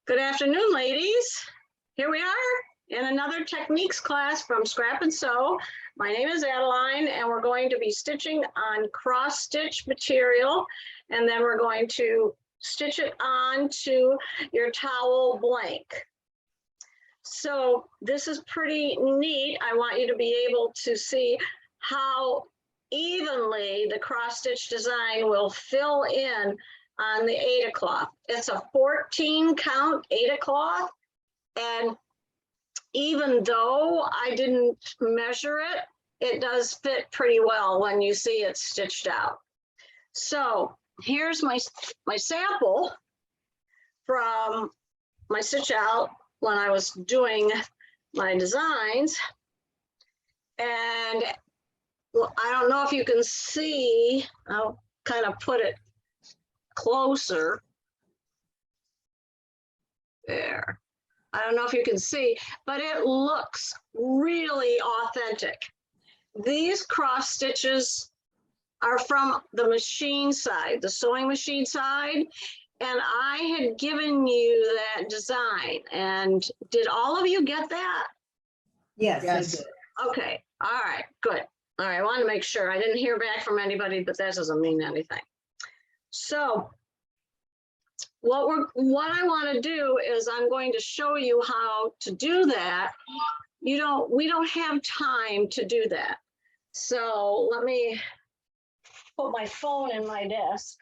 Good afternoon, ladies. Here we are in another techniques class from Scrap and Sew. My name is Adeline, and we're going to be stitching on cross stitch material, and then we're going to stitch it onto your towel blank. So this is pretty neat. I want you to be able to see how evenly the cross stitch design will fill in on the Aida cloth. It's a 14 count Aida cloth, and even though I didn't measure it, it does fit pretty well when you see it stitched out. So here's my sample from my stitch out when I was doing my designs. And well, I don't know if you can see, I'll kind of put it closer. There. I don't know if you can see, but it looks really authentic. These cross stitches are from the machine side, the sewing machine side, and I had given you that design. And did all of you get that? Yes. Yes. I did. Okay, all right, good. All right, I want to make sure. I didn't hear back from anybody, but that doesn't mean anything. So what I want to do is I'm going to show you how to do that. We don't have time to do that. So let me put my phone in my desk.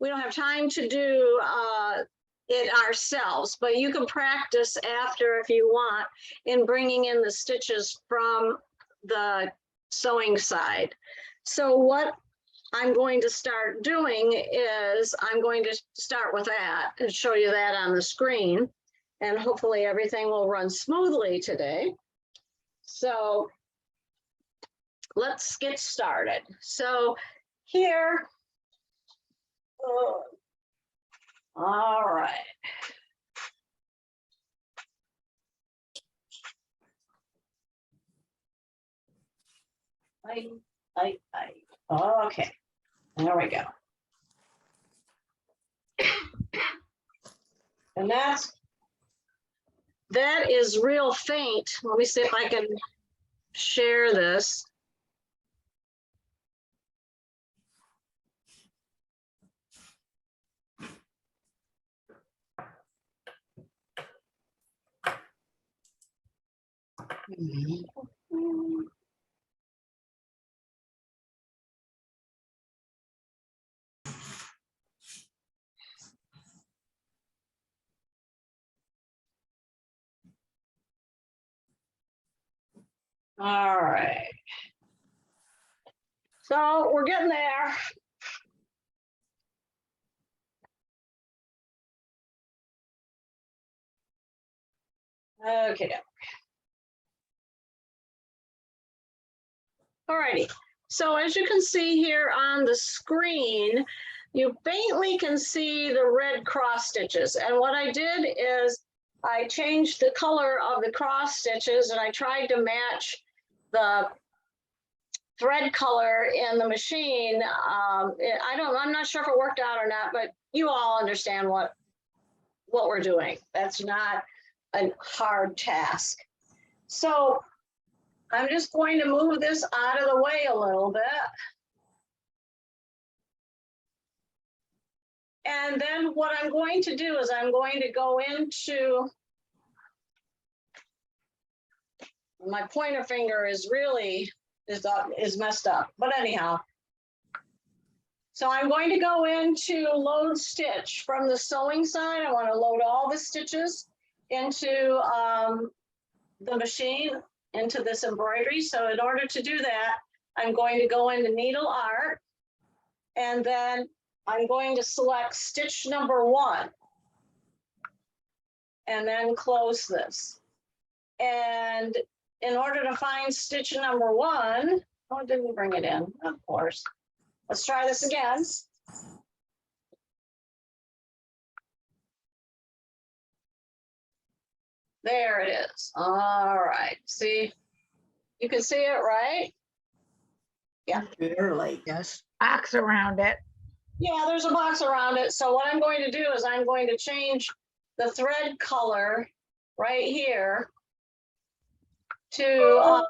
We don't have time to do it ourselves, but you can practice after if you want in bringing in the stitches from the sewing side. So what I'm going to start doing is I'm going to start with that and show you that on the screen, and hopefully everything will run smoothly today. So let's get started. So here, all right. Okay, there we go. And that is real faint. Let me see if I can share this. All right. So we're getting there. Okay. All righty. So as you can see here on the screen, you faintly can see the red cross stitches. And what I did is I changed the color of the cross stitches, and I tried to match the thread color in the machine. I'm not sure if it worked out or not, but you all understand what we're doing. That's not a hard task. So I'm just going to move this out of the way a little bit. And then what I'm going to do is I'm going to go into, my pointer finger is really, is messed up, but anyhow. So I'm going to go into load stitch from the sewing side. I want to load all the stitches into the machine, into this embroidery. So in order to do that, I'm going to go into needle art, and then I'm going to select stitch number 1 and then close this. And in order to find stitch number 1, oh, it didn't bring it in, of course. Let's try this again. There it is. All right. See, you can see it, right? Yeah. Barely. Yes. Box around it. Yeah, there's a box around it. So what I'm going to do is I'm going to change the thread color right here to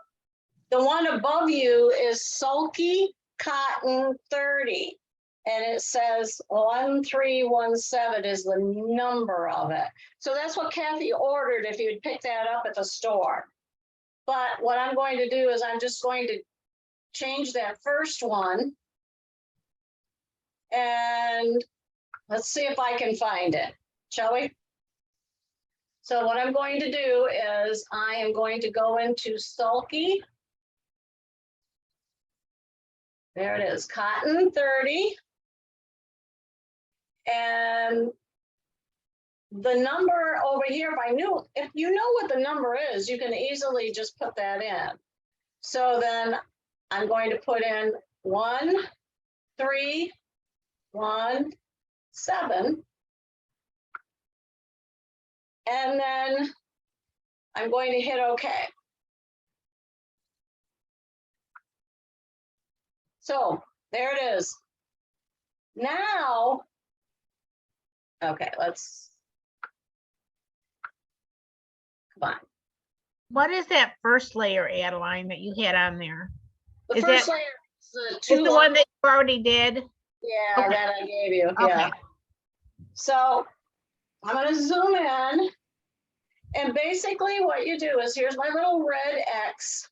the one above you is Sulky Cotton 30. And it says 1317 is the number of it. So that's what Kathy ordered if you'd pick that up at the store. But what I'm going to do is I'm just going to change that first one. And let's see if I can find it, shall we? So what I'm going to do is I am going to go into Sulky. There it is, Cotton 30. And the number over here, if you know what the number is, you can easily just put that in. So then I'm going to put in 1317. And then I'm going to hit OK. So there it is. Now, okay, come on. What is that first layer, Adeline, that you had on there? The first layer is the one that you already did? Yeah, okay. That I gave you. Okay. Yeah. So I'm going to zoom in. And basically what you do is here's my little red X.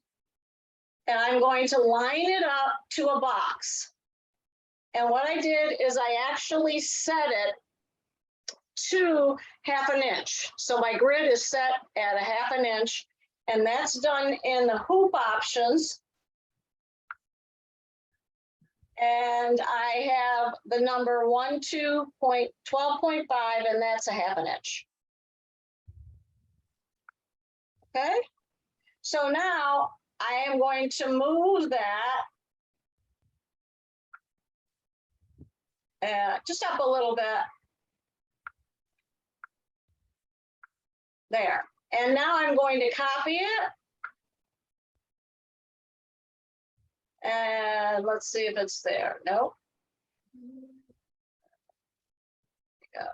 And I'm going to line it up to a box. And what I did is I actually set it to 1/2 inch. So my grid is set at 1/2 inch. And that's done in the hoop options. And I have the number 12.5, and that's 1/2 inch. Okay. So now I am going to move that just up a little bit. There. And now I'm going to copy it. And let's see if it's there. Nope. Go.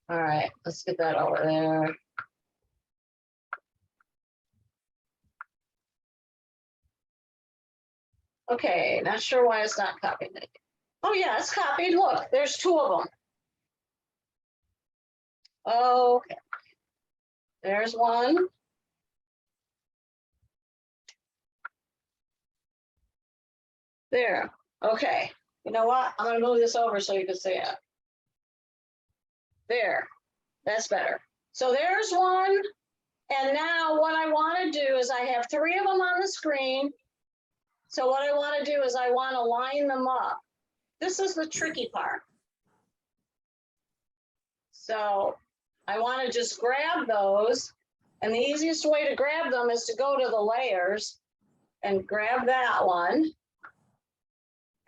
All right, let's get that over there. Okay, not sure why it's not copied. Oh yeah, it's copied. Look, there's 2 of them. Okay. There's one. There. Okay. You know what? I'm going to move this over so you can see it. There. That's better. So there's one. And now what I want to do is I have 3 of them on the screen. So what I want to do is I want to line them up. This is the tricky part. So I want to just grab those. And the easiest way to grab them is to go to the layers and grab that one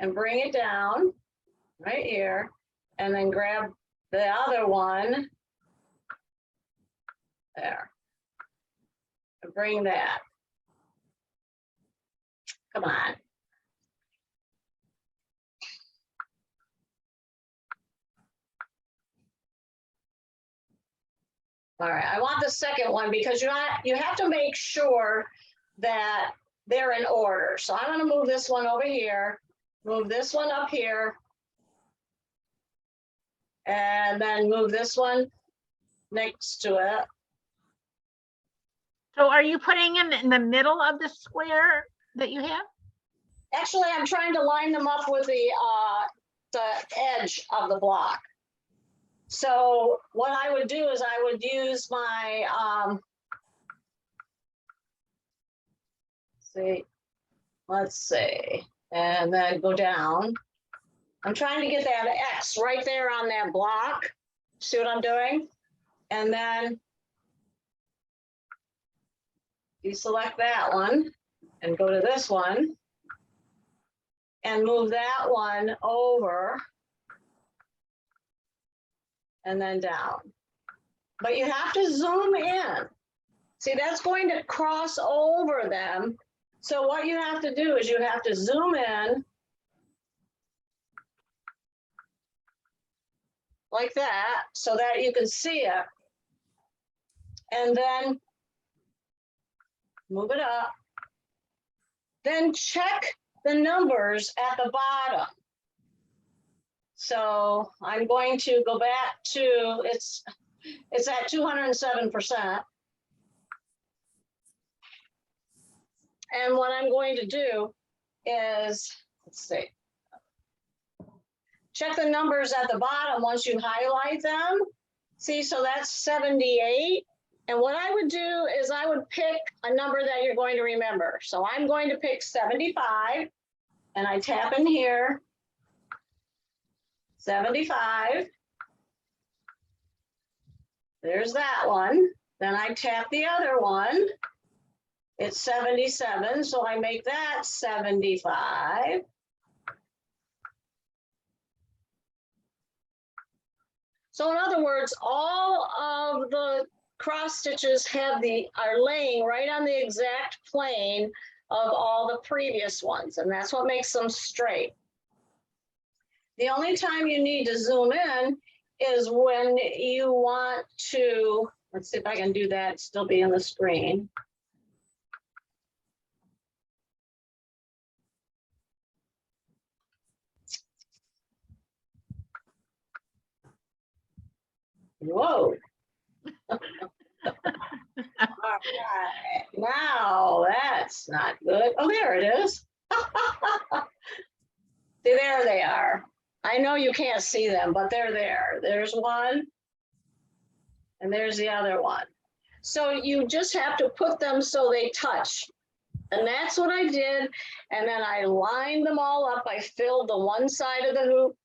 and bring it down right here. And then grab the other one there. And bring that. Come on. All right, I want the second one because you have to make sure that they're in order. So I'm going to move this one over here, move this one up here, and then move this one next to it. So are you putting them in the middle of the square that you have? Actually, I'm trying to line them up with the edge of the block. So what I would do is I would use my, let's see, and then go down. I'm trying to get that X right there on that block. See what I'm doing? And then you select that one and go to this one and move that one over and then down. But you have to zoom in. See, that's going to cross over them. So what you have to do is you have to zoom in like that so that you can see it. And then move it up. Then check the numbers at the bottom. So I'm going to go back to, it's at 207%. And what I'm going to do is, let's see, check the numbers at the bottom once you highlight them. See, so that's 78. And what I would do is I would pick a number that you're going to remember. So I'm going to pick 75, and I tap in here, 75. There's that one. Then I tap the other one. It's 77, so I make that 75. So in other words, all of the cross stitches are laying right on the exact plane of all the previous ones, and that's what makes them straight. The only time you need to zoom in is when you want to, let's see if I can do that, still be on the screen. Whoa. All right, now that's not good. Oh, there it is. See, there they are. I know you can't see them, but they're there. There's one, and there's the other one. So you just have to put them so they touch. And that's what I did. And then I lined them all up. I filled the one side of the hoop.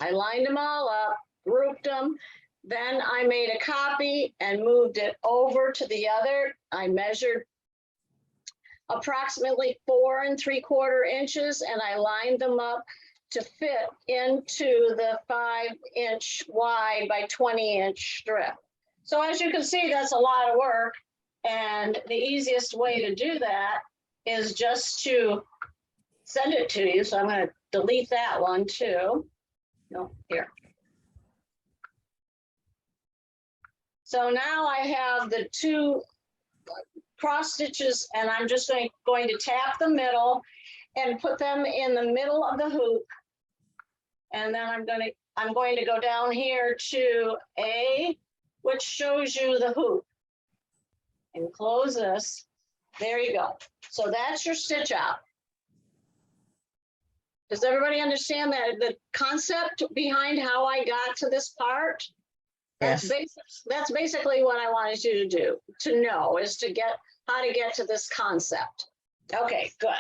I lined them all up, grouped them. Then I made a copy and moved it over to the other. I measured approximately 4 3/4 inches, and I lined them up to fit into the 5-inch wide by 20-inch strip. So as you can see, that's a lot of work. And the easiest way to do that is just to send it to you. So I'm going to delete that one too. No, here. So now I have the 2 cross stitches, and I'm just going to tap the middle and put them in the middle of the hoop. And then I'm going to go down here to A, which shows you the hoop, and close this. There you go. So that's your stitch out. Does everybody understand that the concept behind how I got to this part? Yes. That's basically what I wanted you to know, is to get how to get to this concept. Okay, good.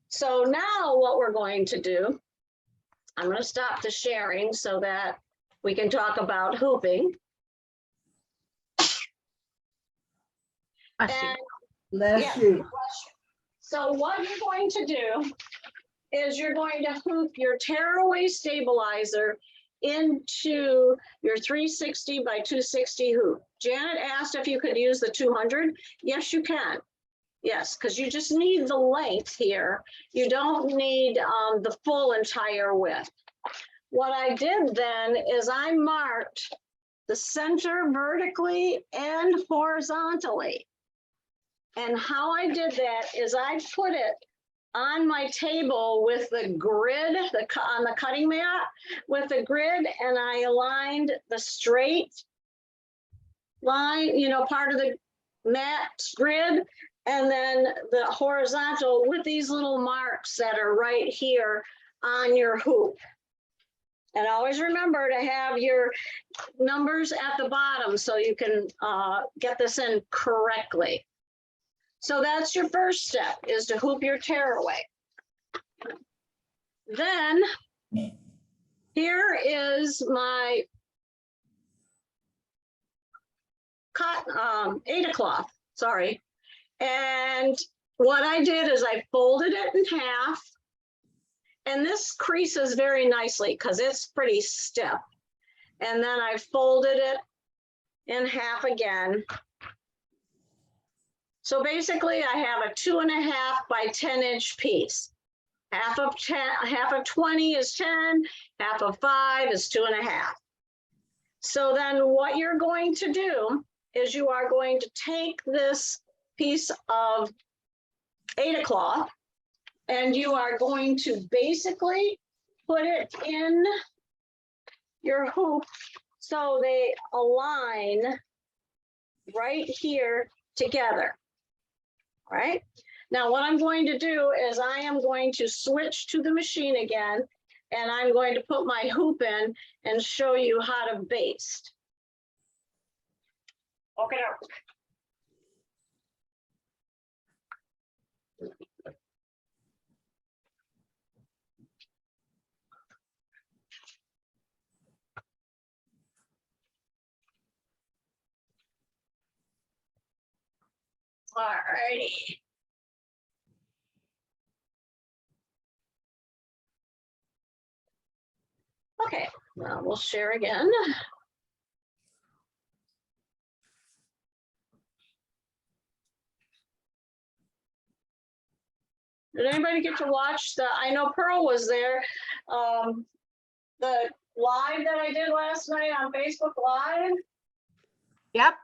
So now what we're going to do, I'm going to stop the sharing so that we can talk about hooping. I see. And Bless yeah, you. so what you're going to do is you're going to hoop your tearaway stabilizer into your 360 by 260 hoop. Janet asked if you could use the 200. Yes, you can. Yes, because you just need the length here. You don't need the full entire width. What I did then is I marked the center vertically and horizontally. And how I did that is I put it on my table with the grid, on the cutting mat with the grid, and I aligned the straight line, part of the mat grid, and then the horizontal with these little marks that are right here on your hoop. And always remember to have your numbers at the bottom so you can get this in correctly. So that's your first step, is to hoop your tearaway. Then here is my cotton, Aida cloth, sorry. And what I did is I folded it in half, and this creases very nicely because it's pretty stiff. And then I folded it in half again. So basically I have a 2.5 by 10-inch piece. Half of 20 is 10, half of 5 is 2.5. So then what you're going to do is you are going to take this piece of Aida cloth and you are going to basically put it in your hoop so they align right here together. All right. Now what I'm going to do is I am going to switch to the machine again, and I'm going to put my hoop in and show you how to baste. Okay. All righty. Okay, now we'll share again. Did anybody get to watch I know Pearl was there, the live that I did last night on Facebook Live? Yep.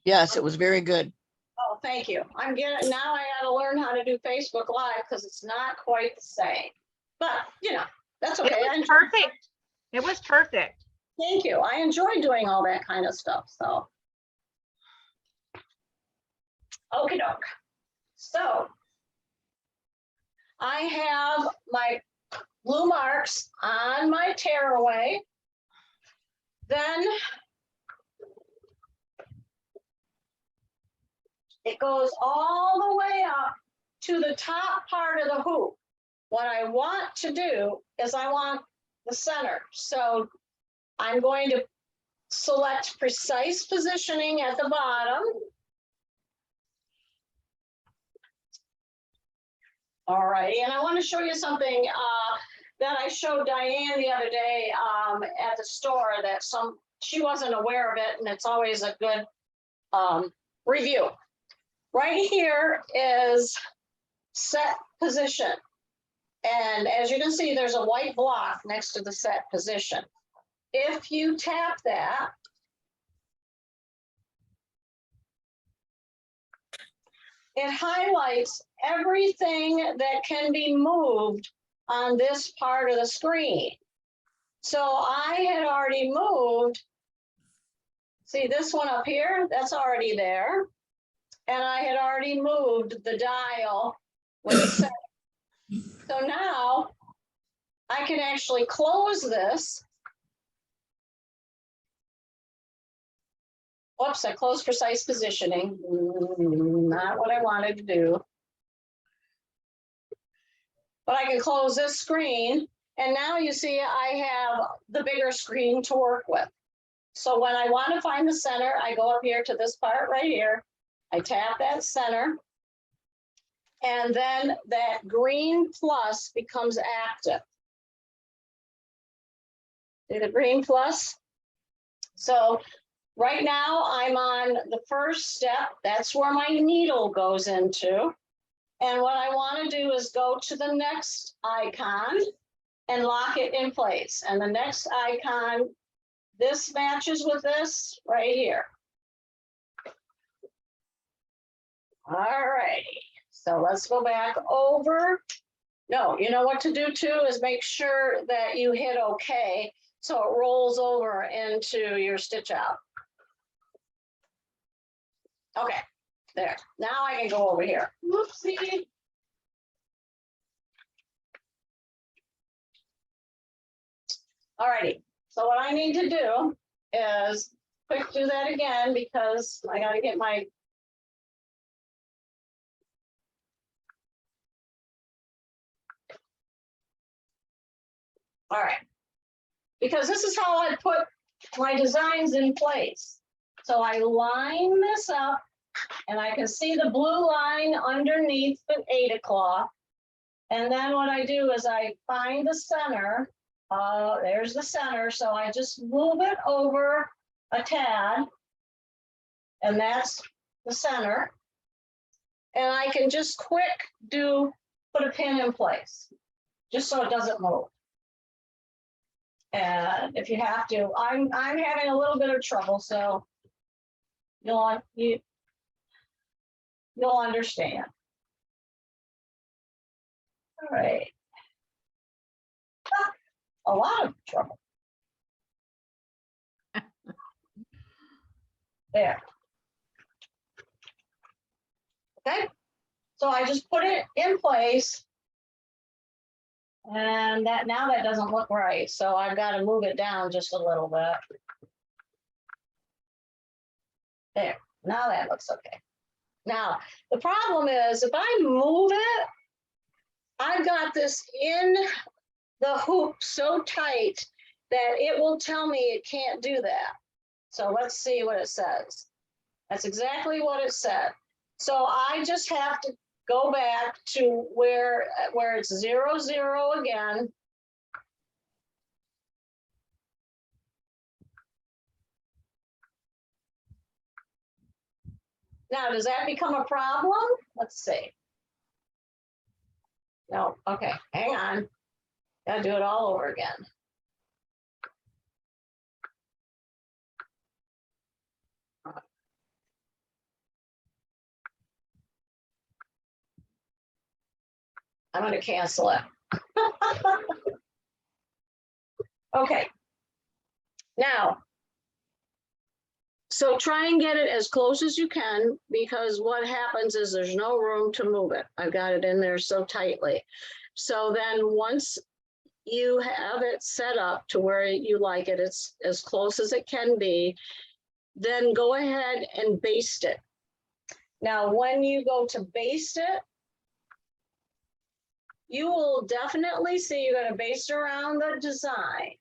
Yes, it was very good. Oh, thank you. Now I gotta learn how to do Facebook Live because it's not quite the same. But, you know, that's okay. It was perfect. It was perfect. Thank you. I enjoy doing all that kind of stuff, so. Okie doke. So I have my blue marks on my tearaway. Then it goes all the way up to the top part of the hoop. What I want to do is I want the center. So I'm going to select precise positioning at the bottom. All righty, and I want to show you something that I showed Diane the other day at the store that she wasn't aware of it, and it's always a good review. Right here is set position. And as you can see, there's a white block next to the set position. If you tap that, it highlights everything that can be moved on this part of the screen. So I had already moved, see this one up here, that's already there. And I had already moved the dial with the set. So now I can actually close this. Whoops, I closed precise positioning. Not what I wanted to do. But I can close this screen. And now you see I have the bigger screen to work with. So when I want to find the center, I go up here to this part right here. I tap that center. And then that green plus becomes active. See the green plus? So right now I'm on the first step. That's where my needle goes into. And what I want to do is go to the next icon and lock it in place. And the next icon, this matches with this right here. All righty. So let's go back over. No, you know what to do too is make sure that you hit OK so it rolls over into your stitch out. Okay, there. Now I can go over here. Whoopsie. All righty. So what I need to do is quick do that again because I got to get my all right, because this is how I put my designs in place. So I line this up and I can see the blue line underneath the Aida cloth. And then what I do is I find the center. There's the center. So I just move it over a tad. And that's the center. And I can just quick put a pin in place, just so it doesn't move. And if you have to, I'm having a little bit of trouble, so you'll understand. All right. A lot of trouble. There. Okay, so I just put it in place. And that now that doesn't look right, so I've got to move it down just a little bit. There, now that looks okay. Now, the problem is if I move it, I've got this in the hoop so tight that it will tell me it can't do that. So let's see what it says. That's exactly what it said. So I just have to go back to where it's 0, 0 again. Now, does that become a problem? Let's see. No, okay, hang on. Gotta do it all over again. I'm gonna cancel it. Okay. Now, so try and get it as close as you can, because what happens is there's no room to move it. I've got it in there so tightly. So then once you have it set up to where you like it, it's as close as it can be, then go ahead and baste it. Now, when you go to baste it, you will definitely see you're going to baste around the design.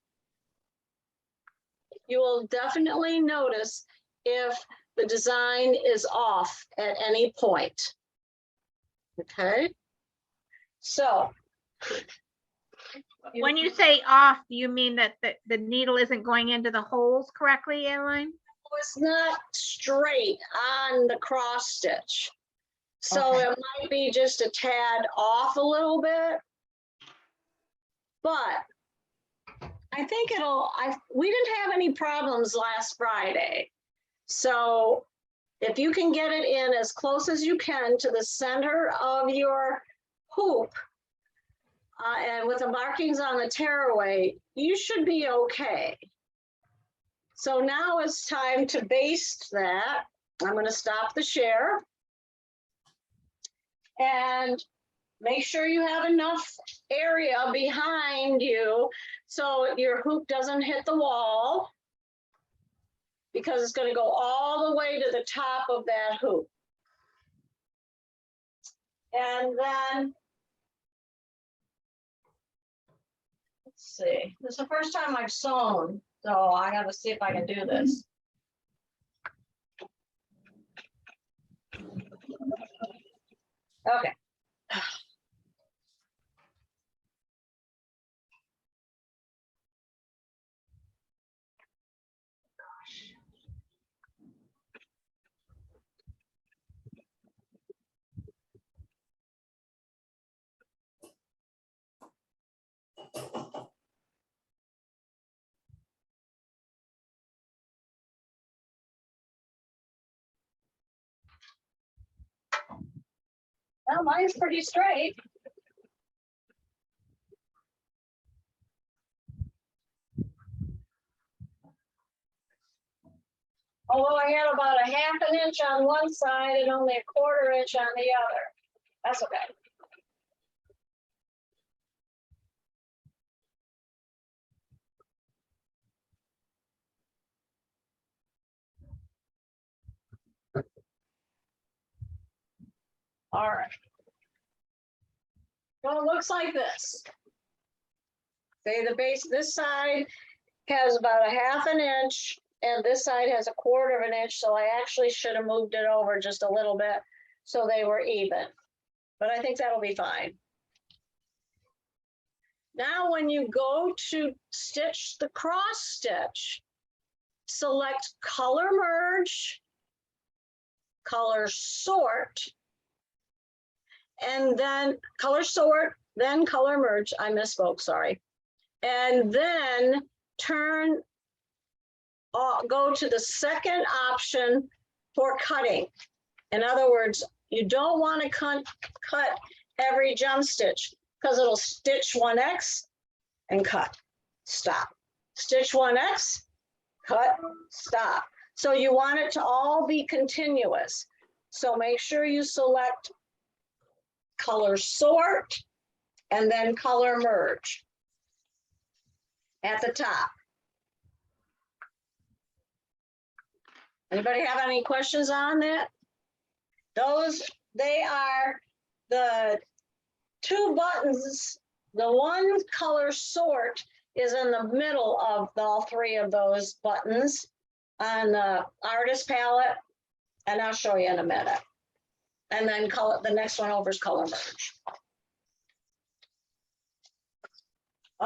You will definitely notice if the design is off at any point. Okay, so When you say off, do you mean that the needle isn't going into the holes correctly, Adeline? it's not straight on the cross stitch, so Okay. it might be just a tad off a little bit, but I think we didn't have any problems last Friday. So if you can get it in as close as you can to the center of your hoop, and with the markings on the tearaway, you should be okay. So now it's time to baste that. I'm going to stop the share. And make sure you have enough area behind you so your hoop doesn't hit the wall, because it's going to go all the way to the top of that hoop. And then, let's see, this is the first time I've sewn, so I got to see if I can do this. Okay. Well, mine's pretty straight. Although I had about a half an inch on one side and only a quarter inch on the other. That's okay. All right. So it looks like this. Say the base, this side has about a half an inch and this side has a quarter of an inch. So I actually should have moved it over just a little bit so they were even, but I think that'll be fine. Now, when you go to stitch the cross stitch, select color merge, color sort, and then color sort, then color merge. I misspoke, sorry. And then turn, go to the second option for cutting. In other words, you don't want to cut every jump stitch because it'll stitch 1X and cut, stop. Stitch 1X, cut, stop. So you want it to all be continuous. So make sure you select color sort and then color merge at the top. Anybody have any questions on that? They are the two buttons. The one color sort is in the middle of all three of those buttons on the artist palette, and I'll show you in a minute. And then the next one over is color merge.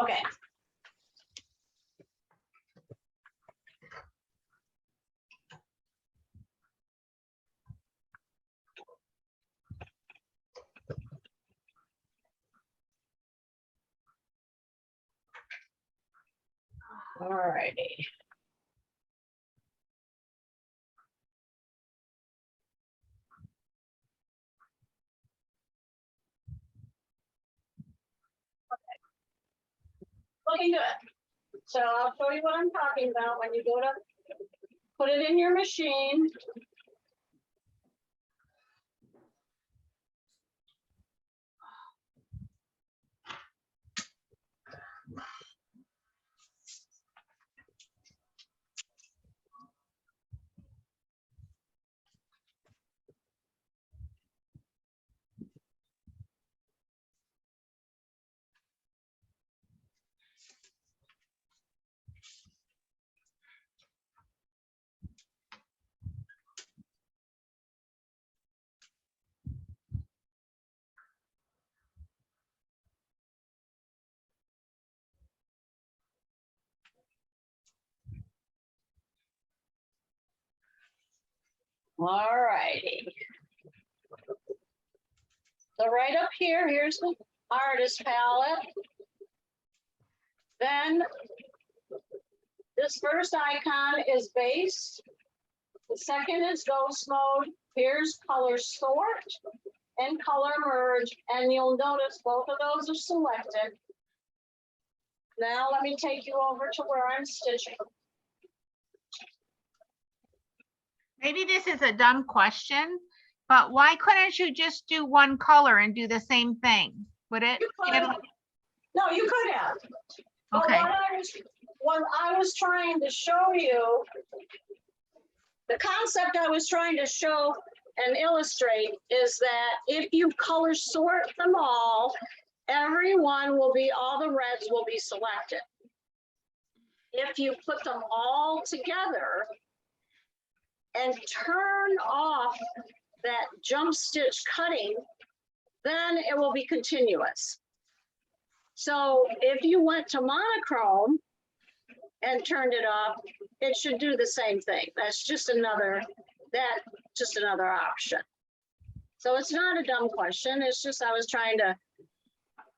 Okay. All righty. Looking good. So I'll show you what I'm talking about when you go to put it in your machine. All righty. So right up here, here's the artist palette. Then this first icon is base. The second is ghost mode. Here's color sort and color merge. And you'll notice both of those are selected. Now let me take you over to where I'm stitching. Maybe this is a dumb question, but why couldn't you just do one color and do the same thing? Would it? You could. No, you could have. But Okay. what I was trying to show you, the concept I was trying to show and illustrate is that if you color sort them all, everyone will be, all the reds will be selected. If you put them all together and turn off that jump stitch cutting, then it will be continuous. So if you went to monochrome and turned it off, it should do the same thing. That's just another option. So it's not a dumb question. It's just I was trying to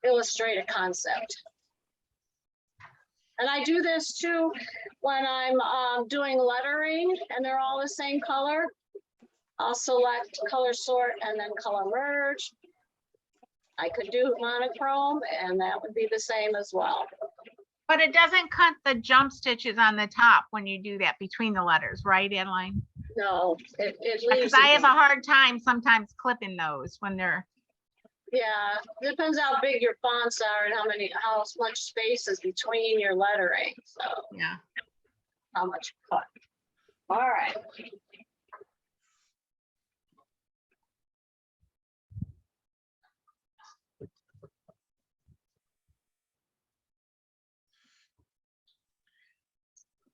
illustrate a concept. And I do this too when I'm doing lettering and they're all the same color. I'll select color sort and then color merge. I could do monochrome and that would be the same as well. But it doesn't cut the jump stitches on the top when you do that between the letters, right, Adeline? No, it leaves. Because I have a hard time sometimes clipping those when they're. Yeah, depends how big your fonts are and how much space is between your lettering. So Yeah. how much cut. All right.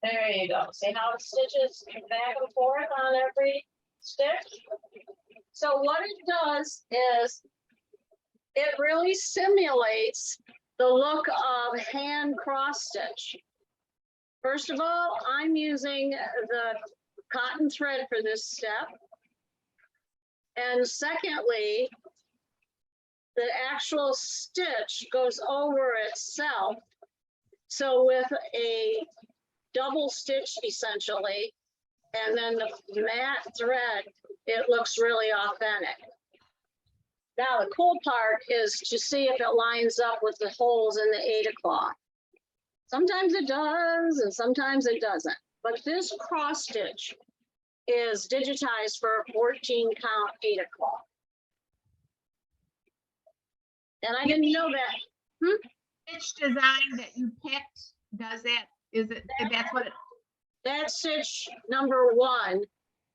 There you go. See how it stitches back and forth on every stitch? So what it does is it really simulates the look of hand cross stitch. First of all, I'm using the cotton thread for this step. And secondly, the actual stitch goes over itself So with a double stitch essentially, and then the matte thread, it looks really authentic. Now, the cool part is to see if it lines up with the holes in the Aida cloth. Sometimes it does, and sometimes it doesn't. But this cross stitch is digitized for a 14 count Aida cloth. And I didn't know that. Which design that you picked does that? Is it, that's what it, That stitch number 1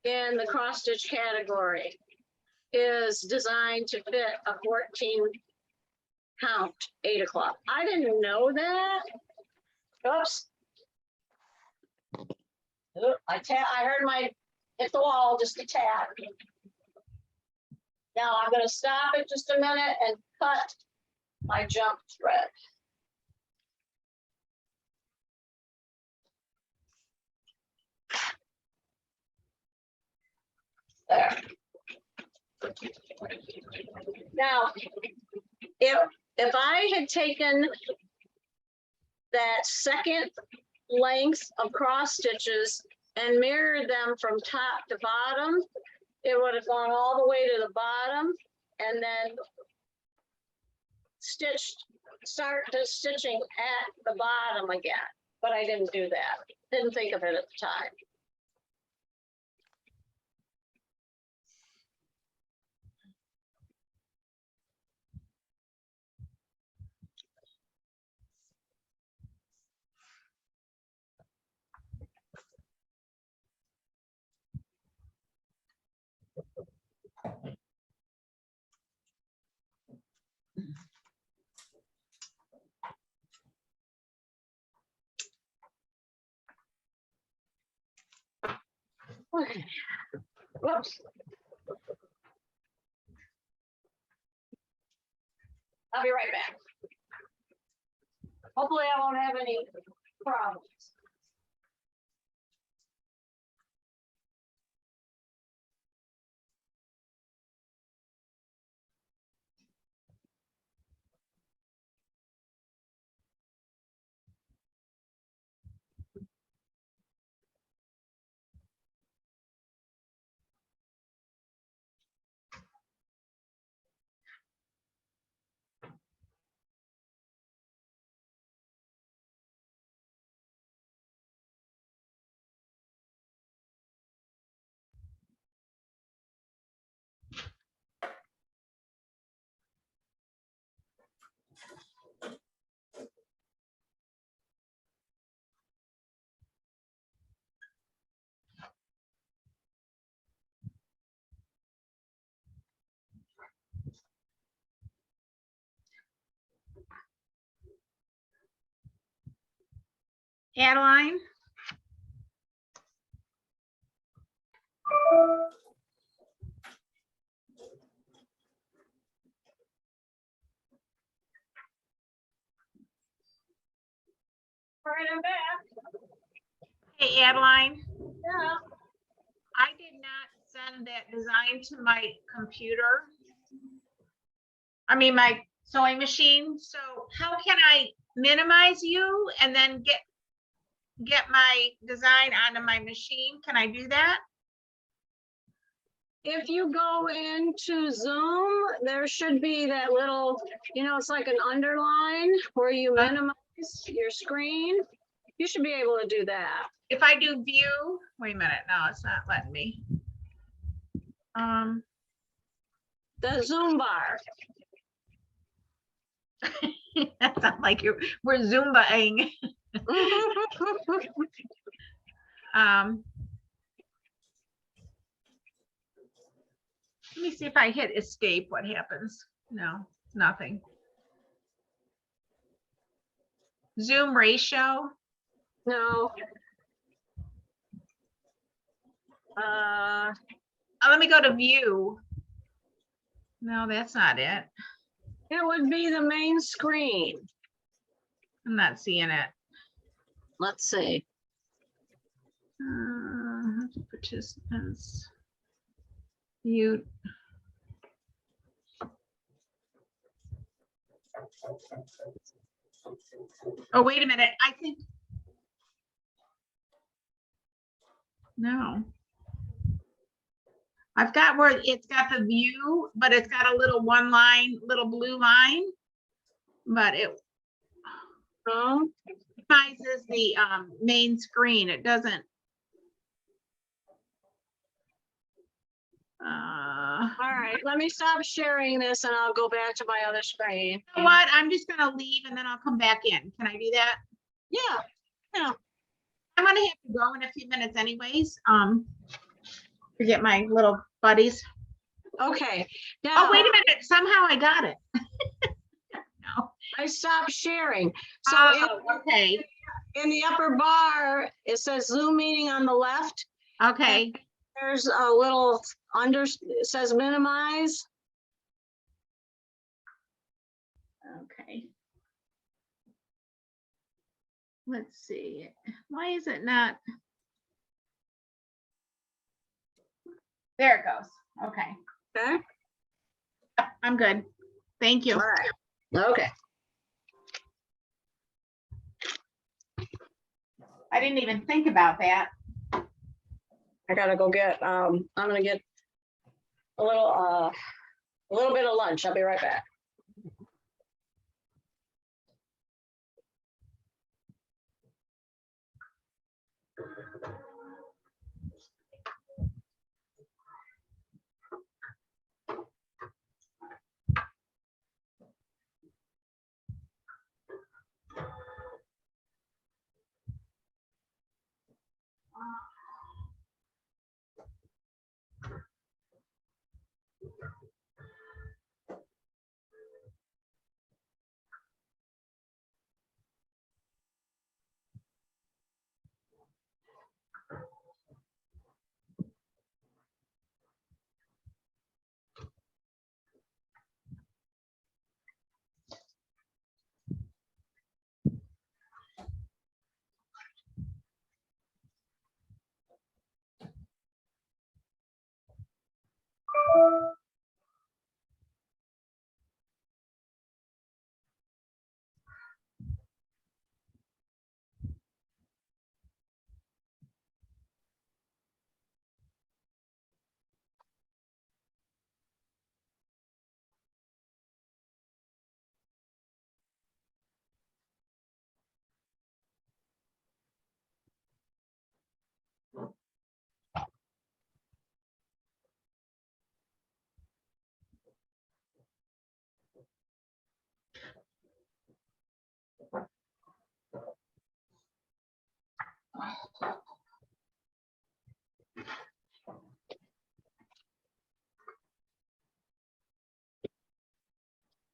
in the cross stitch category is designed to fit a 14 count Aida cloth. I didn't know that. Oops. Oop, I heard my hit the wall just a tad. Now I'm going to stop it just a minute and cut my jump thread. There. Now, if I had taken that second length of cross stitches and mirrored them from top to bottom, it would have gone all the way to the bottom and then start stitching at the bottom again. But I didn't do that. Didn't think of it at the time. Okay. Whoops. I'll be right back. Hopefully I won't have any problems. Adeline? All right, I'm back. Hey, Adeline, Yeah. I did not send that design to my computer. I mean, my sewing machine. So how can I minimize you and then get my design onto my machine? Can I do that? If you go into Zoom, there should be that little, it's like an underline where you minimize your screen. You should be able to do that. If I do view, wait a minute, no, it's not letting me. The Zoom bar. That sounds like we're Zumbaing. Let me see if I hit escape, what happens? No, nothing. Zoom ratio. No. Let me go to view. No, that's not it. It would be the main screen. I'm not seeing it. Let's see. Participants. Mute. Oh, wait a minute, I think. No. I've got where it's got the view, but it's got a little one line, little blue line. But it Oh, minimizes the main screen. It doesn't. all right, let me stop sharing this and I'll go back to my other screen. You know what? I'm just gonna leave and then I'll come back in. Can I do that? Yeah, I'm gonna have to go in a few minutes anyways. To get my little buddies. okay. Oh, Now, wait a minute. Somehow I got it. No. I stopped sharing. So Oh, okay. in the upper bar, it says Zoom meeting on the left. Okay. There's a little under, it says minimize. Okay. Let's see. Why is it not? There it goes. Okay. Okay. Yep, I'm good. Thank you. All right. Okay. I didn't even think about that. I gotta go get, I'm gonna get a little bit of lunch. I'll be right back.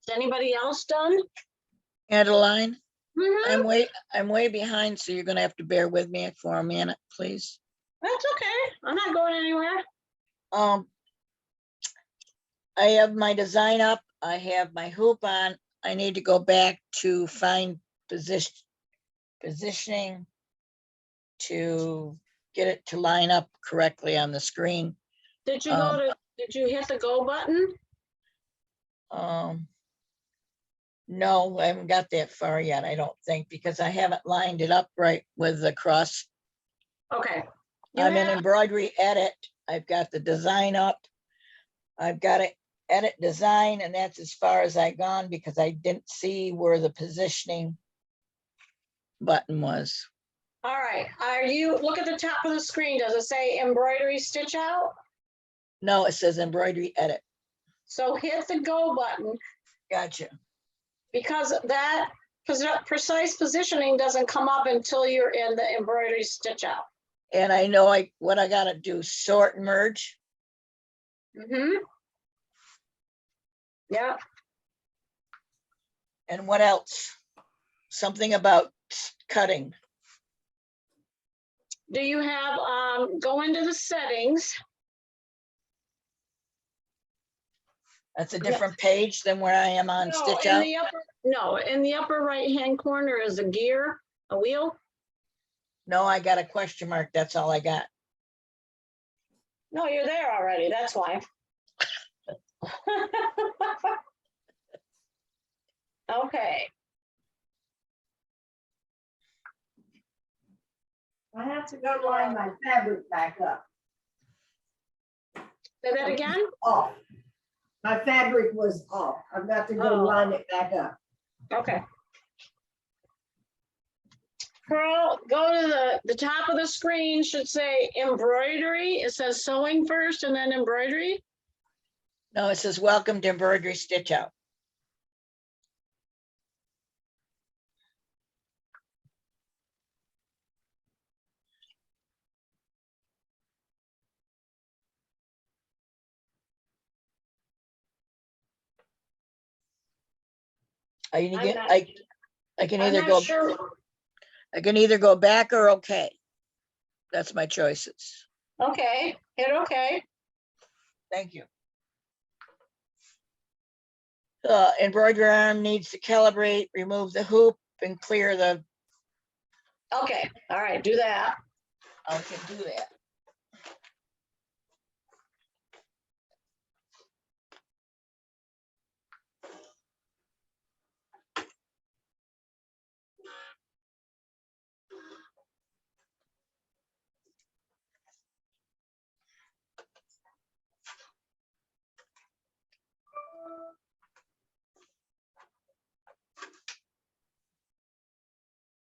Is anybody else done? Adeline, Mhm. I'm way behind, so you're gonna have to bear with me for a minute, please. That's okay. I'm not going anywhere. I have my design up. I have my hoop on. I need to go back to find positioning to get it to line up correctly on the screen. Did you go to, did you hit the go button? No, I haven't got that far yet, I don't think, because I haven't lined it up right with the cross. Okay. You I'm in have, embroidery edit. I've got the design up. I've got to edit design, and that's as far as I gone because I didn't see where the positioning button was. all right. Are you, look at the top of the screen. Does it say embroidery stitch out? No, it says embroidery edit. So hit the go button Gotcha. because that precise positioning doesn't come up until you're in the embroidery stitch out. And I know what I gotta do, sort and merge. Mm-hmm. Yeah. And what else? Something about cutting. Do you have, go into the settings? That's a different page than where I am on No, stitch in out. the upper, no, in the upper right-hand corner is a gear, a wheel. No, I got a question mark. That's all I got. No, you're there already. That's why. Okay. I have to go line my fabric back up. Say that again? Off. My fabric was off. I've got to go Oh. line it back up. Okay. Pearl, go to the top of the screen, should say embroidery. It says sewing first and then embroidery. No, it says welcome to embroidery stitch out. I can I'm get, not- I can I'm either not go, sure. I can either go back or okay. That's my choices. Okay, hit okay. Thank you. Embroidery arm needs to calibrate, remove the hoop and clear the, Okay, all right, do that. I can do that.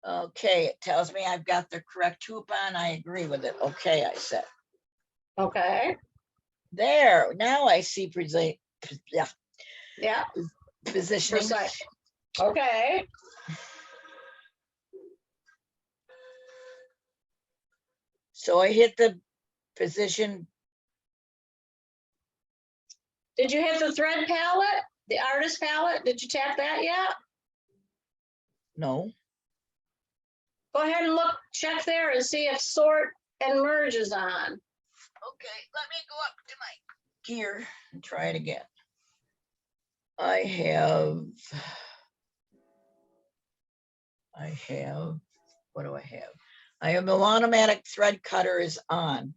Okay, it tells me I've got the correct hoop on. I agree with it. Okay, I said. Okay, There, now I see yeah, yeah, positioning. precise. Okay, So I hit the position. did you hit the thread palette, the artist palette? Did you tap that yet? No, Go ahead and look, check there and see if sort and merge is on. okay, let me go up to my gear and try it again. I have, what do I have? I have the automatic thread cutter is on.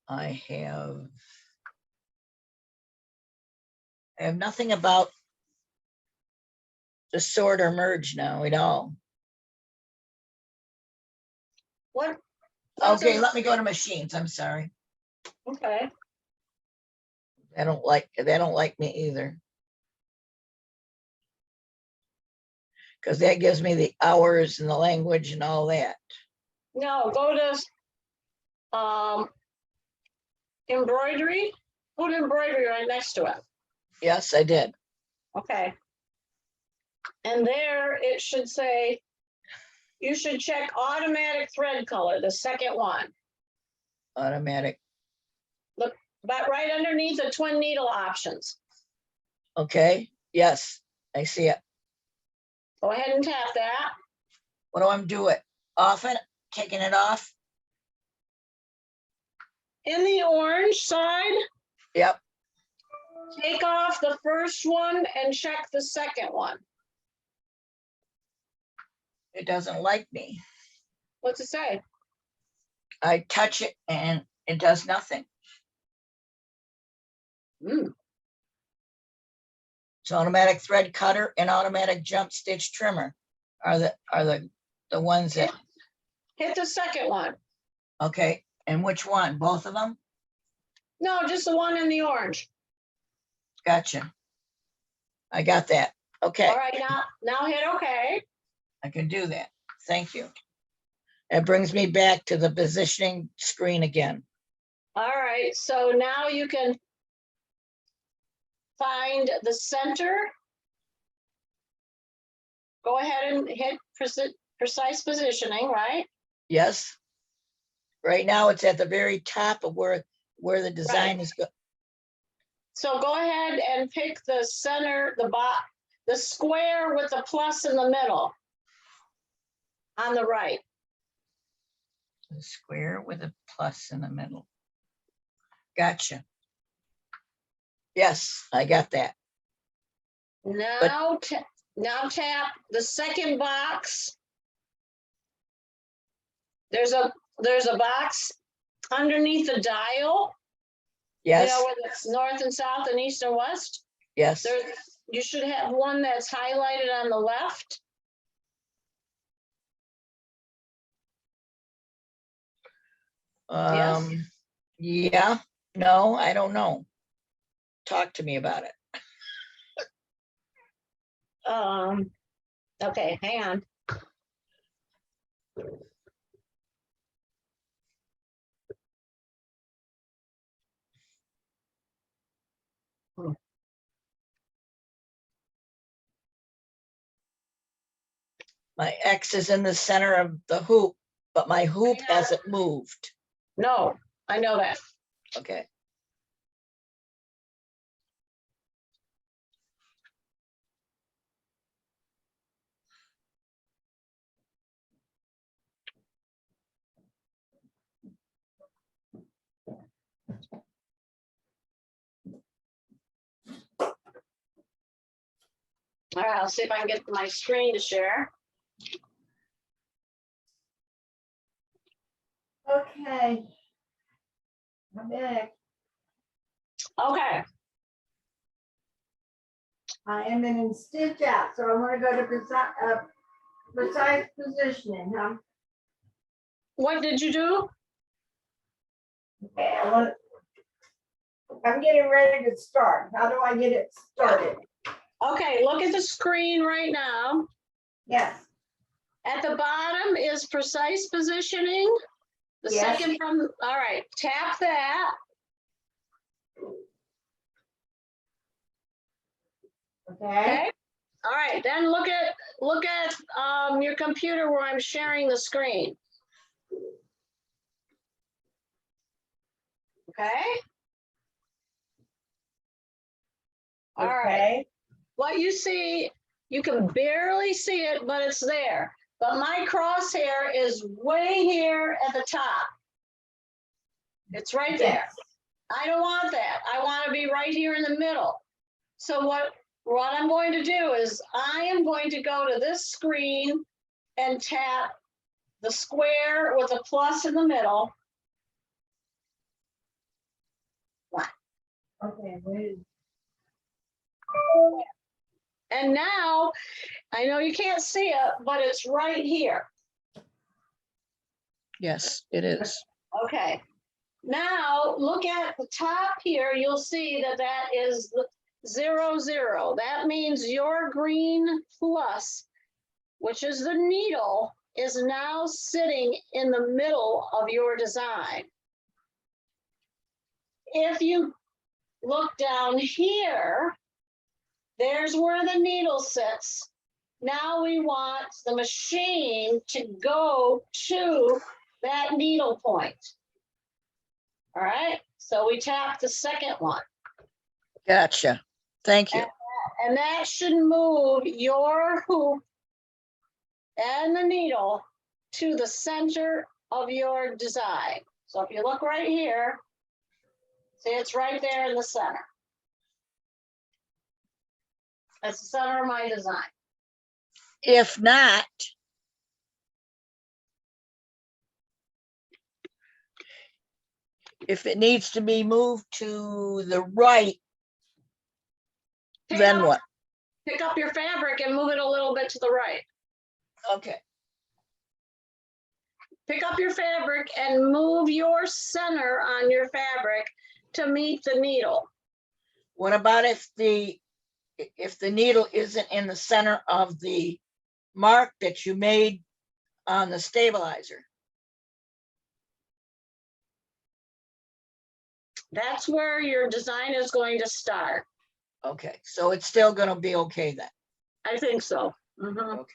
I have nothing about the sort or merge now at all. What? Okay, let me go to machines. I'm sorry. Okay, They don't like me either. Because that gives me the hours and the language and all that. no, go to embroidery, put embroidery right next to it. Yes, I did. Okay. And there it should say, you should check automatic thread color, the second one, Automatic. but right underneath the twin needle options. Okay, yes, I see it. Go ahead and tap that. What do I do it? Off it, taking it off? In the orange side, Yep, take off the first one and check the second one. it doesn't like me. What's it say? I touch it and it does nothing. So automatic thread cutter and automatic jump stitch trimmer are the ones that, Hit the second one. okay, and which one? Both of them? No, just the one in the orange. Gotcha. I got that. Okay, All right, now hit okay. I can do that. Thank you. It brings me back to the positioning screen again. All right, so now you can find the center. Go ahead and hit precise positioning, right? Yes. Right now it's at the very top of where the design is. So go ahead and pick the center, the square with the plus in the middle on the right. The square with a plus in the middle. Gotcha. Yes, I got that. Now tap the second box. There's a box underneath the dial. Yes, You know, where it's north and south and east and west. yes, You should have one that's highlighted on the left. Yes. Yeah, no, I don't know. Talk to me about it. Okay, hang on. My X is in the center of the hoop, but my hoop Hang on. hasn't moved. No, I know that. Okay. All right, I'll see if I can get my screen to share. Okay. I'm back. Okay, I am in stitch out, so I'm gonna go to precise positioning, huh? what did you do? Okay, I'm getting ready to start. How do I get it started? Okay, look at the screen right now. Yes, At the bottom is precise positioning. The Yes. second from, all right, tap that. okay, Okay. All right, then look at your computer where I'm sharing the screen. Okay. All right. okay, What you see, you can barely see it, but it's there. But my crosshair is way here at the top. It's right there. yes, I don't want that. I want to be right here in the middle. So what I'm going to do is I am going to go to this screen and tap the square with a plus in the middle. okay, wait. And now, I know you can't see it, but it's right here. Yes, it is. Okay. Now, look at the top here. You'll see that that is the 0, 0. That means your green plus, which is the needle, is now sitting in the middle of your design. If you look down here, there's where the needle sits. Now we want the machine to go to that needle point. All right, so we tap the second one. Gotcha. Thank you. And that should move your hoop and the needle to the center of your design. So if you look right here, see it's right there in the center. That's the center of my design. If not, if it needs to be moved to the right, then what? Pick up your fabric and move it a little bit to the right. Okay. Pick up your fabric and move your center on your fabric to meet the needle. What about if the needle isn't in the center of the mark that you made on the stabilizer? That's where your design is going to start. Okay, so it's still gonna be okay then. I think so. Mhm. Okay.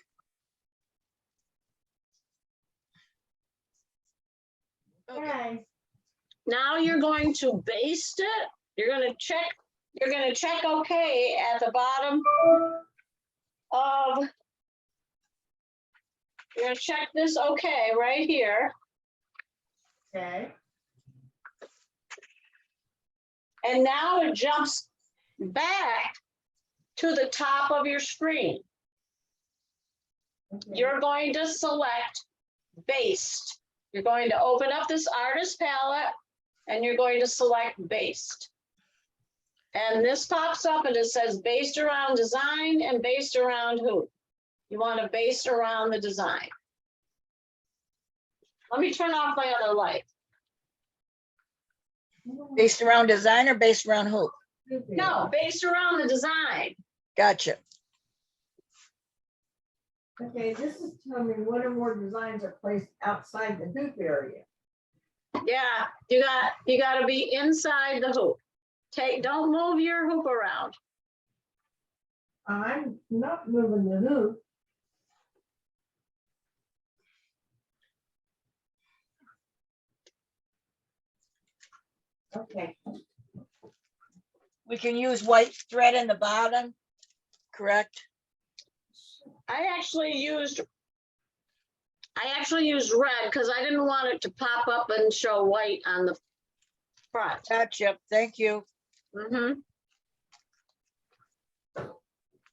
Okay. Okay, Now you're going to baste it. You're going to check okay at the bottom of, you're going to check this okay right here. okay, And now it jumps back to the top of your screen. okay. You're going to select based. You're going to open up this artist palette and you're going to select based. And this pops up and it says based around design and based around who? You want to base around the design. Let me turn off my other light. Based around design or based around hoop? No, based around the design. Gotcha. Okay, this is telling me one or more designs are placed outside the hoop area. Yeah, you gotta be inside the hoop. Don't move your hoop around. I'm not moving the hoop. Okay, We can use white thread in the bottom, correct? I actually used red because I didn't want it to pop up and show white on the front. Gotcha, thank you. Mm-hmm.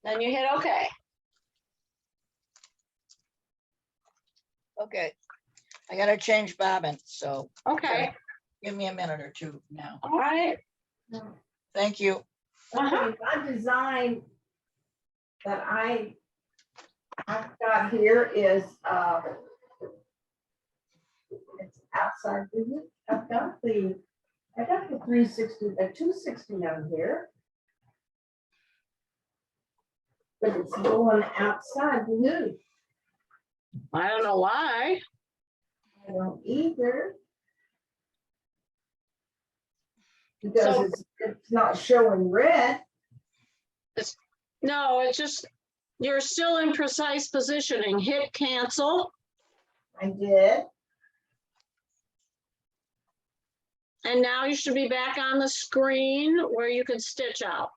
Then you hit OK. Okay, I gotta change bobbin, so Okay, give me a minute or two now. all right. Thank you. Uh-huh. okay, my design that I've got here is, it's outside the hoop. I got the 360, the 260 on here. But it's going outside the hoop. I don't know why. I don't either. Because it's not showing red. No, it's just, you're still in precise positioning. Hit cancel. I did. And now you should be back on the screen where you can stitch out.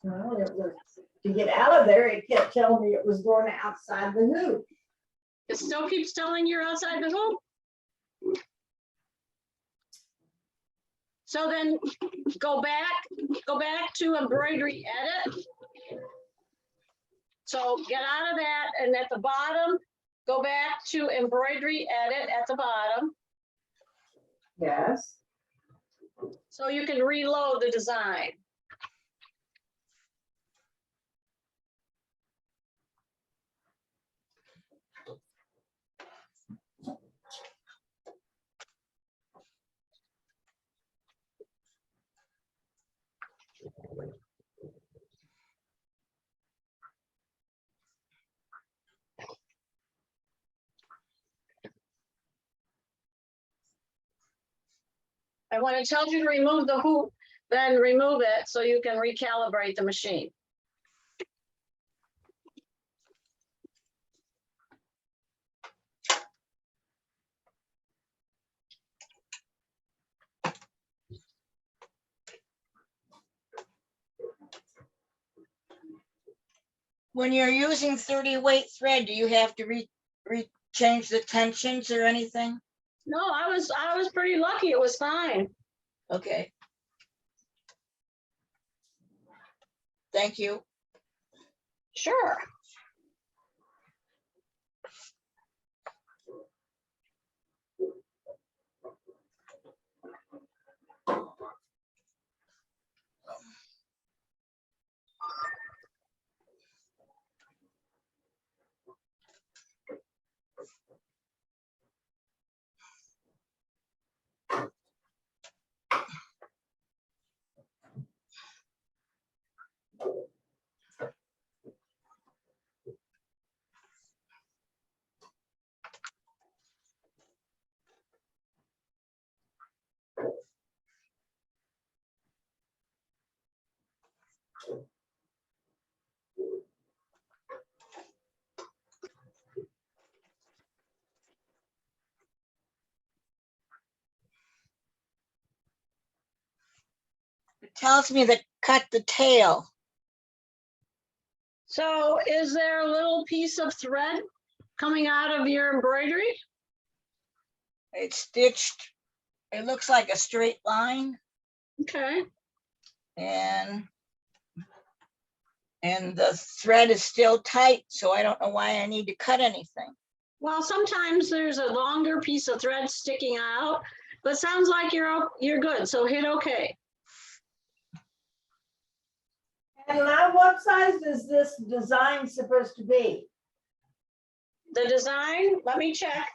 Well, it was, to get out of there, it kept telling me it was going outside the hoop. It still keeps telling you're outside the hoop. So then go back to embroidery edit. So get out of that, and at the bottom, go back to embroidery edit at the bottom. Yes. So you can reload the design. And when it tells you to remove the hoop, then remove it so you can recalibrate the machine. When you're using 30 weight thread, do you have to change the tensions or anything? No, I was pretty lucky. It was fine. Okay. Thank you. Sure. It tells me to cut the tail. So is there a little piece of thread coming out of your embroidery? It's stitched. It looks like a straight line, Okay. and the thread is still tight, so I don't know why I need to cut anything. Well, sometimes there's a longer piece of thread sticking out, but sounds like you're good. So hit OK. And now what size is this design supposed to be? the design, let me check.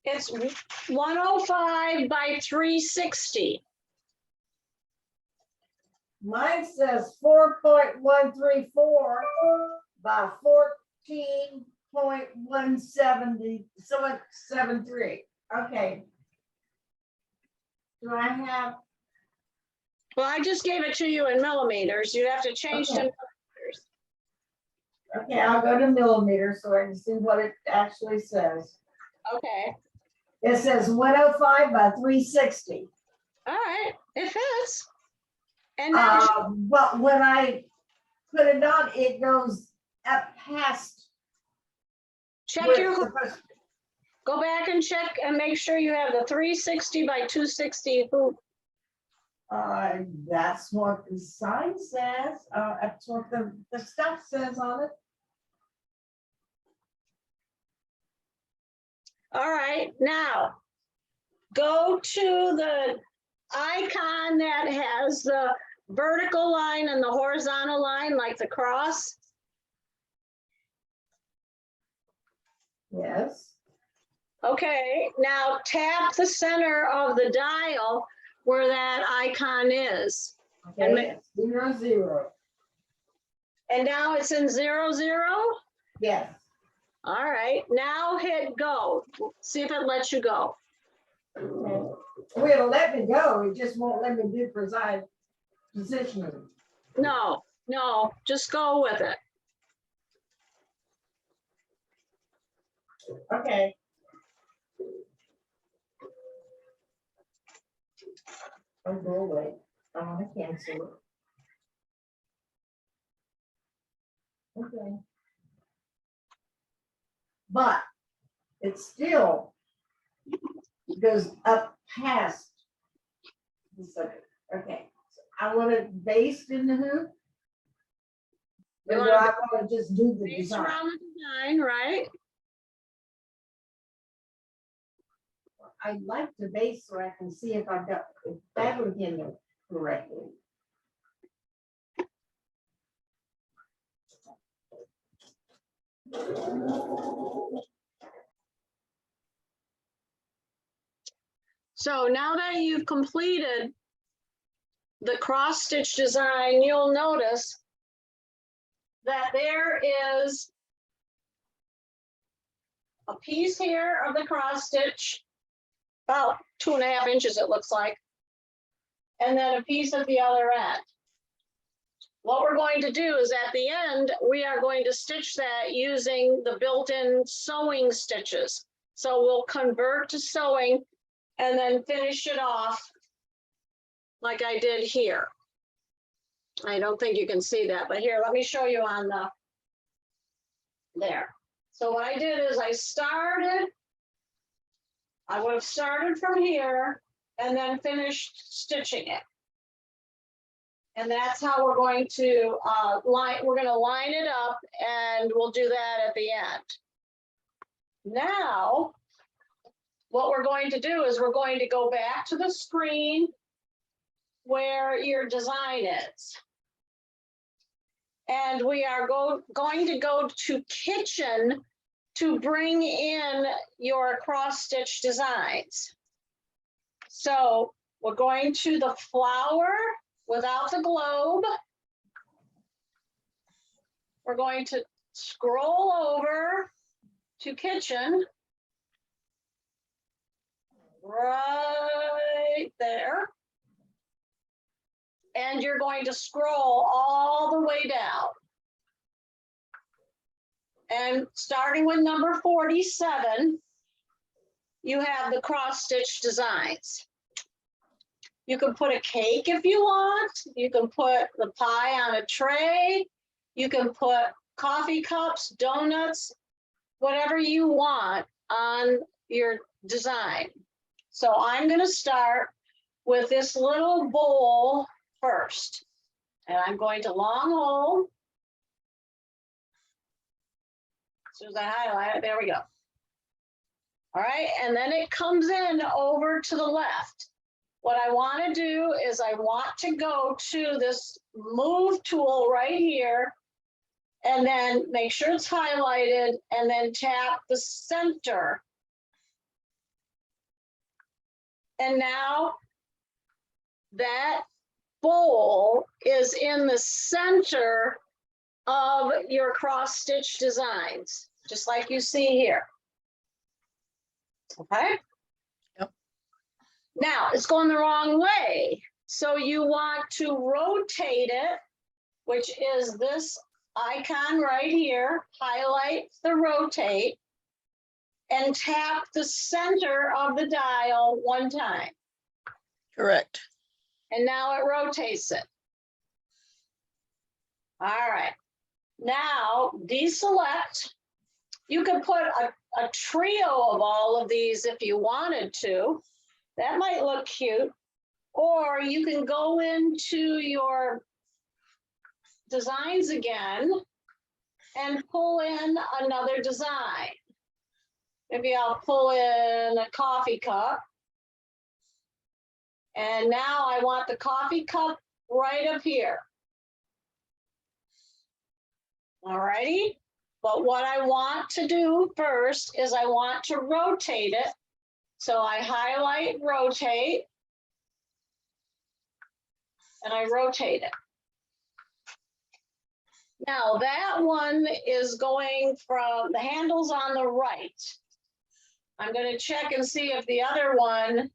It's 105 by 360. Mine says 4.134 by 14.170, so it's 73. Okay. Do I have, Well, I just gave it to you in millimeters. You'd have to change to Okay. millimeters. okay, I'll go to millimeters so I can see what it actually says. Okay, It says 105 by 360. all right, it fits. And now, But when I put it on, it goes up past. check where your, it's supposed- go back and check and make sure you have the 360 by 260 hoop. That's what the sign says, that's what the stuff says on it. All right, now go to the icon that has the vertical line and the horizontal line, like the cross. Yes. Okay, now tap the center of the dial where that icon is. Okay, it's 0, 0. And now it's in 0, 0. Yes. All right, now hit go. See if it lets you go. Okay. Well, it'll let me go, it just won't let me do precise positioning. No, no, just go with it. Okay. Oh, go away. I want to cancel it. Okay. But it still goes up past. Okay, so I want it based in the hoop. You Or do want I want to just do the Base design? around the design, right? I'd like to base so I can see if I've got the fabric in there correctly. So now that you've completed the cross stitch design, you'll notice that there is a piece here of the cross stitch, about 2.5 inches it looks like, and then a piece at the other end. What we're going to do is at the end, we are going to stitch that using the built-in sewing stitches. So we'll convert to sewing and then finish it off like I did here. I don't think you can see that, but here, let me show you on the, there. So what I did is I would have started from here and then finished stitching it. And that's how we're going to we're going to line it up, and we'll do that at the end. Now, what we're going to do is we're going to go back to the screen where your design is. And we are going to go to kitchen to bring in your cross stitch designs. So we're going to the flower without the globe. We're going to scroll over to kitchen. Right there. And you're going to scroll all the way down. And starting with number 47, you have the cross stitch designs. You can put a cake if you want. You can put the pie on a tray. You can put coffee cups, donuts, whatever you want on your design. So I'm going to start with this little bowl first. And I'm going to long hole. As soon as I highlight it, there we go. All right, and then it comes in over to the left. what I want to do is I want to go to this move tool right here and then make sure it's highlighted and then tap the center. And now that bowl is in the center of your cross stitch designs, just like you see here. Okay. Yep. Now it's going the wrong way. So you want to rotate it, which is this icon right here, highlight the rotate and tap the center of the dial one time. Correct. And now it rotates it. All right. Now deselect. You could put a trio of all of these if you wanted to. That might look cute. Or you can go into your designs again and pull in another design. Maybe I'll pull in a coffee cup. And now I want the coffee cup right up here. All righty. But what I want to do first is I want to rotate it. So I highlight rotate and I rotate it. Now that one is going from the handles on the right. I'm going to check and see if the other one,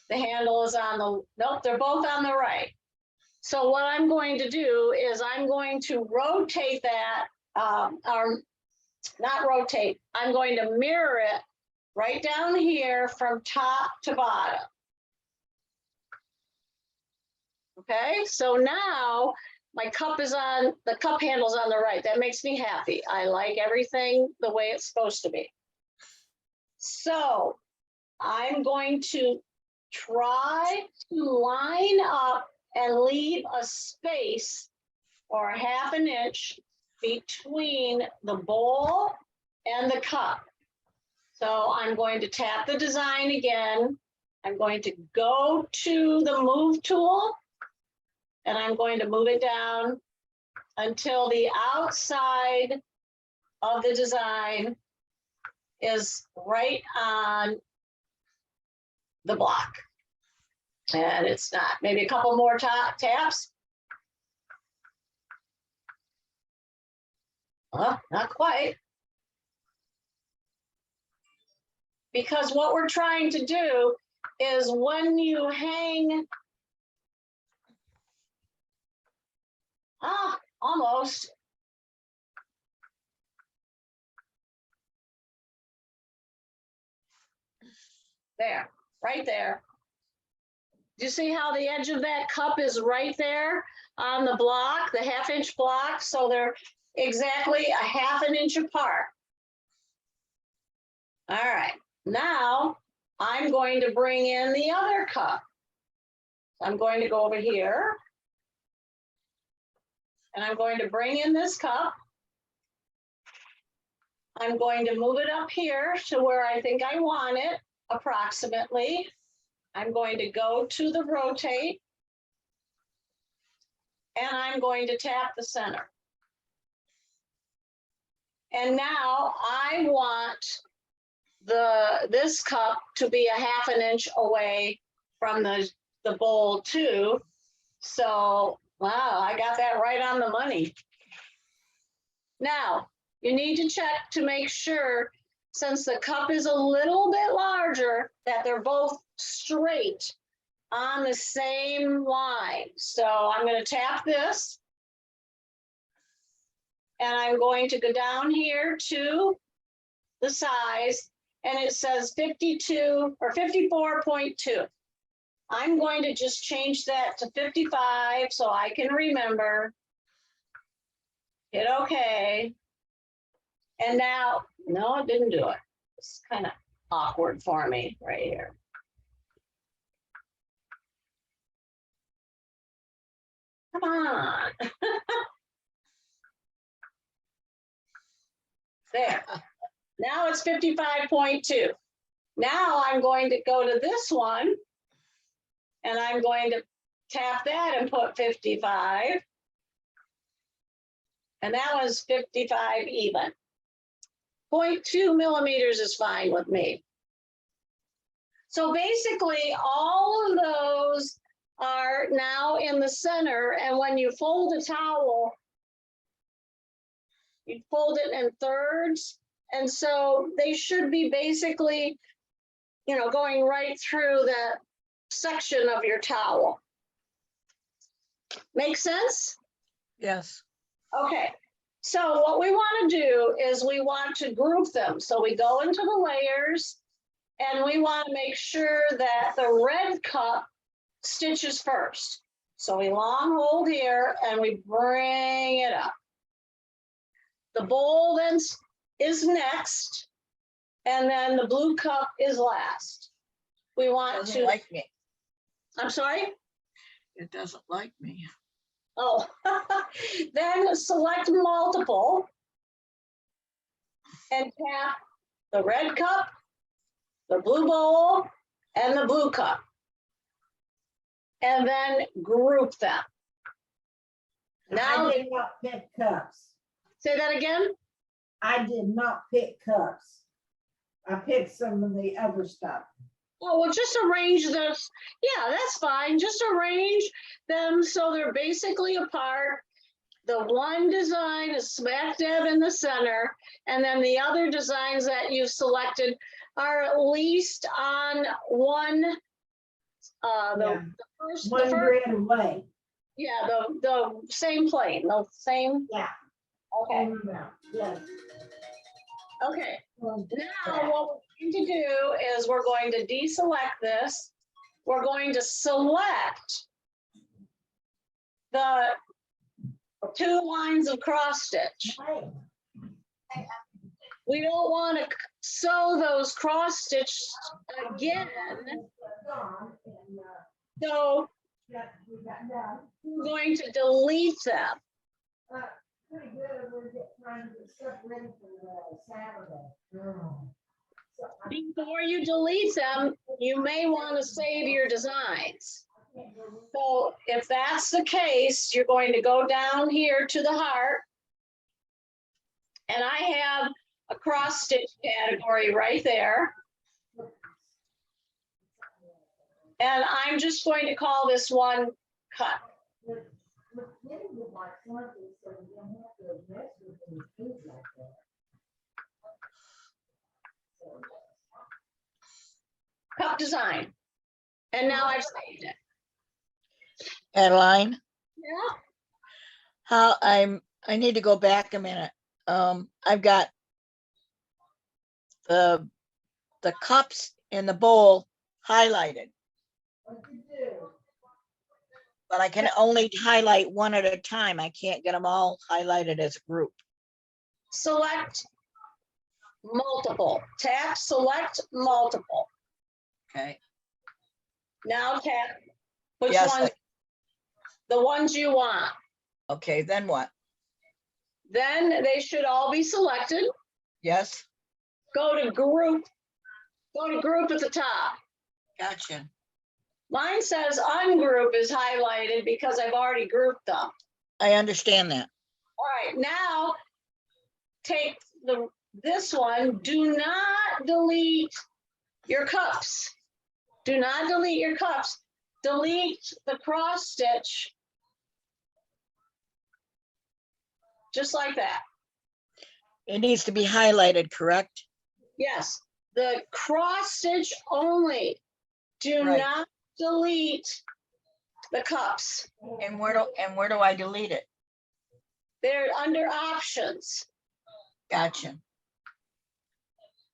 the handle is on the, nope, they're both on the right. So what I'm going to do is I'm going to rotate that, or not rotate, I'm going to mirror it right down here from top to bottom. Okay, so now my cup is on, the cup handle's on the right. That makes me happy. I like everything the way it's supposed to be. So I'm going to try to line up and leave a space or a half an inch between the bowl and the cup. So I'm going to tap the design again. I'm going to go to the move tool and I'm going to move it down until the outside of the design is right on the block. And it's not. Maybe a couple more taps. Not quite. Because what we're trying to do is when you hang, almost. There, right there. Do you see how the edge of that cup is right there on the block, the half-inch block? So they're exactly a half an inch apart. All right, now I'm going to bring in the other cup. I'm going to go over here and I'm going to bring in this cup. I'm going to move it up here to where I think I want it approximately. I'm going to go to the rotate and I'm going to tap the center. And now I want this cup to be a half an inch away from the bowl too. So, wow, I got that right on the money. Now, you need to check to make sure, since the cup is a little bit larger, that they're both straight on the same line. So I'm going to tap this. And I'm going to go down here to the size, and it says 52 or 54.2. I'm going to just change that to 55 so I can remember. Hit OK. And now, no, it didn't do it. It's kind of awkward for me right here. Come on. There. Now it's 55.2. Now I'm going to go to this one And I'm going to tap that and put 55. And that was 55 even. 0.2 millimeters is fine with me. So basically, all of those are now in the center, and when you fold a towel, you fold it in thirds, and so they should be basically, you know, going right through that section of your towel. Make sense? Yes. Okay, so what we want to do is we want to group them. So we go into the layers and we want to make sure that the red cup stitches first. So we long hold here and we bring it up. The bowl then is next, and then the blue cup is last. We want Doesn't to, like me. I'm sorry? It doesn't like me. Oh, then select multiple and tap the red cup, the blue bowl, and the blue cup. And then group them. Now, I did not pick cups. say that again? I did not pick cups. I picked some of the other stuff. Oh, well, just arrange this. Yeah, that's fine. Just arrange them so they're basically apart. The one design is smack dab in the center, and then the other designs that you've selected are at least on one, Yeah. the first, One grid away. yeah, the same plane, the same, Yeah. okay, Yes. okay. Now, what we're going to do is we're going to deselect this. We're going to select the 2 lines of cross stitch. We don't want to sew those cross stitch again. So we're going to delete them. Pretty good. We're trying to get stuff ready for Saturday. Before you delete them, you may want to save your designs. So if that's the case, you're going to go down here to the heart. And I have a cross stitch category right there. And I'm just going to call this one cut. Cup design. And now I've saved it. Adeline, Yeah. I need to go back a minute. I've got the cups in the bowl highlighted, but I can only highlight one at a time. I can't get them all highlighted as a group. Select multiple. Tap select multiple. Okay. Now tap which Yes, ones, the ones you want. okay, then what? Then they should all be selected. Yes, Go to group. Go to group at the top. gotcha. Mine says ungroup is highlighted because I've already grouped them. I understand that. All right, now take this one. Do not delete your cups. Do not delete your cups. Delete the cross stitch. Just like that. It needs to be highlighted, correct? Yes, the cross stitch only. Do Right. not delete the cups. And where do I delete it? They're under options. Gotcha.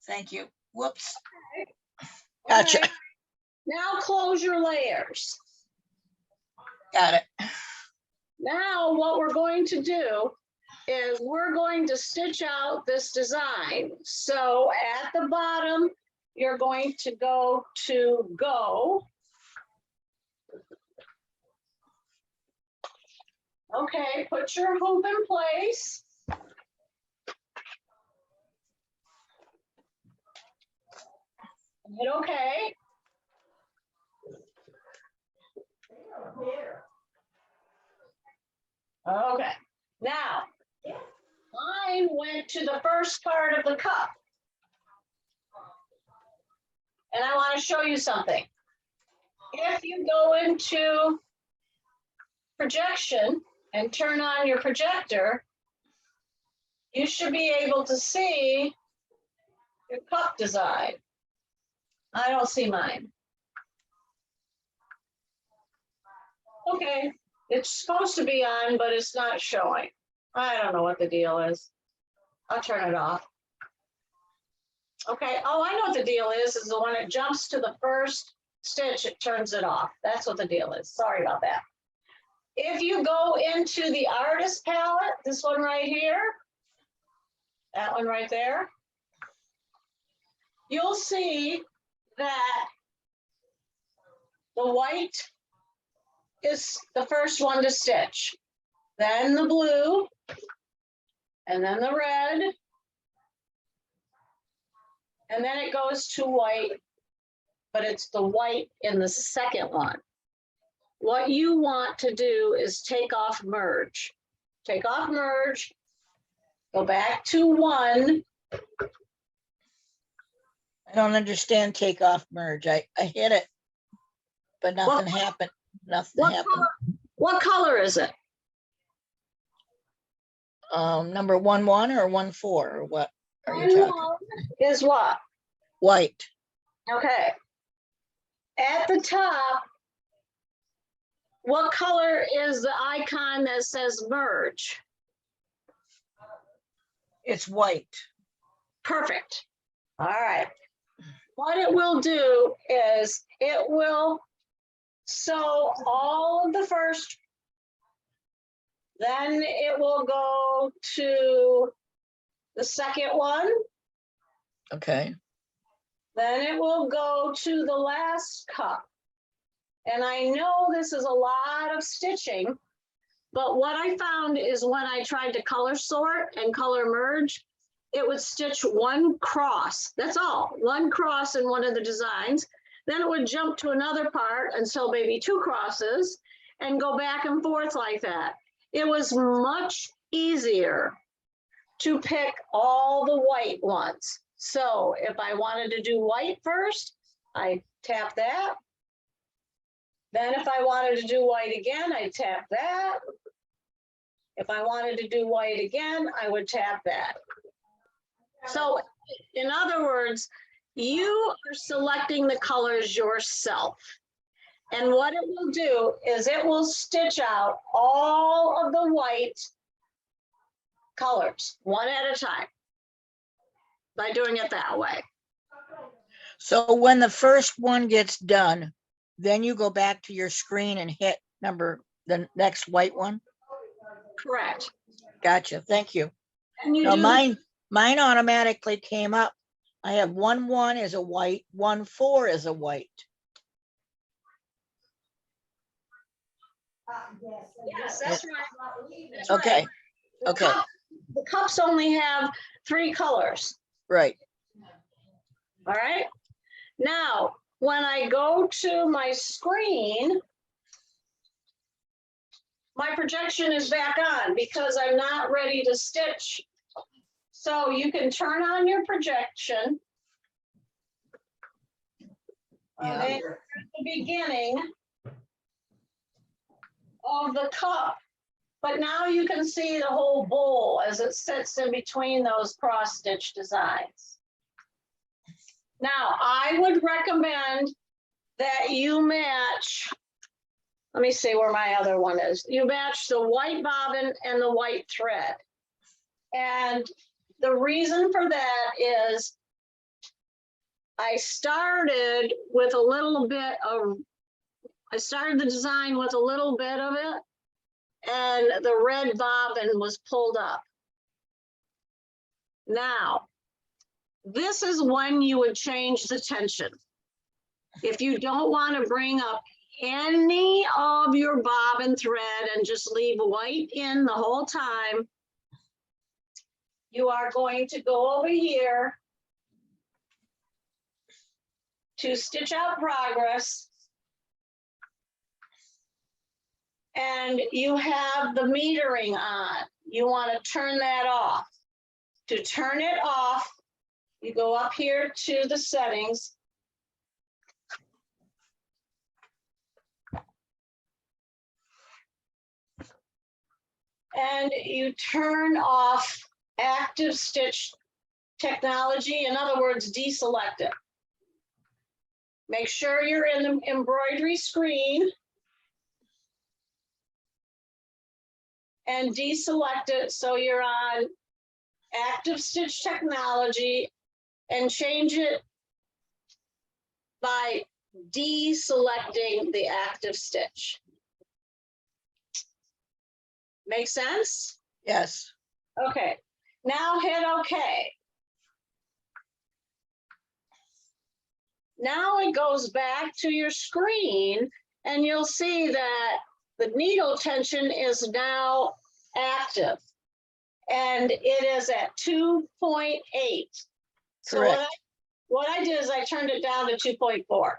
Thank you. Whoops. All Gotcha. right, now close your layers. Got it. Now what we're going to do is we're going to stitch out this design. So at the bottom, you're going to go to go. Okay, put your hoop in place. Hit okay. Okay, now, mine went to the first part of the cup. And I want to show you something. If you go into projection and turn on your projector, you should be able to see your cup design. I don't see mine. Okay, it's supposed to be on, but it's not showing. I don't know what the deal is. I'll turn it off. Okay, oh, I know what the deal is when it jumps to the first stitch, it turns it off. That's what the deal is. Sorry about that. If you go into the artist palette, this one right here, that one right there, you'll see that the white is the first one to stitch, then the blue, and then the red, and then it goes to white, but it's the white in the second one. What you want to do is take off merge. Take off merge, go back to 1. I don't understand take off merge. I hit it, but nothing happened. Nothing happened. What color is it? Number 1-1 or 1-4 or what are you talking? Is what? White. Okay. At the top, what color is the icon that says merge? It's white. Perfect. All right. What it will do is it will sew all of the first, then it will go to the second one, Okay. then it will go to the last cup. And I know this is a lot of stitching, but what I found is when I tried to color sort and color merge, it would stitch one cross. That's all, one cross in one of the designs. Then it would jump to another part and sew maybe 2 crosses and go back and forth like that. It was much easier to pick all the white ones. So if I wanted to do white first, I tap that. Then if I wanted to do white again, I tap that. If I wanted to do white again, I would tap that. So in other words, you are selecting the colors yourself. And what it will do is it will stitch out all of the white colors, one at a time, by doing it that way. So when the first one gets done, then you go back to your screen and hit the next white one. Correct. Gotcha. Thank you. And you No, do mine automatically came up. I have 1-1 as a white, 1-4 as a white. yes, that's right. That's Okay. right. The Okay. the cups only have 3 colors. Right. All right. Now, when I go to my screen, my projection is back on because I'm not ready to stitch. So you can turn on your projection. Yeah. At the beginning of the cup. But now you can see the whole bowl as it sits in between those cross stitch designs. Now, I would recommend that you match, let me see where my other one is. You match the white bobbin and the white thread. And the reason for that is I started with a little bit of, I started the design with a little bit of it, and the red bobbin was pulled up. Now, this is when you would change the tension. If you don't want to bring up any of your bobbin thread and just leave white in the whole time, you are going to go over here to stitch out progress. and you have the metering on. You want to turn that off. To turn it off, you go up here to the settings. And you turn off active stitch technology. In other words, deselect it. Make sure you're in the embroidery screen and deselect it so you're on active stitch technology, and change it by deselecting the active stitch. Make sense? Yes. Okay, now hit OK. Now it goes back to your screen and you'll see that the needle tension is now active and it is at 2.8. So Correct. what I did is I turned it down to 2.4.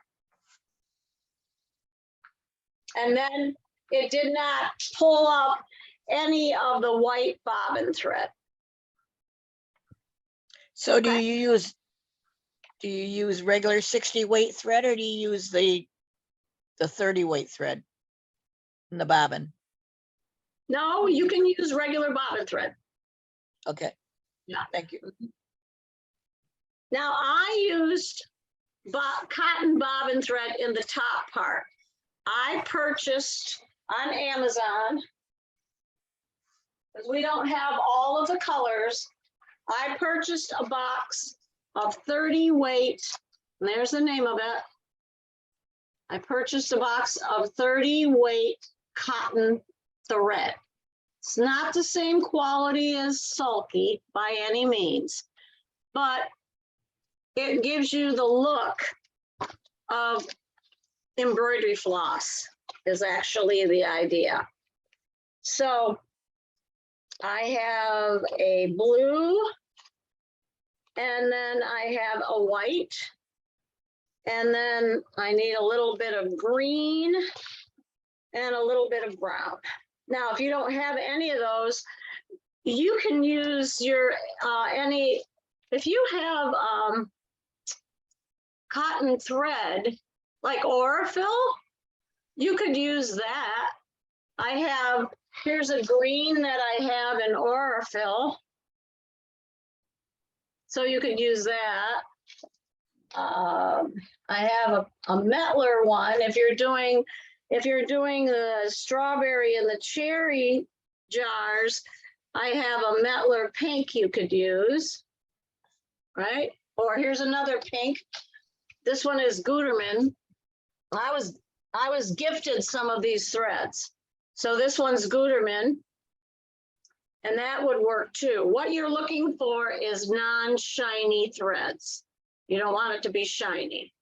And then it did not pull up any of the white bobbin thread. So do Okay. you use regular 60 weight thread, or do you use the 30 weight thread in the bobbin? No, you can use regular bobbin thread. Okay. Yeah. Thank you. Now I used cotton bobbin thread in the top part. I purchased on Amazon, because we don't have all of the colors. I purchased a box of 30 weight, and there's the name of it. I purchased a box of 30 weight cotton thread. It's not the same quality as Sulky by any means, but it gives you the look of embroidery floss is actually the idea. So I have a blue, and then I have a white, and then I need a little bit of green and a little bit of brown. Now, if you don't have any of those, you can use your if you have cotton thread like Aurifil, you could use that. Here's a green that I have in Aurifil, so you could use that. I have a Mettler one. If you're doing the strawberry and the cherry jars, I have a Mettler pink you could use, right? Or here's another pink. This one is Gutermann. I was gifted some of these threads. So this one's Gutermann, and that would work too. What you're looking for is non-shiny threads. You don't want it to be shiny.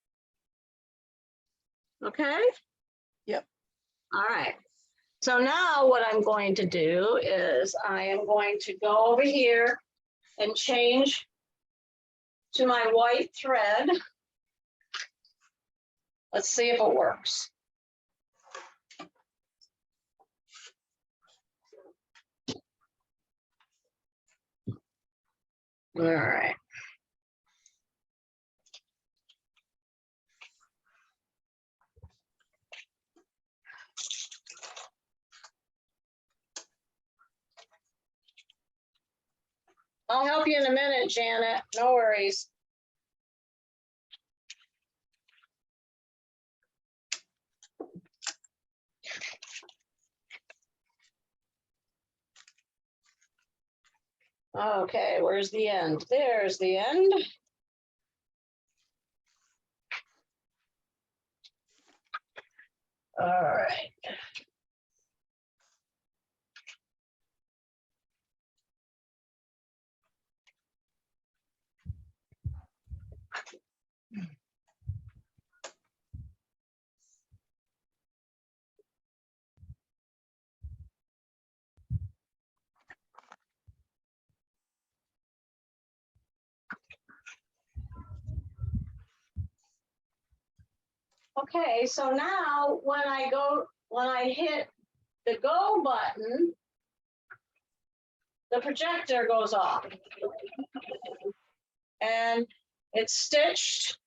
Okay? Yep. All right. So now what I'm going to do is I am going to go over here and change to my white thread. Let's see if it works. All right. I'll help you in a minute, Janet. No worries. Okay, where's the end? There's the end. All right. Okay, so now when I hit the go button, the projector goes off. And it's stitched.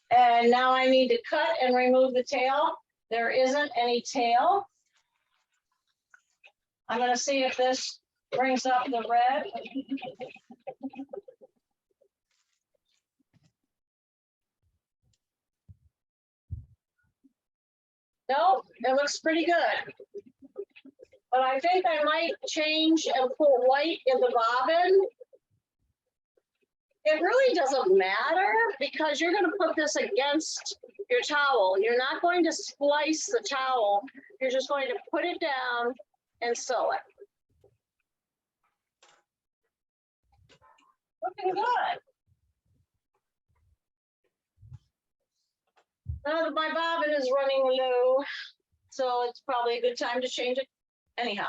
And now I need to cut and remove the tail. There isn't any tail. I'm gonna see if this brings up the red. No, it looks pretty good. But I think I might change and put white in the bobbin. It really doesn't matter because you're gonna put this against your towel. You're not going to splice the towel. You're just going to put it down and sew it. Looking good. Now that my bobbin is running low, so it's probably a good time to change it anyhow.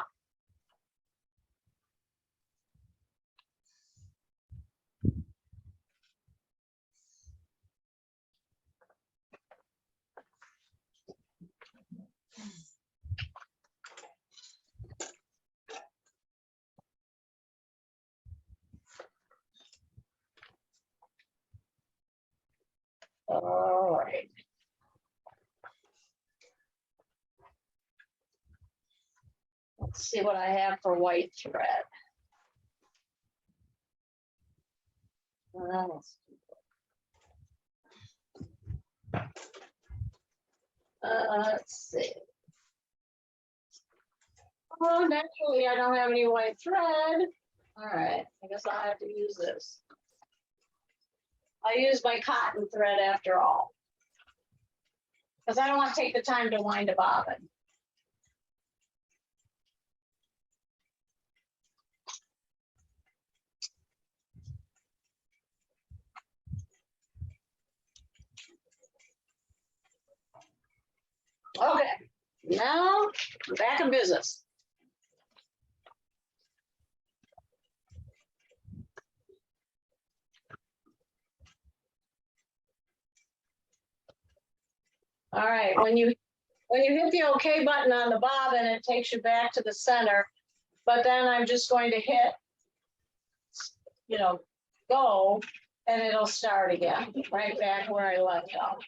All right. Let's see what I have for white thread. Let's see. Oh, naturally, I don't have any white thread. All right, I guess I'll have to use this. I use my cotton thread after all. Because I don't want to take the time to wind a bobbin. Okay, now I'm back in business. All right, when you hit the OK button on the bobbin, it takes you back to the center. But then I'm just going to hit, go, and it'll start again, right back where I left off.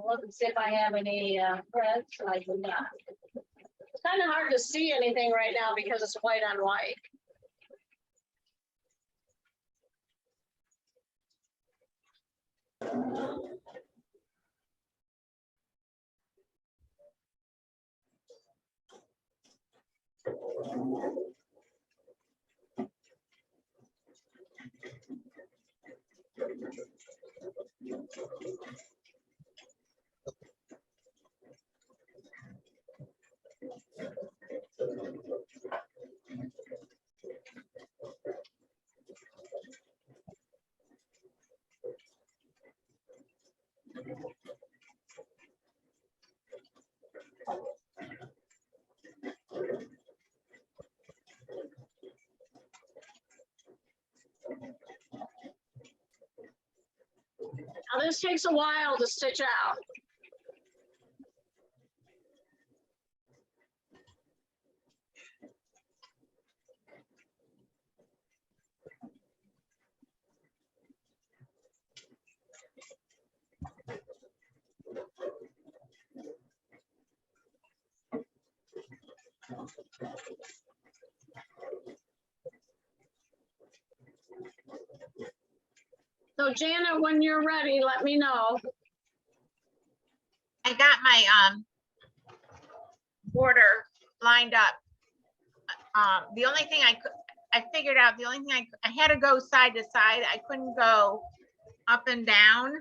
Look and see if I have any threads. I do not. It's kind of hard to see anything right now because it's white on white. Now this takes a while to stitch out. So Janet, when you're ready, let me know. I got my border lined up. The only thing I figured out, the only thing I had to go side to side. I couldn't go up and down,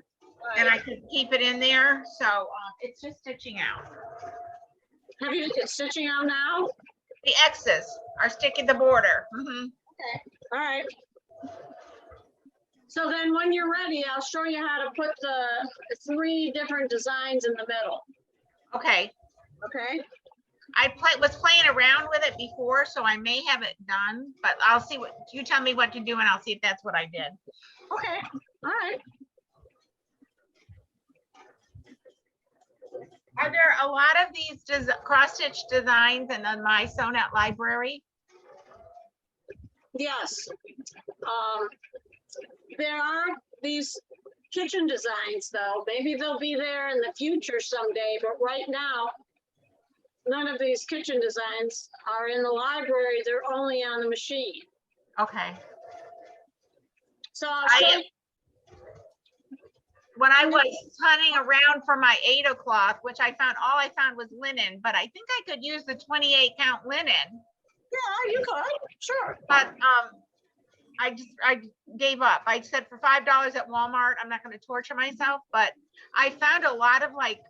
and I could keep it in there. So it's just stitching out. Have you it's stitching out now? The X's are sticking the border. Okay, all right. So then when you're ready, I'll show you how to put the 3 different designs in the middle. Okay. Okay. I was playing around with it before, so I may have it done, but I'll see what you tell me what to do, and I'll see if that's what I did. Okay, all right. Are there a lot of these cross-stitch designs in the My Sonnet library? Yes. There are these kitchen designs though. Maybe they'll be there in the future someday, but right now, none of these kitchen designs are in the library. They're only on the machine. Okay. So I'll show you. When I was hunting around for my Aida cloth, which all I found was linen, but I think I could use the 28 count linen. Yeah, you could, sure. But I gave up. I said for $5 at Walmart, I'm not going to torture myself, but I found a lot of like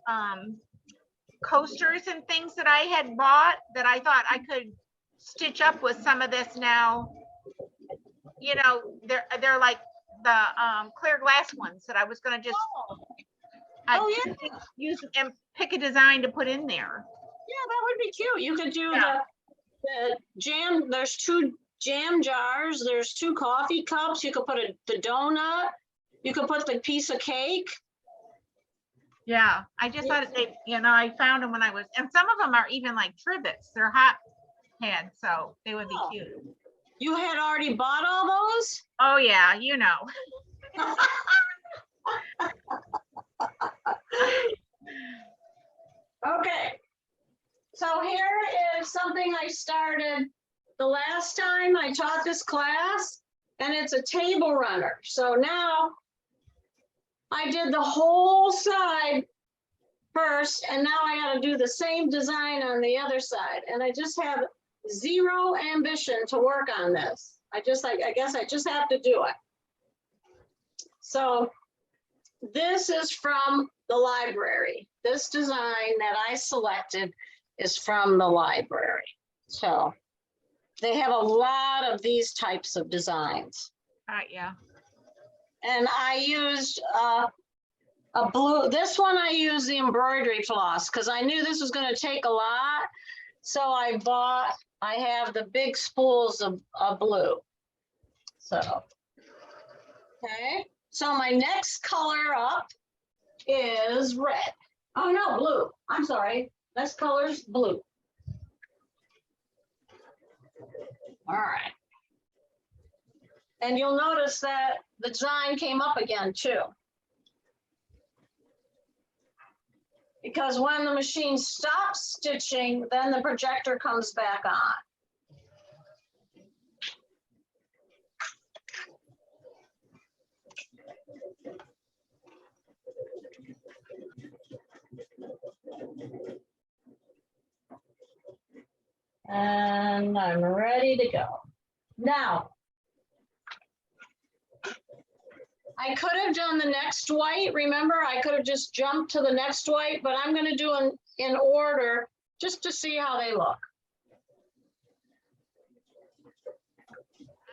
coasters and things that I had bought that I thought I could stitch up with some of this now. You know, they're like the clear glass ones that I was going to just Yeah. use and pick a design to put in there. Yeah, that would be cute. You could do Yeah. the jam. There's 2 jam jars. There's 2 coffee cups. You could put the donut. You could put the piece of cake. Yeah, I just thought I found them when I was, and some of them are even like trivets. They're hot head, so they would be Oh. cute. You had already bought all those? Oh yeah, you know. Okay. So here is something I started the last time I taught this class, and it's a table runner. So now I did the whole side first, and now I got to do the same design on the other side. And I just have zero ambition to work on this. I guess I just have to do it. So this is from the library. This design that I selected is from the library. So they have a lot of these types of designs. Yeah. And I used a blue, this one I used the embroidery floss because I knew this was going to take a lot. So I have the big spools of blue. So, okay. So my next color up is red. Oh no, blue. I'm sorry. Next color is blue. All right. And you'll notice that the design came up again too. Because when the machine stops stitching, then the projector comes back on. And I'm ready to go. Now, I could have done the next white. Remember, I could have just jumped to the next white, but I'm going to do them in order just to see how they look.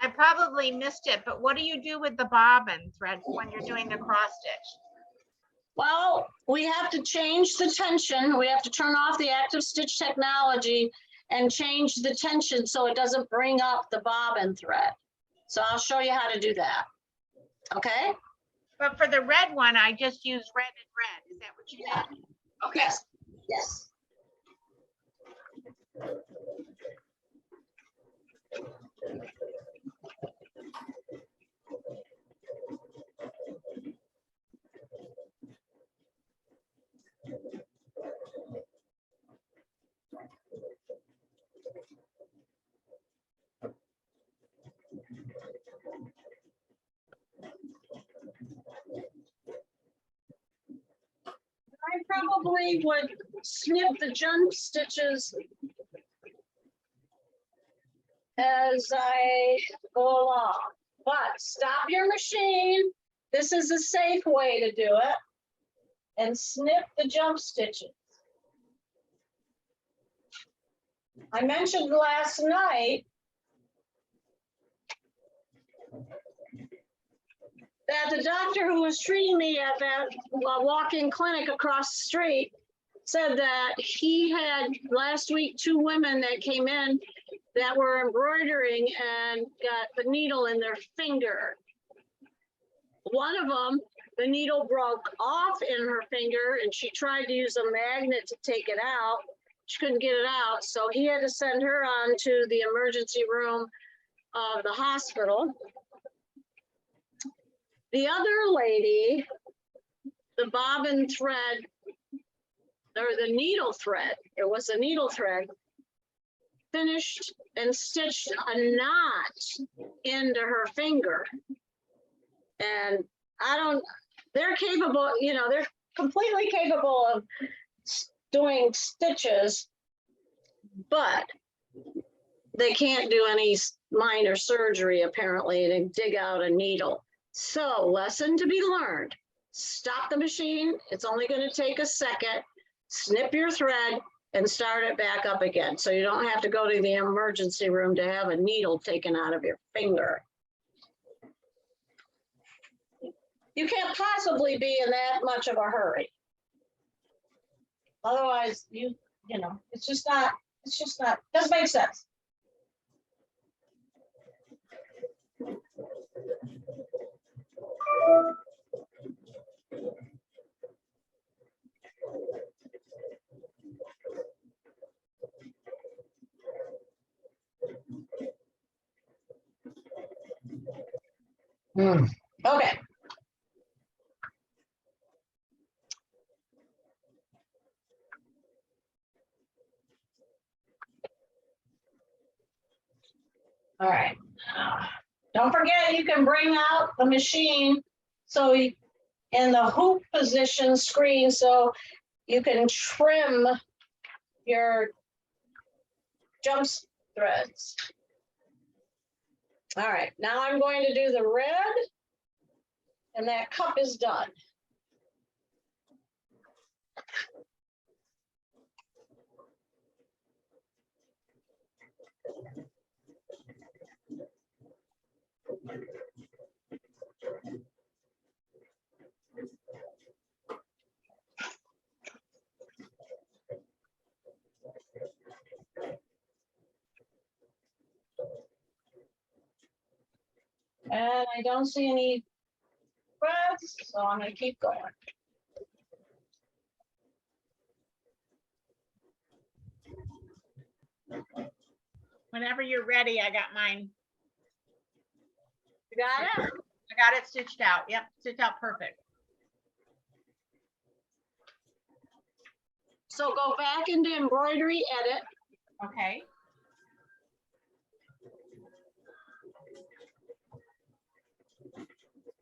I probably missed it, but what do you do with the bobbin thread when you're doing the cross stitch? Well, we have to change the tension. We have to turn off the active stitch technology and change the tension so it doesn't bring up the bobbin thread. So I'll show you how to do that. Okay? But for the red one, I just used red and red. Is that what you did? Okay. Yes. Yes. I probably would snip the jump stitches as I go along, but stop your machine. This is a safe way to do it. And snip the jump stitches. I mentioned last night that the doctor who was treating me at that walk-in clinic across the street said that he had last week 2 women that came in that were embroidering and got the needle in their finger. One of them the needle broke off in her finger and she tried to use a magnet to take it out. She couldn't get it out, so he had to send her on to the emergency room of the hospital. The other lady, the bobbin thread, or the needle thread, it was a needle thread, finished and stitched a knot into her finger. And they're capable, you know, they're completely capable of doing stitches, but they can't do any minor surgery apparently to dig out a needle. So, lesson to be learned: stop the machine. It's only going to take a second. Snip your thread and start it back up again, so you don't have to go to the emergency room to have a needle taken out of your finger. You can't possibly be in that much of a hurry. Otherwise, you know, it's just not, doesn't make sense. Okay. All right. Don't forget, you can bring out the machine so you, in the hoop position screen, so you can trim your jump threads. All right, now I'm going to do the red, and that cup is done. And I don't see any threads, so I'm going to keep going. Whenever you're ready, I got mine. You got it? I got it stitched out. Yep, stitched out perfect. So go back into embroidery edit. Okay.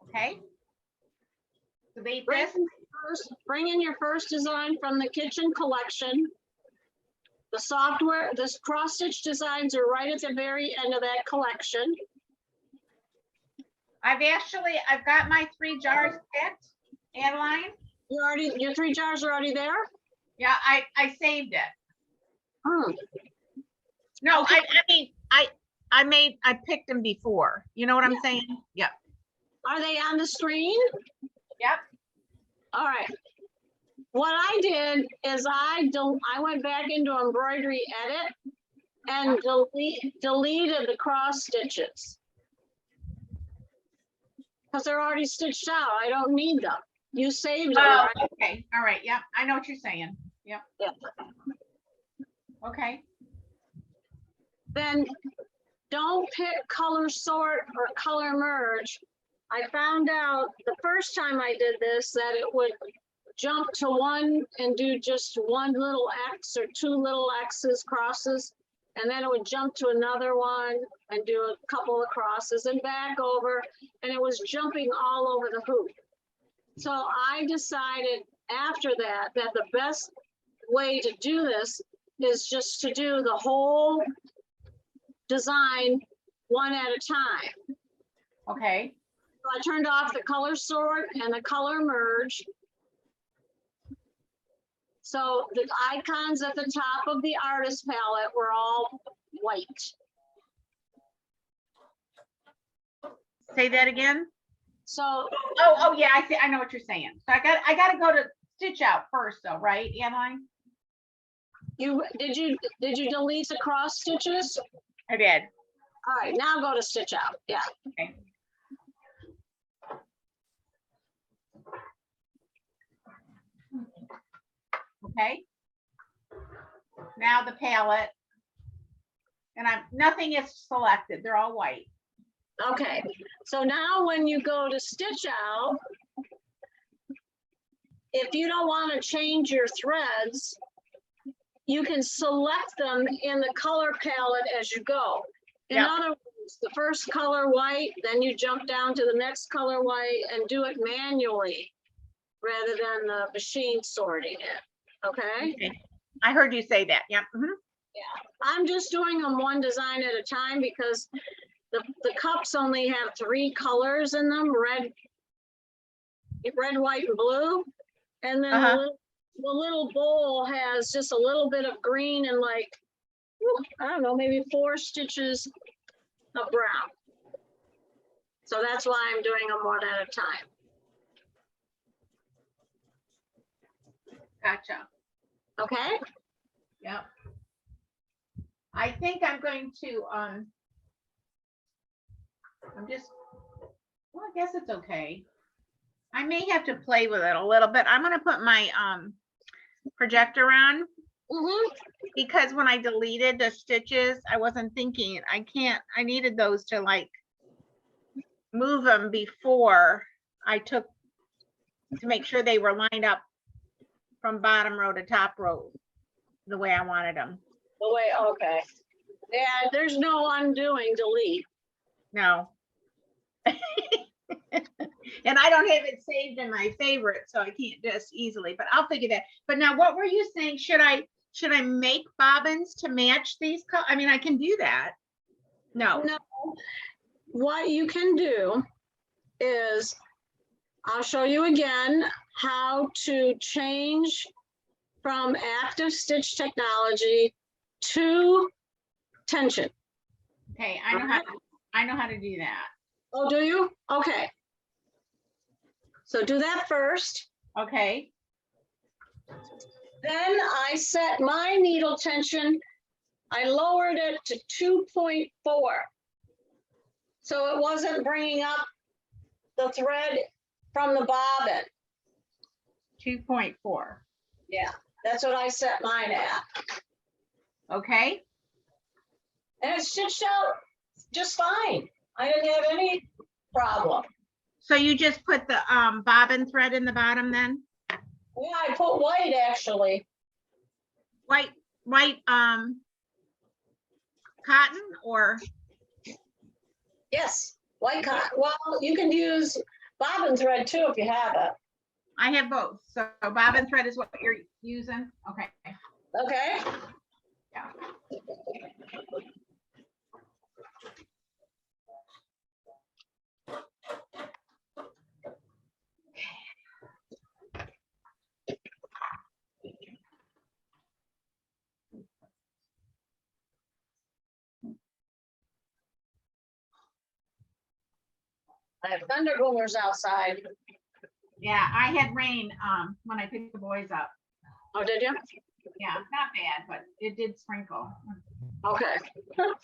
Okay. Delete this. Bring in your first design from the kitchen collection. The software, the cross stitch designs are right at the very end of that collection. I've got my 3 jars picked, Adeline. Your 3 jars are already there? Yeah, I saved it. Hmm. No, Okay. I mean, I picked them before. You know what I'm saying? Yep. Are they on the screen? Yep. All right. What I did is I went back into embroidery edit and deleted the cross stitches. Because they're already stitched out. I don't need them. You saved them, Oh, right? okay. All right. Yep. I know what you're saying. Yep. Yeah. Okay. Then don't pick color sort or color merge. I found out the first time I did this that it would jump to one and do just one little X or 2 little X's crosses, and then it would jump to another one and do a couple of crosses and back over, and it was jumping all over the hoop. So I decided after that the best way to do this is just to do the whole design one at a time. Okay. So I turned off the color sort and the color merge. So the icons at the top of the artist palette were all white. Say that again. So Oh yeah, I see. I know what you're saying. So I got to go to stitch out first, though, right, Adeline? did you delete the cross stitches? I did. All right, now go to stitch out. Yeah. Okay. Okay. Now the palette. And nothing is selected. They're all white. Okay, so now when you go to stitch out, if you don't want to change your threads, you can select them in the color palette as you go. In Yep. other words, the first color white, then you jump down to the next color white and do it manually rather than the machine sorting it, okay? Okay. I heard you say that. Yep. Mhm. I'm just doing them one design at a time because the cups only have 3 colors in them, red, white, and blue. And then the little bowl has just a little bit of green and like, I don't know, maybe 4 stitches of brown. So that's why I'm doing them one at a time. Gotcha. Okay? Yep. I think I'm going to, well, I guess it's okay. I may have to play with it a little bit. I'm gonna put my projector on because when I deleted the stitches, I wasn't thinking, I needed those to like move them before I took, to make sure they were lined up from bottom row to top row the way I wanted them. The way, okay. Yeah, there's no undoing delete. No. And I don't have it saved in my favorites, so I can't just easily, but I'll figure that. But now what were you saying? Should I make bobbins to match these colors? I mean, I can do that. No. No, what you can do is, I'll show you again how to change from active stitch technology to tension. Okay, I know how to do that. Oh, do you? Okay. So do that first. Okay. Then I set my needle tension, I lowered it to 2.4. So it wasn't bringing up the thread from the bobbin. 2.4. Yeah, that's what I set mine at. Okay. And it stitched out just fine. I didn't have any problem. So you just put the bobbin thread in the bottom then? Yeah, I put white actually. White cotton or? Yes, white cotton. Well, you can use bobbin thread too if you have it. I have both. So bobbin thread is what you're using? Okay. Okay. Yeah. I have thunder boomers outside. Yeah, I had rain when I picked the boys up. Oh, did you? Yeah, not bad, but it did sprinkle. Okay. And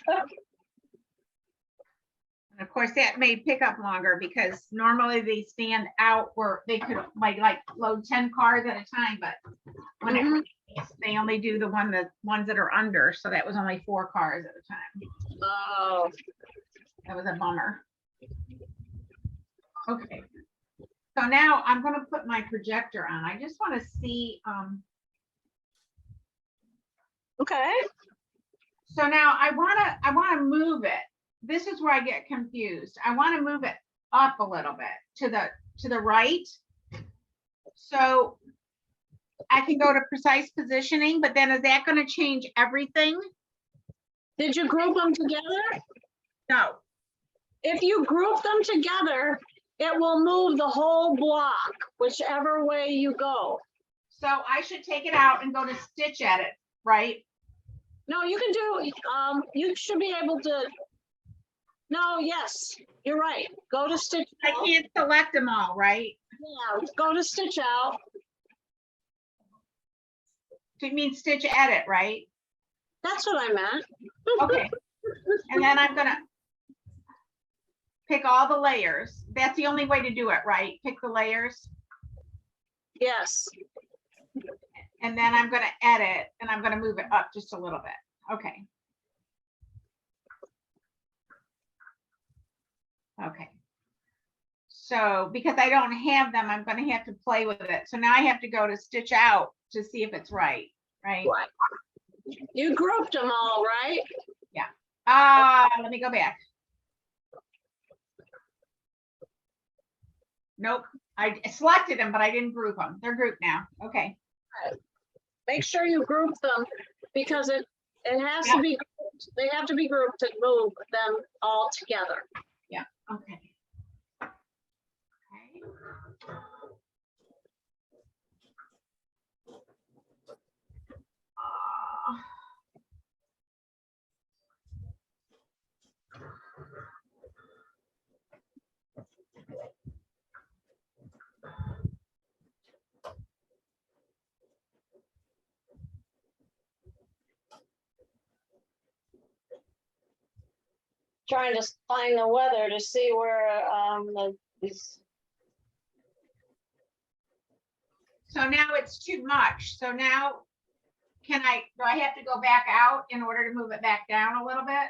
of course, that may pick up longer because normally they stand out where they could like load 10 cars at a time, but when it rains, they only do the ones that are under. So that was only 4 cars at a time. Oh, That was a bummer. Okay. So now I'm going to put my projector on. I just want to see. okay. So now I want to move it. This is where I get confused. I want to move it up a little bit to the right. So I can go to precise positioning, but then is that going to change everything? Did you group them together? No. If you group them together, it will move the whole block, whichever way you go. So I should take it out and go to stitch edit, right? No, you can do, you should be able to. No, yes, you're right. Go to stitch I out. can't select them all, right? Yeah, go to stitch out. You mean stitch edit, right? That's what I meant. Okay. And then I'm gonna pick all the layers. That's the only way to do it, right? Pick the layers. Yes. And then I'm gonna edit and I'm gonna move it up just a little bit. Okay. Okay. So because I don't have them, I'm gonna have to play with it. So now I have to go to stitch out to see if it's right, right? Right. You grouped them all, right? Let me go back. Nope, I selected them, but I didn't group them. They're grouped now. Okay. Make sure you group them because it has to be, they have to be grouped to move them all together. Okay. Okay. Trying to find the weather to see where these. So now it's too much. So now do I have to go back out in order to move it back down a little bit?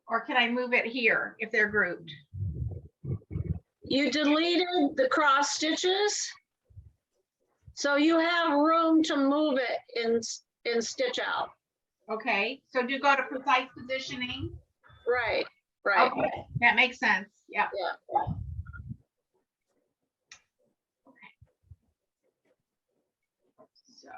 Or can I move it here if they're grouped? You deleted the cross stitches. So you have room to move it in stitch out. Okay, so do go to precise positioning. Right, right. Okay, that makes sense. Yeah. Yeah. So.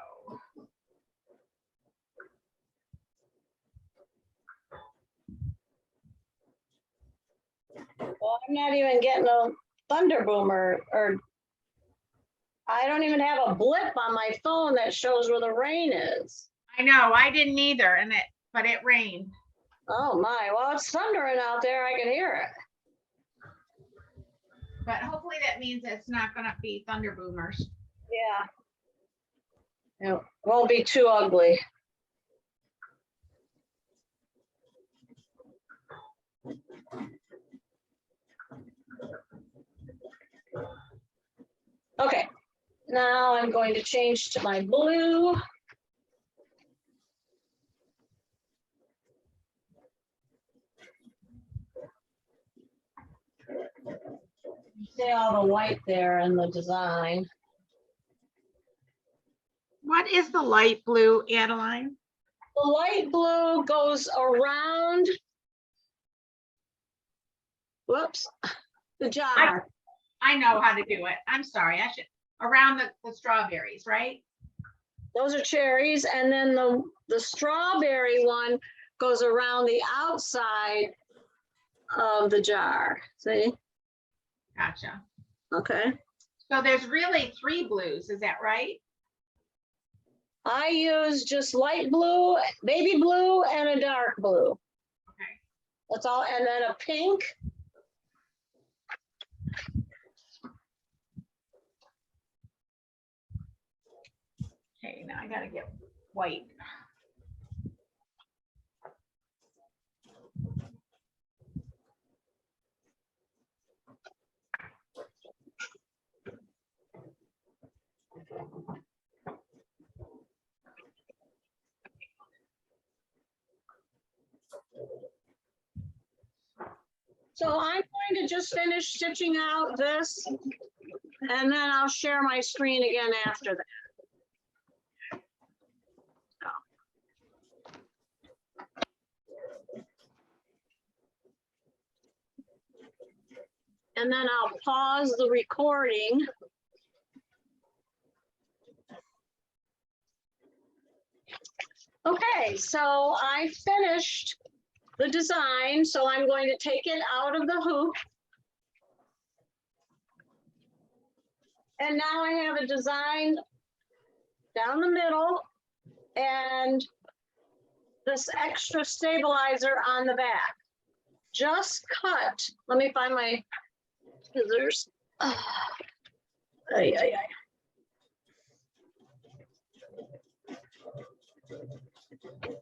Well, I'm not even getting a thunder boomer or I don't even have a blip on my phone that shows where the rain is. I know, I didn't either, but it rained. Oh my, well, it's thundering out there. I can hear it. But hopefully that means it's not gonna be thunder boomers. Yeah. It won't be too ugly. Okay, now I'm going to change to my blue. See all the white there in the design. What is the light blue, Adeline? The light blue goes around, whoops, the jar. I know how to do it. I'm sorry, I should, around the strawberries, right? Those are cherries, and then the strawberry one goes around the outside of the jar. See? Gotcha. Okay. So there's really 3 blues, is that right? I use just light blue, baby blue, and a dark blue. Okay. That's all, and then a pink. Okay, now I gotta get white. So I'm going to just finish stitching out this, and then I'll share my screen again after that. And then I'll pause the recording. Okay, so I finished the design, so I'm going to take it out of the hoop. And now I have a design down the middle and this extra stabilizer on the back. Just cut, let me find my scissors. Ay, ay, ay.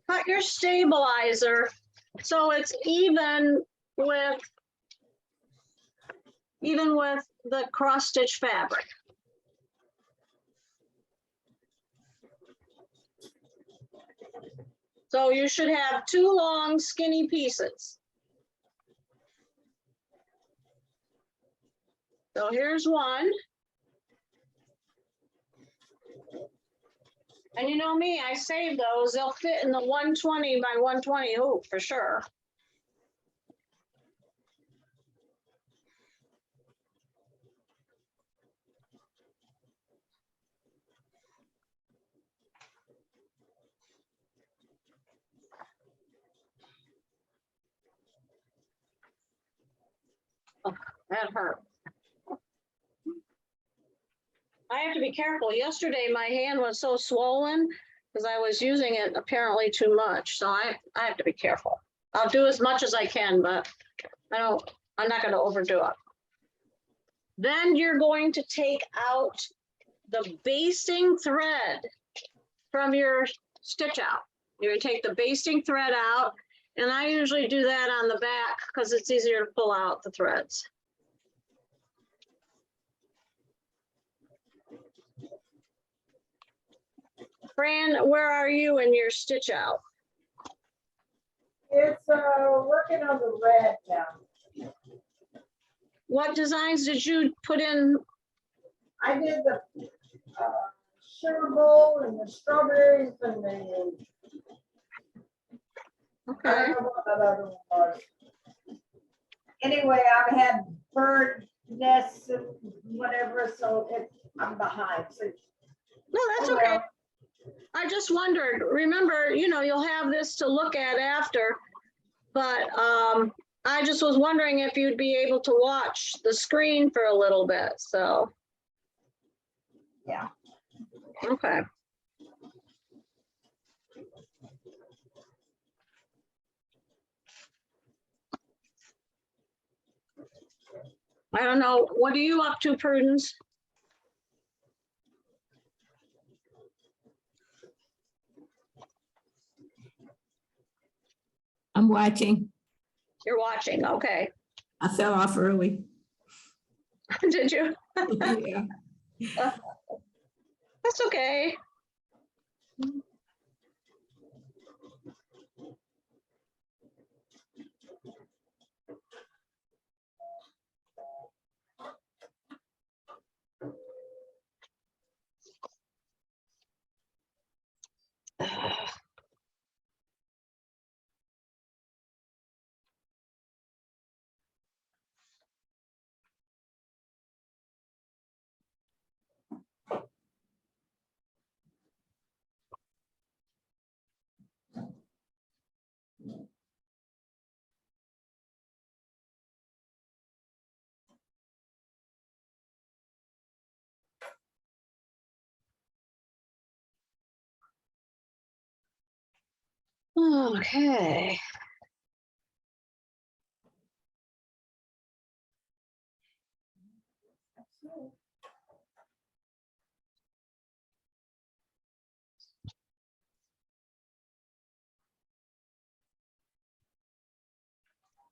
Cut your stabilizer so it's even with the cross stitch fabric. So you should have 2 long skinny pieces. So here's one. And you know me, I save those. They'll fit in the 120 by 120 hoop for sure. Oh, that hurt. I have to be careful. Yesterday, my hand was so swollen because I was using it apparently too much. So I have to be careful. I'll do as much as I can, but I'm not going to overdo it. Then you're going to take out the basting thread from your stitch out. You're going to take the basting thread out, and I usually do that on the back because it's easier to pull out the threads. Fran, where are you in your stitch out? It's working on the red now. What designs did you put in? I did the sugar bowl and the strawberries and the, I Okay. don't know what that other one was. Anyway, I've had bird nests and whatever, so I'm behind. So, No, that's oh, okay. well. I just wondered, remember, you'll have this to look at after, but I just was wondering if you'd be able to watch the screen for a little bit, so. Yeah. Okay. I don't know, what are you up to, Prudence? I'm watching. You're watching, okay. I fell off early. Did you? Yeah. That's okay. Okay.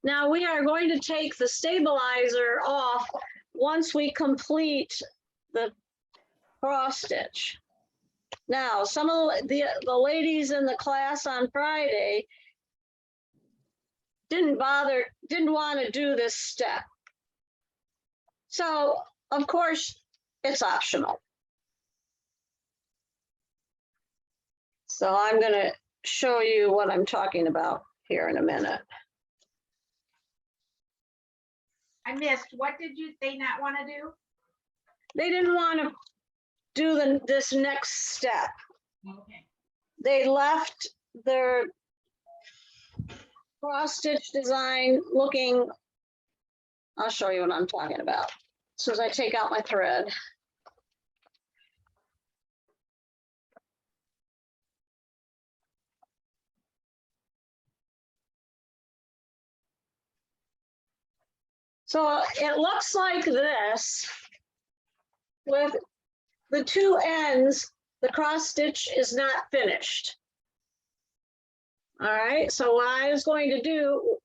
Now we are going to take the stabilizer off once we complete the cross stitch. Now, some of the ladies in the class on Friday didn't want to do this step. So, of course, it's optional. So I'm going to show you what I'm talking about here in a minute. I missed, what did they not want to do? They didn't want to do this next step. Okay. They left their cross stitch design looking, I'll show you what I'm talking about. As soon as I take out my thread. So it looks like this with the two ends, the cross stitch is not finished. All right, so what I was going to do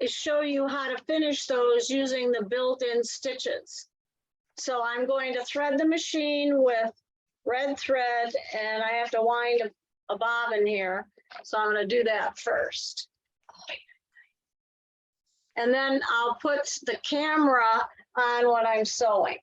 is show you how to finish those using the built-in stitches. So I'm going to thread the machine with red thread, and I have to wind a bobbin here. So I'm going to do that first. And then I'll put the camera on what I'm sewing.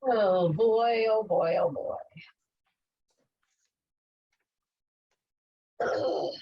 Oh boy, oh boy, oh boy. Ugh.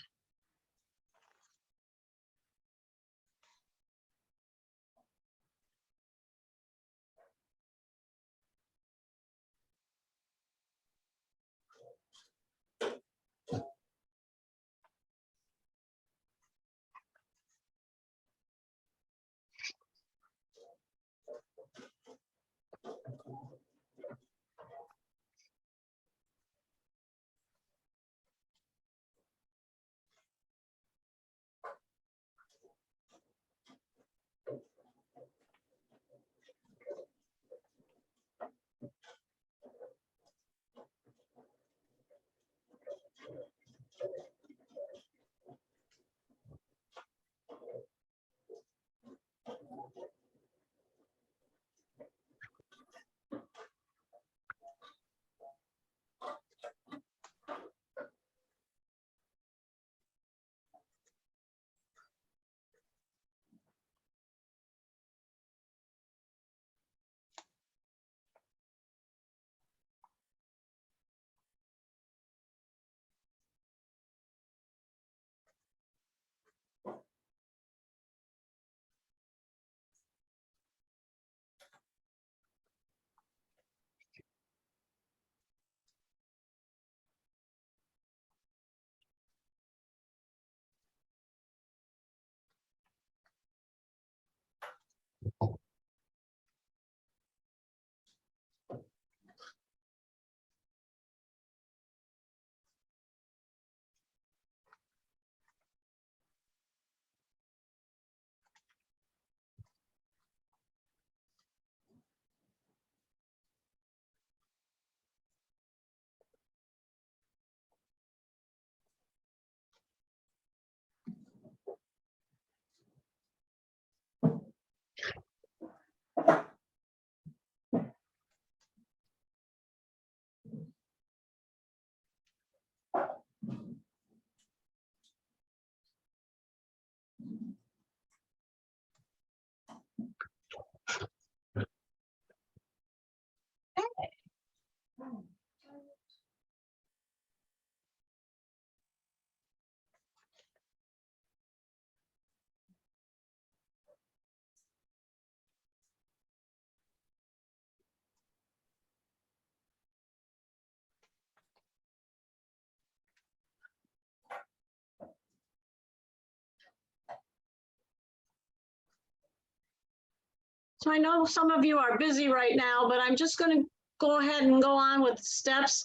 So I know some of you are busy right now, but I'm just going to go ahead and go on with the steps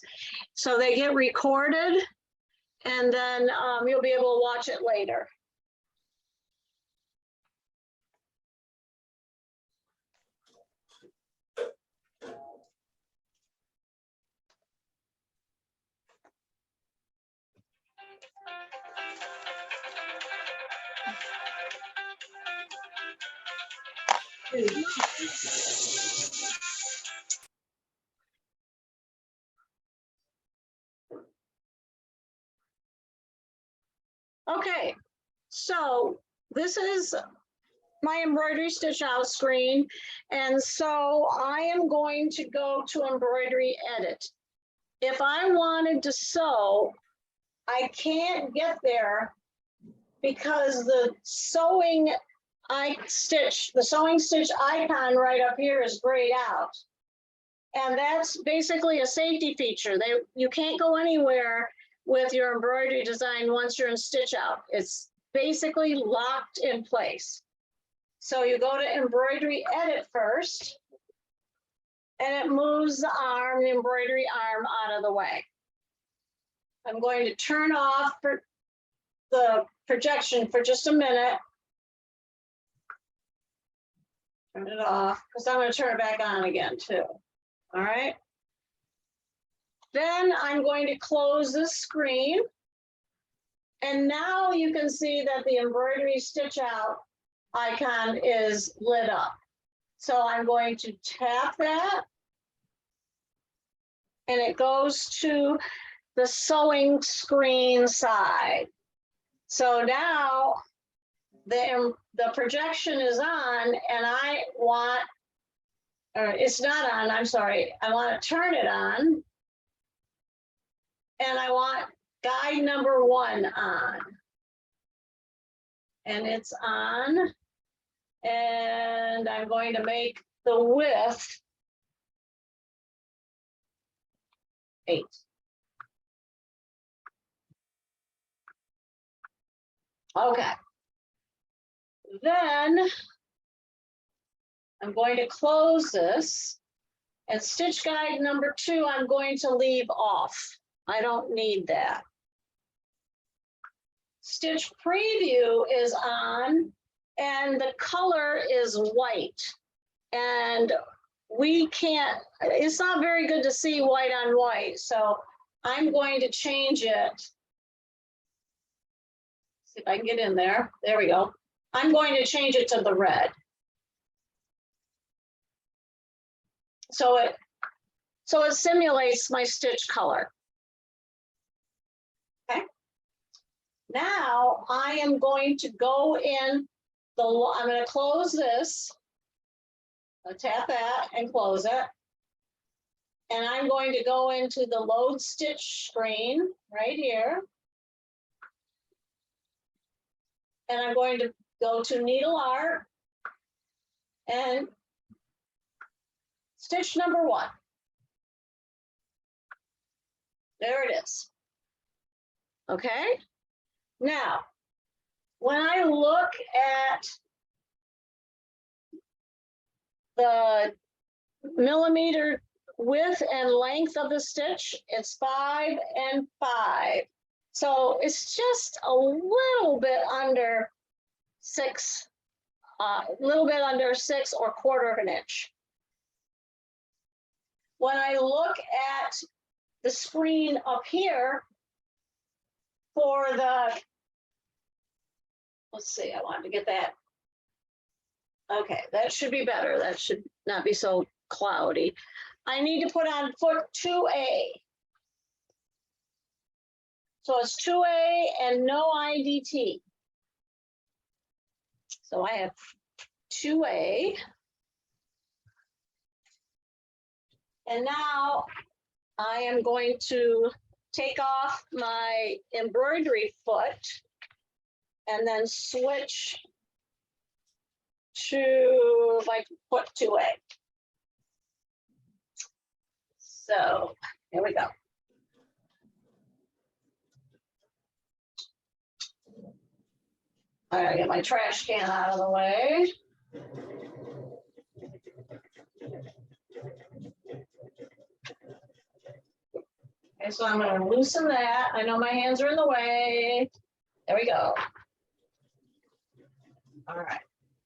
so they get recorded, and then you'll be able to watch it later. Okay, so this is my embroidery stitch out screen. And so I am going to go to embroidery edit. If I wanted to sew, I can't get there because the sewing stitch icon right up here is grayed out. And that's basically a safety feature. You can't go anywhere with your embroidery design once you're in stitch out. It's basically locked in place. So you go to embroidery edit first, and it moves the arm, the embroidery arm out of the way. I'm going to turn off the projection for just a minute. Turn it off, because I'm going to turn it back on again too. All right. Then I'm going to close this screen. And now you can see that the embroidery stitch out icon is lit up. So I'm going to tap that. And it goes to the sewing screen side. So now the projection is on, and I want, or it's not on, I'm sorry. I want to turn it on. And I want guide number 1 on. And it's on. And I'm going to make the width 8. Okay. Then I'm going to close this, and stitch guide number 2, I'm going to leave off. I don't need that. Stitch preview is on, and the color is white. And we can't, it's not very good to see white on white. So I'm going to change it. See if I can get in there. There we go. I'm going to change it to the red. So it simulates my stitch color. Okay. Now I am going to go in I'm going to close this. I'll tap that and close it. And I'm going to go into the load stitch screen right here. And I'm going to go to needle art and stitch number 1. There it is. Okay. Now, when I look at the millimeter width and length of the stitch, it's 5 and 5. So it's just a little bit under 6, a little bit under 6 or 1/4 inch. When I look at the screen up here for the, let's see, I wanted to get that. Okay, that should be better. That should not be so cloudy. I need to put on foot 2A. So it's 2A and no IDT. So I have 2A. And now I am going to take off my embroidery foot and then switch to my foot 2A. So here we go. I gotta get my trash can out of the way. Okay, so I'm gonna loosen that. I know my hands are in the way. There we go. All right,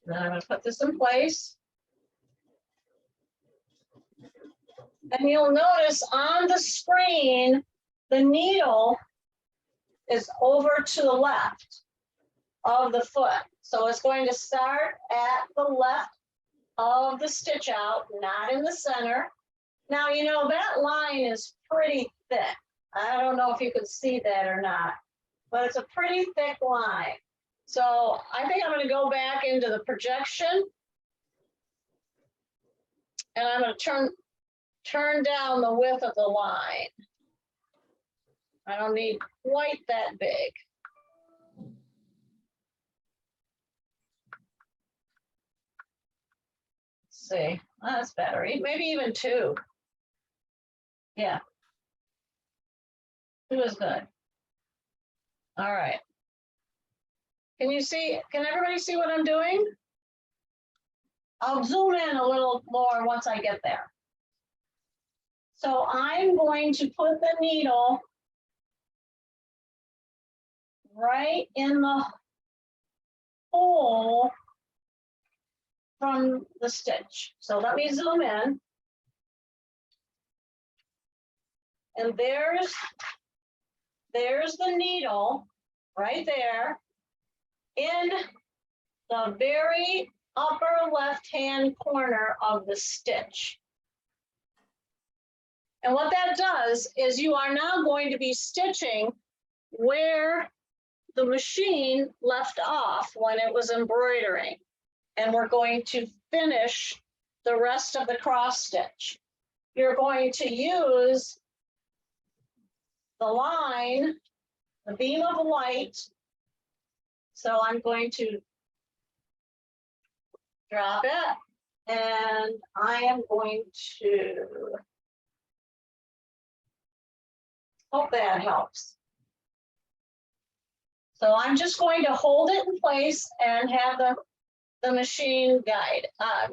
then I'm gonna put this in place. And you'll notice on the screen, the needle is over to the left of the foot. So it's going to start at the left of the stitch out, not in the center. Now, you know, that line is pretty thick. I don't know if you can see that or not, but it's a pretty thick line. So I think I'm going to go back into the projection, and I'm going to turn down the width of the line. I don't need quite that big. Let's see, that's better. Maybe even 2. Yeah. 2 is good. All right. Can you see, can everybody see what I'm doing? I'll zoom in a little more once I get there. So I'm going to put the needle right in the hole from the stitch. So let me zoom in. And there's the needle right there in the very upper left-hand corner of the stitch. And what that does is you are now going to be stitching where the machine left off when it was embroidering. And we're going to finish the rest of the cross stitch. You're going to use the line, the beam of light. So I'm going to drop it, and I am going to hope that helps. So I'm just going to hold it in place and have the machine guide. I'm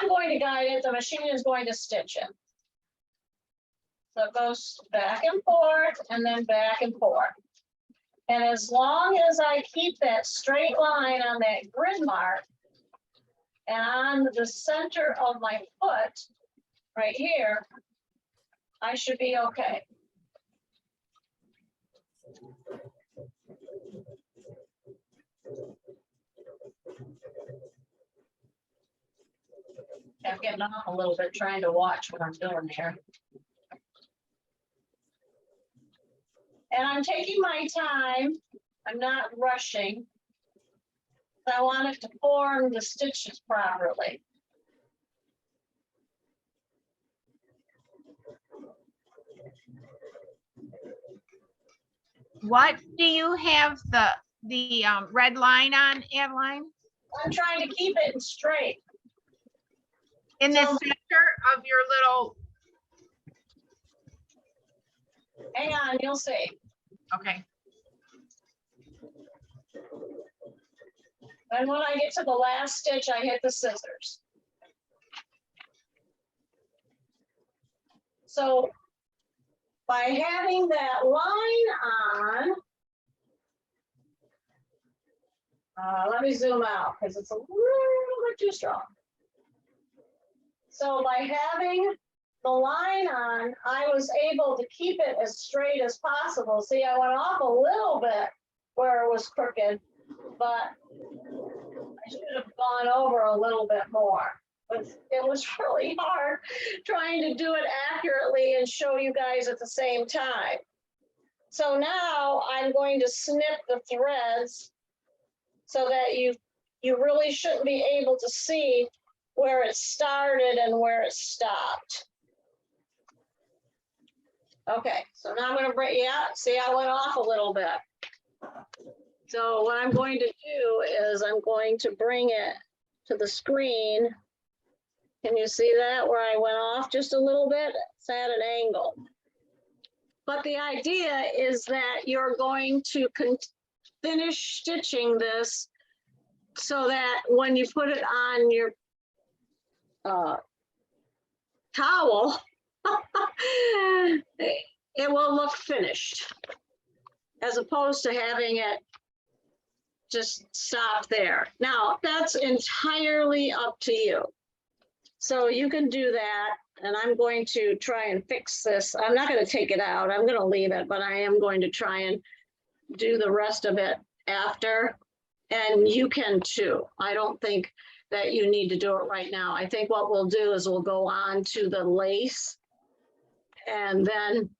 going to guide it, the machine is going to stitch it. So it goes back and forth and then back and forth. And as long as I keep that straight line on that grid mark and on the center of my foot right here, I should be okay. I'm getting off a little bit trying to watch what I'm doing here. And I'm taking my time. I'm not rushing. I want it to form the stitches properly. What do you have the red line on, Adeline? I'm trying to keep it straight. In the So- center of your little, Hang on, you'll see. okay. And when I get to the last stitch, I hit the scissors. So by having that line on, let me zoom out because it's a little bit too strong. So by having the line on, I was able to keep it as straight as possible. See, I went off a little bit where it was crooked, but I should have gone over a little bit more. But it was really hard trying to do it accurately and show you guys at the same time. So now I'm going to snip the threads so that you really shouldn't be able to see where it started and where it stopped. Okay, so now I'm going to break, yeah, see, I went off a little bit. So what I'm going to do is I'm going to bring it to the screen. Can you see that where I went off just a little bit? It's at an angle. But the idea is that you're going to finish stitching this so that when you put it on your towel, it will look finished, as opposed to having it just stop there. Now, that's entirely up to you. So you can do that, and I'm going to try and fix this. I'm not going to take it out. I'm going to leave it, but I am going to try and do the rest of it after, and you can too. I don't think that you need to do it right now. I think what we'll do is we'll go on to the lace, and then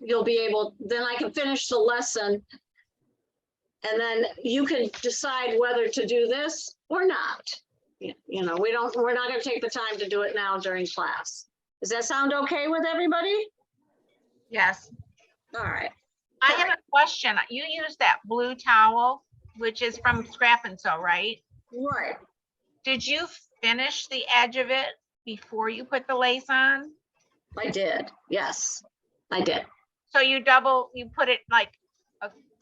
you'll be able, then I can finish the lesson, and then you can decide whether to do this or not. You know, we're not going to take the time to do it now during class. Does that sound okay with everybody? Yes. All right. I have a question. You use that blue towel, which is from Scrap and Sew, right? Right. Did you finish the edge of it before you put the lace on? I did. Yes, I did. So you put it like,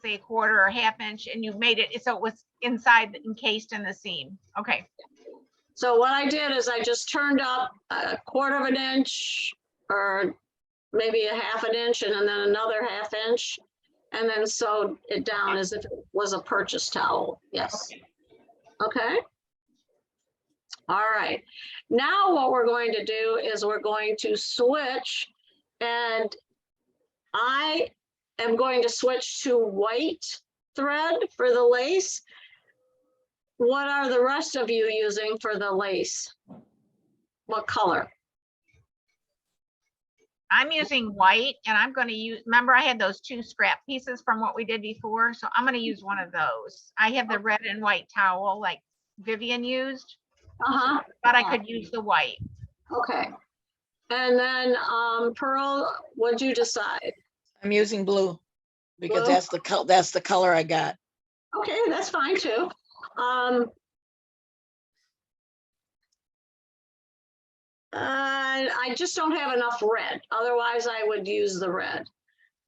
say a quarter or half inch, and you made it, so it was inside, encased in the seam. Okay, So what I did is I just turned up a quarter of an inch or maybe a half an inch and then another half inch. And then sewed it down as if it was a purchase towel. Yes. Okay. All right. Now what we're going to do is we're going to switch, and I am going to switch to white thread for the lace. What are the rest of you using for the lace? What color? I'm using white, and I'm going to use, remember I had those 2 scrap pieces from what we did before, so I'm going to use one of those. I have the red and white towel like Vivian used, Uh-huh. but I could use the white. Okay. And then Pearl, what'd you decide? I'm using blue because Blue? that's the color I got. Okay, that's fine too. I just don't have enough red. Otherwise, I would use the red.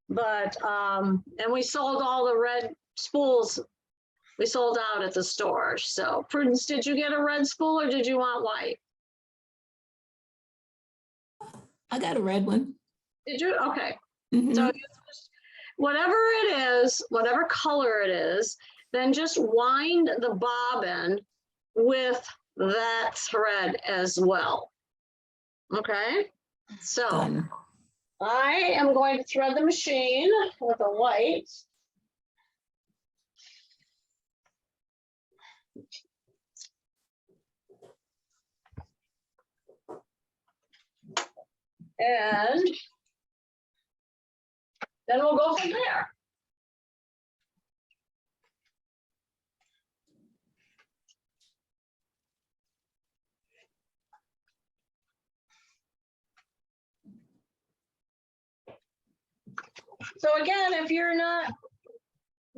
But, and we sold all the red spools. We sold out at the store. So Prudence, did you get a red spool or did you want white? I got a red one. Did you? Okay. Mhm. So you just, whatever it is, whatever color it is, then just wind the bobbin with that thread as well. Okay, so Done. I am going to thread the machine with a white. And then we'll go from there. So again, if you're not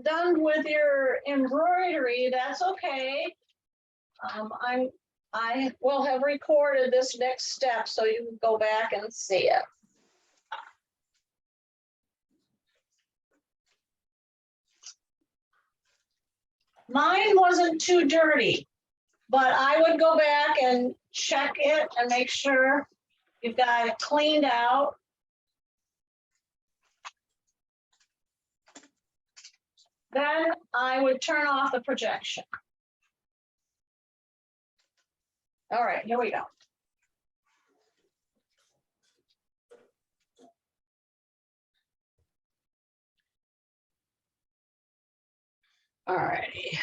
done with your embroidery, that's okay. I will have recorded this next step so you can go back and see it. Mine wasn't too dirty, but I would go back and check it and make sure you've got it cleaned out. Then I would turn off the projection. All right, here we go. All righty.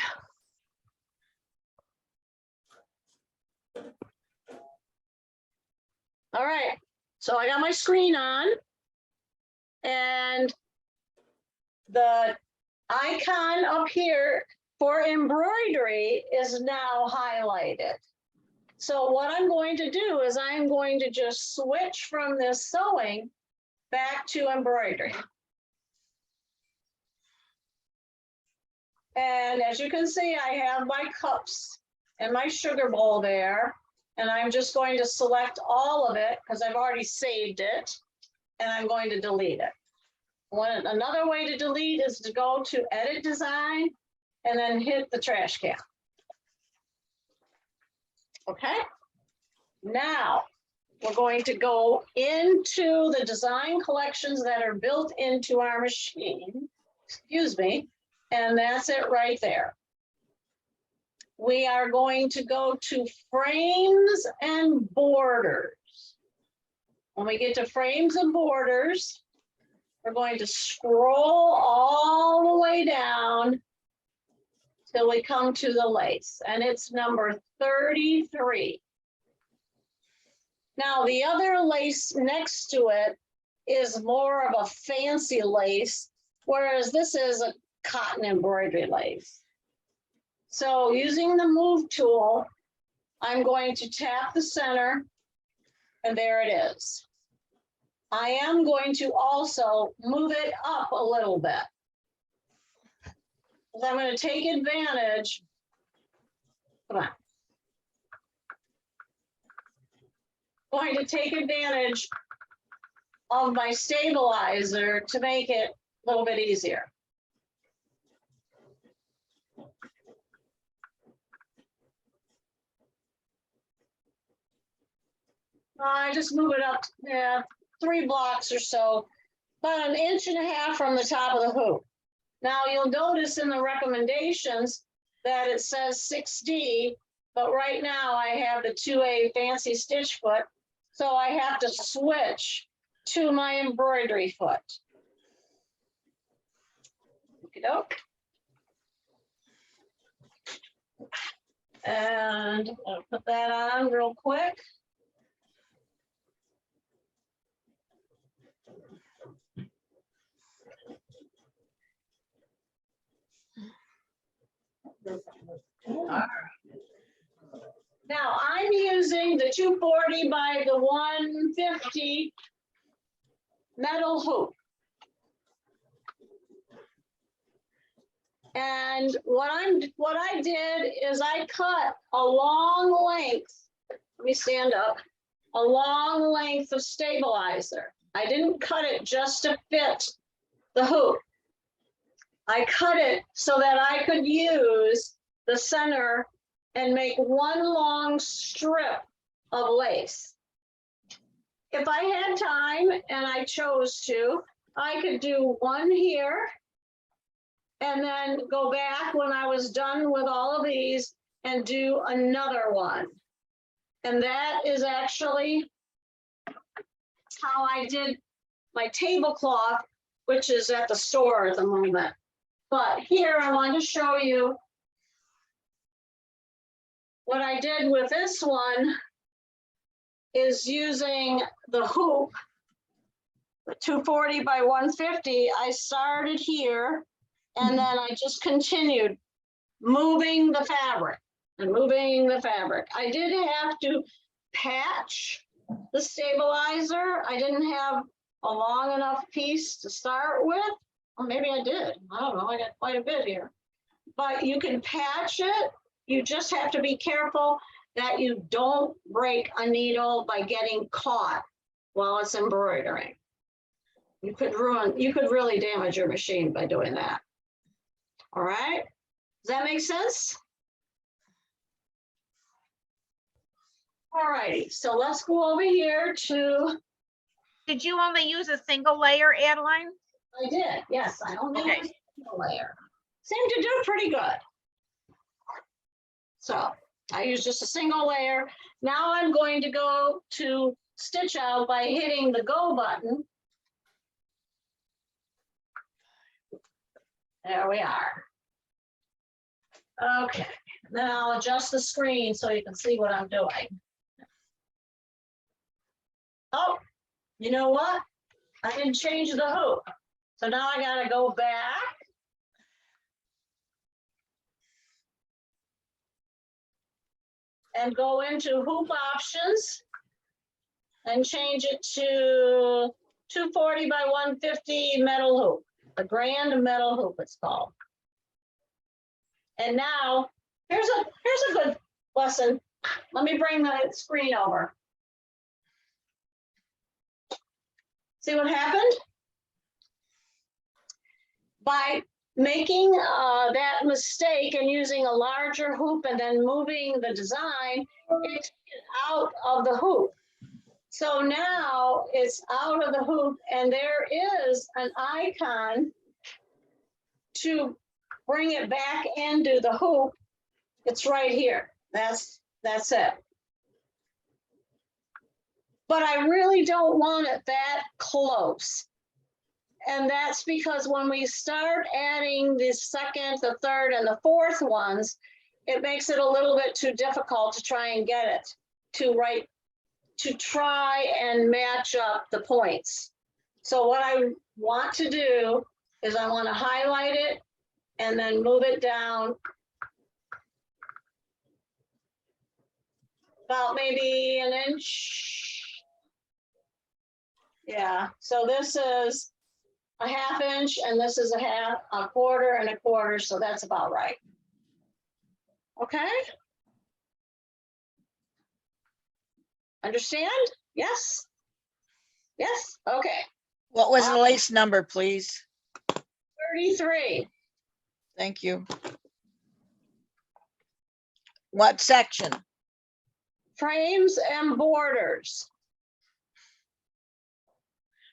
All right, so I got my screen on and the icon up here for embroidery is now highlighted. So what I'm going to do is I'm going to just switch from this sewing back to embroidery. And as you can see, I have my cups and my sugar bowl there. And I'm just going to select all of it because I've already saved it. And I'm going to delete it. Another way to delete is to go to Edit Design and then hit the trash can. Okay. Now we're going to go into the design collections that are built into our machine. Excuse me. And that's it right there. We are going to go to frames and borders. When we get to frames and borders, we're going to scroll all the way down till we come to the lace, and it's number 33. Now, the other lace next to it is more of a fancy lace, whereas this is a cotton embroidery lace. So using the move tool, I'm going to tap the center, and there it is. I am going to also move it up a little bit. I'm going to take advantage. Come on. Going to take advantage of my stabilizer to make it a little bit easier. I just move it up, yeah, 3 blocks or so, about 1.5 inches from the top of the hoop. Now you'll notice in the recommendations that it says 6D, but right now I have the 2A fancy stitch foot, so I have to switch to my embroidery foot. Okey-doke. And I'll put that on real quick. Now I'm using the 240 by the 150 metal hoop. And what I did is I cut a long length, let me stand up, a long length of stabilizer. I didn't cut it just to fit the hoop. I cut it so that I could use the center and make one long strip of lace. If I had time and I chose to, I could do one here and then go back when I was done with all of these and do another one. And that is actually how I did my tablecloth, which is at the store at the moment. But here I want to show you what I did with this one is using the hoop, the 240 by 150. I started here and then I just continued moving the fabric and moving the fabric. I did have to patch the stabilizer. I didn't have a long enough piece to start with. Or maybe I did. I don't know. I got quite a bit here. But you can patch it. You just have to be careful that you don't break a needle by getting caught while it's embroidering. You could really damage your machine by doing that. All right. Does that make sense? All righty. So let's go over here to. Did you only use a single layer, Adeline? I did. Yes, I only Okay. used a layer. Seemed to do pretty good. So I used just a single layer. Now I'm going to go to stitch out by hitting the go button. There we are. Okay, then I'll adjust the screen so you can see what I'm doing. Oh, you know what? I didn't change the hoop. So now I gotta go back. And go into hoop options and change it to 240 by 150 metal hoop, the grand metal hoop it's called. And now here's a good lesson. Let me bring the screen over. See what happened? By making that mistake and using a larger hoop and then moving the design, it took it out of the hoop. So now it's out of the hoop and there is an icon to bring it back into the hoop. It's right here. That's it. But I really don't want it that close. And that's because when we start adding the second, the third, and the fourth ones, it makes it a little bit too difficult to try and get it to try and match up the points. So what I want to do is I want to highlight it and then move it down about maybe 1 inch. Yeah, so this is a 1/2 inch and this is a quarter and a quarter, so that's about right. Okay. Understand? Yes? Yes, okay, What was the lace number, please? 33. Thank you. What section? Frames and borders.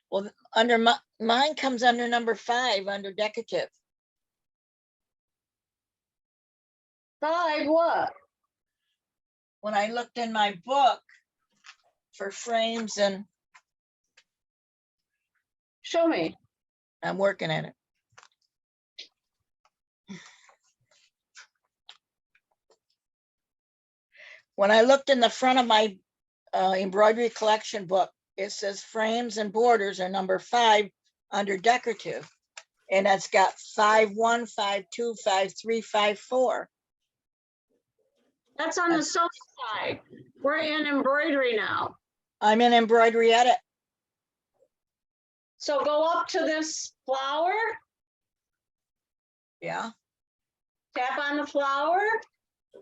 Well, under mine comes under number 5, under decorative. 5 what? When I looked in my book for frames, and Show me. I'm working at it. When I looked in the front of my embroidery collection book, it says frames and borders are number 5 under decorative. And it's got 5-1, 5-2, 5-3, 5-4. That's on the sewing side. We're in embroidery now. I'm in embroidery edit. So go up to this flower, Yeah. tap on the flower,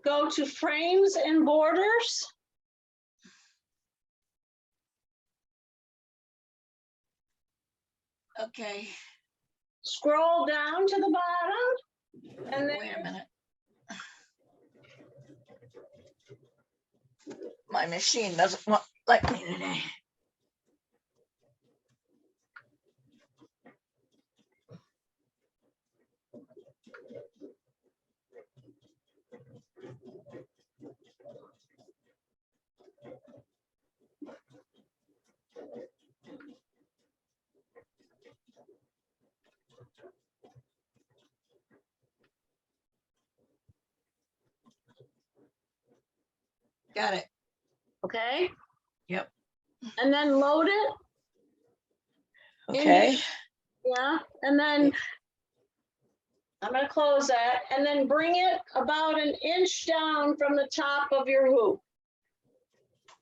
go to frames and borders. Okay. Scroll down to the bottom and then Wait a minute. My machine doesn't want like me today. Got it. okay, Yep. and then load it. Okay. Yeah, and then I'm gonna close that and then bring it about an inch down from the top of your hoop.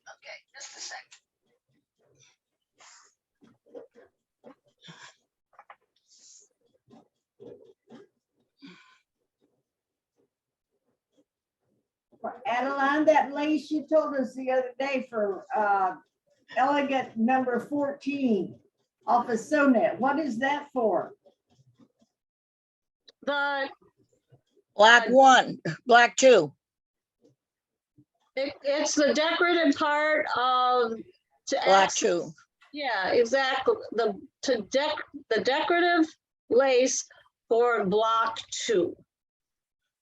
Okay, just a sec. Adeline, that lace you told us the other day for elegant number 14 off of Sonet, what is that for? The Black 1, black 2. it's the decorative part of Black 2. Yeah, exactly. The decorative lace for block 2.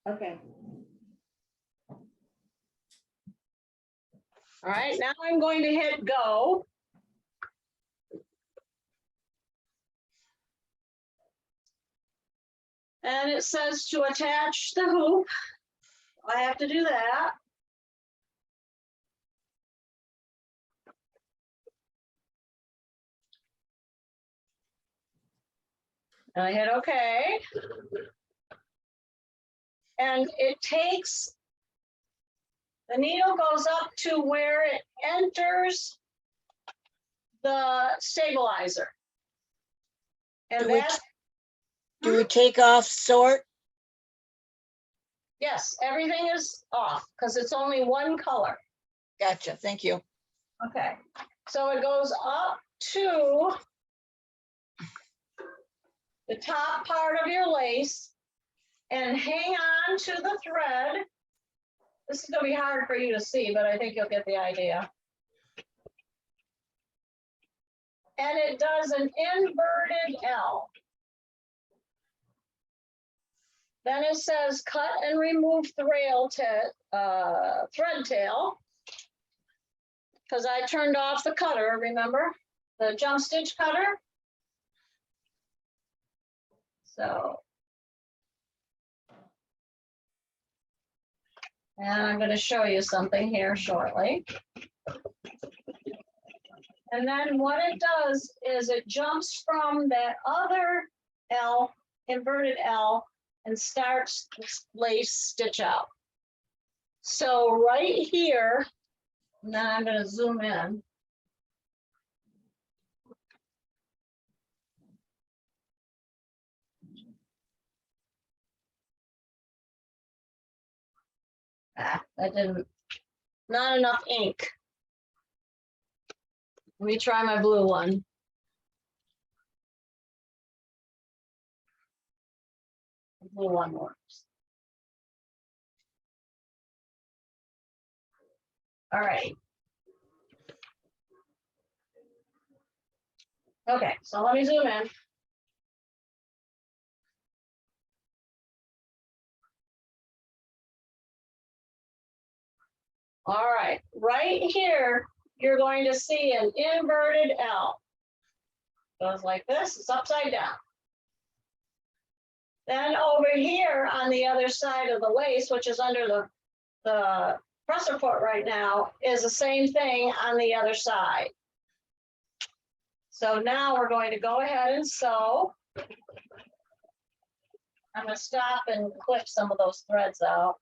Okay. All right, now I'm going to hit go. And it says to attach the hoop. I have to do that. And I hit okay. And it takes, the needle goes up to where it enters the stabilizer. And Do we, that's, do we take off sort? yes, everything is off because it's only one color. Gotcha. Thank you. Okay, so it goes up to the top part of your lace and hang on to the thread. This is gonna be hard for you to see, but I think you'll get the idea. And it does an inverted L. Then it says cut and remove thread tail. Because I turned off the cutter, remember? The jump stitch cutter. So. And I'm going to show you something here shortly. And then what it does is it jumps from that other L, inverted L, and starts this lace stitch out. So right here, now I'm going to zoom in. That didn't, not enough ink. Let me try my blue one. The blue one works. All right. Okay, so let me zoom in. All right, right here, you're going to see an inverted L. Goes like this, it's upside down. Then over here on the other side of the lace, which is under the presser foot right now, is the same thing on the other side. So now we're going to go ahead and sew. I'm going to stop and clip some of those threads out.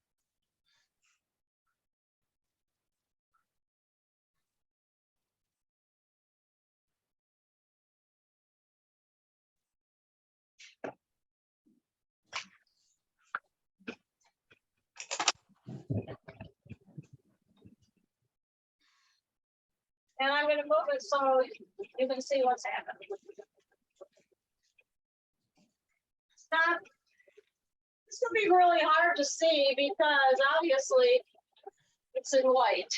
And I'm going to move it so you can see what's happening. Stop. This will be really hard to see because obviously it's in white.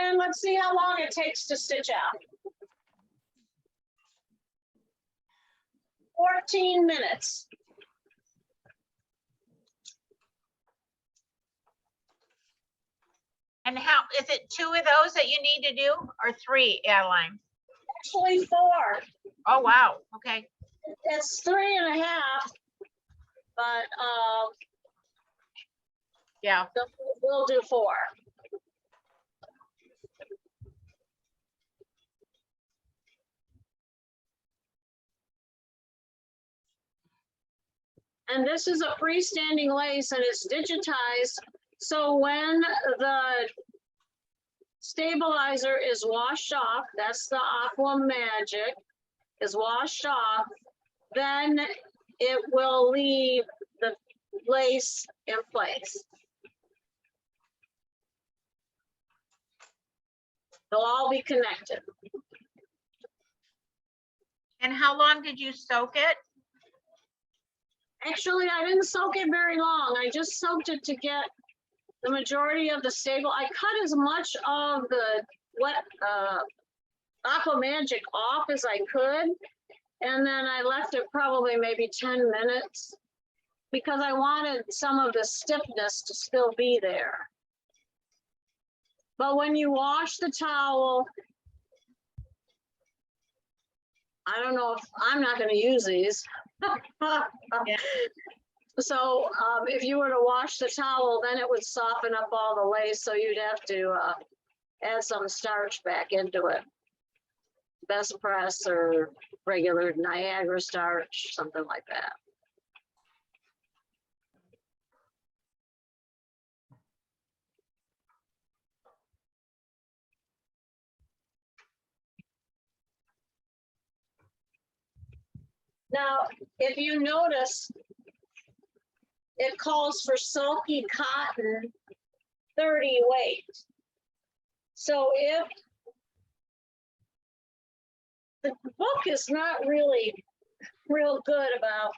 And let's see how long it takes to stitch out. 14 minutes. And how, is it 2 of those that you need to do or 3, Adeline? Actually 4. Oh, wow. Okay. It's 3.5, but Yeah. we'll do 4. And this is a freestanding lace and it's digitized. So when the stabilizer is washed off, that's the Aqua Magic, is washed off, then it will leave the lace in place. They'll all be connected. And how long did you soak it? Actually, I didn't soak it very long. I just soaked it to get the majority of the stable. I cut as much of the wet Aqua Magic off as I could. And then I left it probably maybe 10 minutes because I wanted some of the stiffness to still be there. But when you wash the towel, I don't know if I'm not going to use these. Yeah. So if you were to wash the towel, then it would soften up all the lace. So you'd have to add some starch back into it. Best press or regular Niagara starch, something like that. Now, if you notice, it calls for sulky cotton 30 weight. So if the book is not really real good about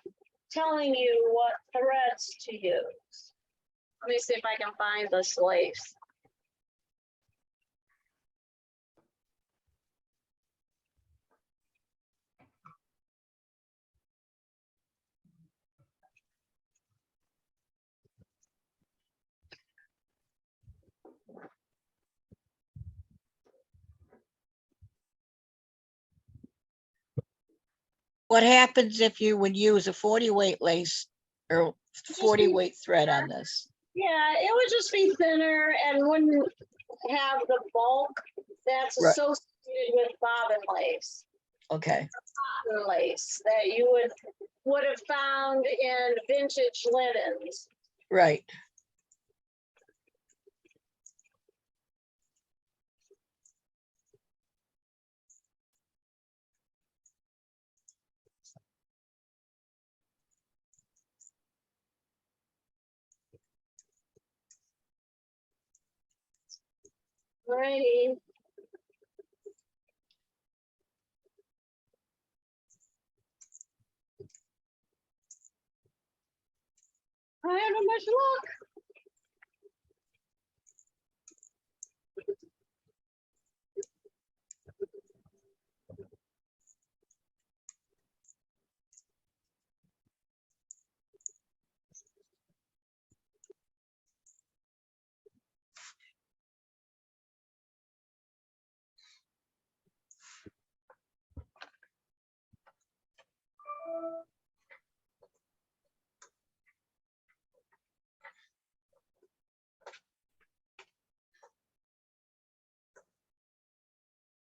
telling you what threads to use. Let me see if I can find this lace. What happens if you would use a 40 weight lace or 40 weight thread on this? Yeah, it would just be thinner and wouldn't have the bulk that's Right. associated with bobbin lace. Okay, cotton lace that you would have found in vintage linens. right. Right. I have not much luck.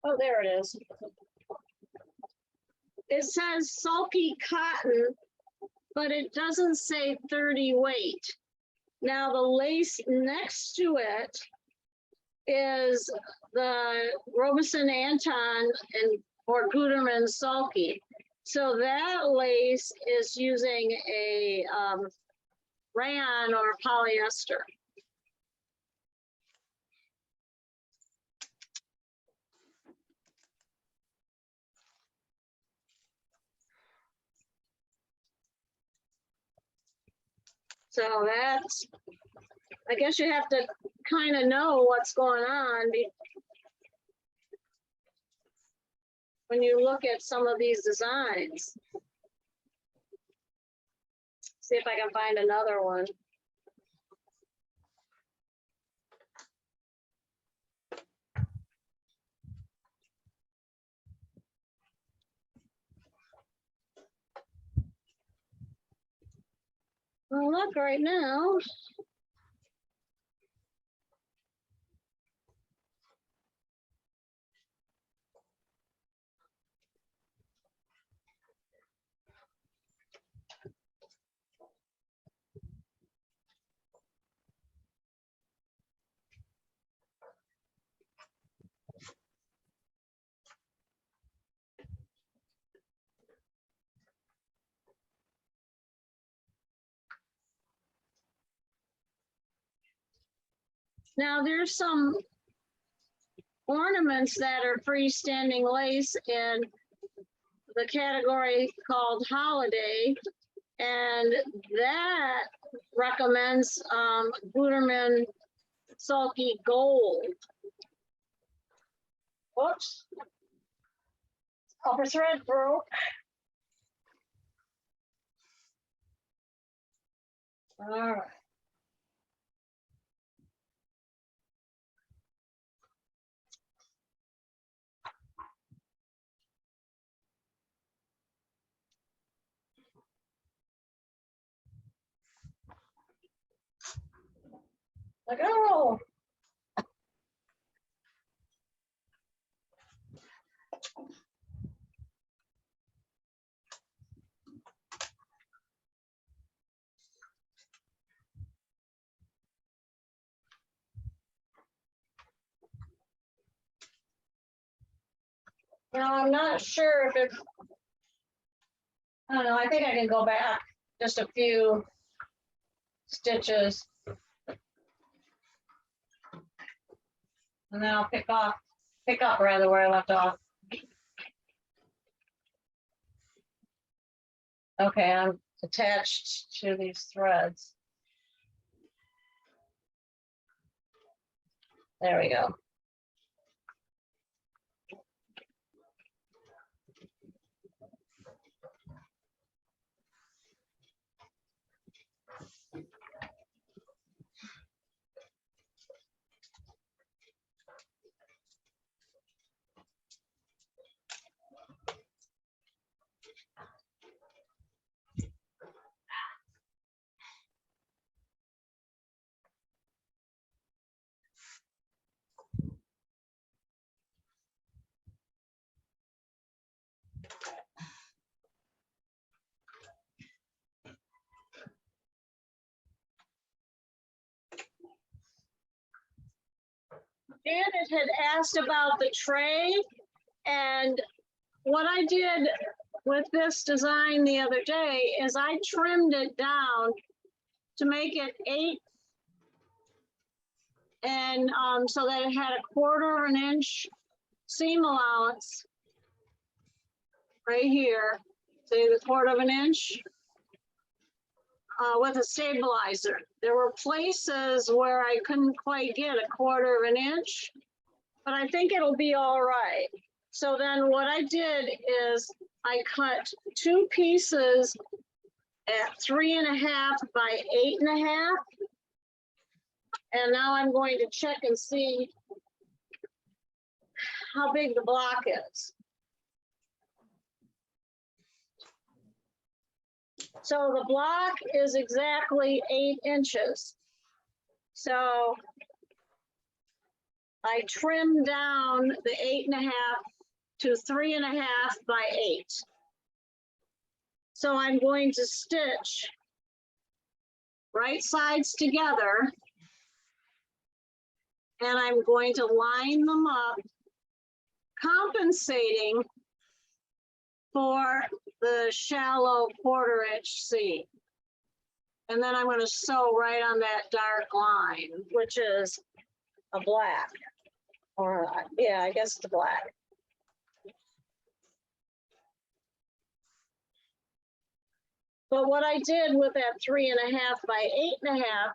Oh, there it is. It says sulky cotton, but it doesn't say 30 weight. Now the lace next to it is the Robeson Anton and or Gutermann sulky. So that lace is using a rayon or polyester. So that's, I guess you have to kind of know what's going on when you look at some of these designs. See if I can find another one. Well, look right now. Now there's some ornaments that are freestanding lace in the category called holiday, and that recommends Gutermann sulky gold. Whoops. Upper thread broke. All right. Like, oh. Now I'm not sure if it, I don't know, I think I can go back just a few stitches. And then I'll pick up rather where I left off. Okay, I'm attached to these threads. There we go. Janet had asked about the tray, and what I did with this design the other day is I trimmed it down to make it 8, and so that it had a 1/4 of an inch seam allowance right here, say the 1/4 of an inch, with a stabilizer. There were places where I couldn't quite get a 1/4 of an inch, but I think it'll be all right. So then what I did is I cut 2 pieces at 3.5 by 8.5. And now I'm going to check and see how big the block is. So the block is exactly 8 inches. So I trimmed down the 8.5 to 3.5 by 8. So I'm going to stitch right sides together, and I'm going to line them up, compensating for the shallow 1/4 inch seam. And then I'm going to sew right on that dark line, which is a black, or yeah, I guess it's a black. But what I did with that 3.5 by 8.5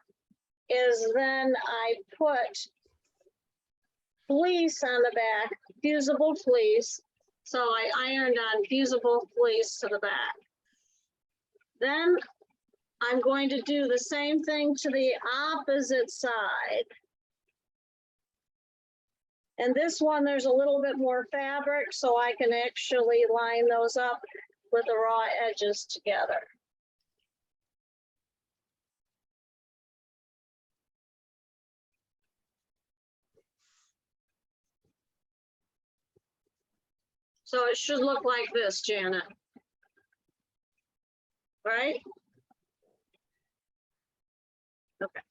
is then I put fleece on the back, fusible fleece. So I ironed on fusible fleece to the back. Then I'm going to do the same thing to the opposite side. And this one, there's a little bit more fabric, so I can actually line those up with the raw edges together. So it should look like this, Janet. Right? Okay.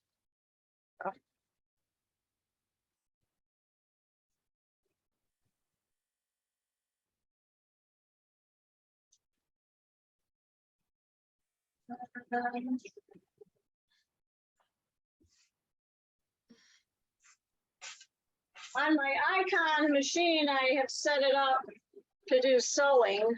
On my Icon machine, I have set it up to do sewing.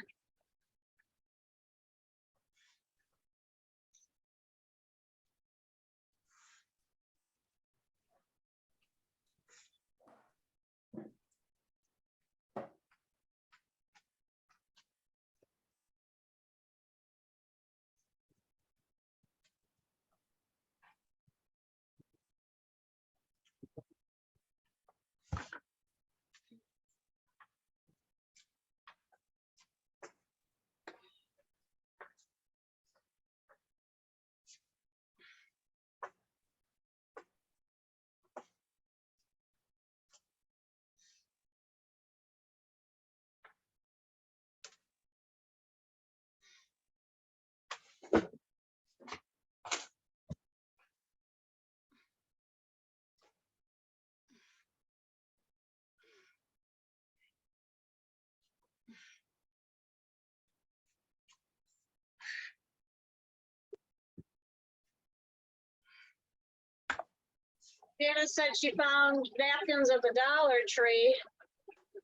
Dana said she found napkins at the Dollar Tree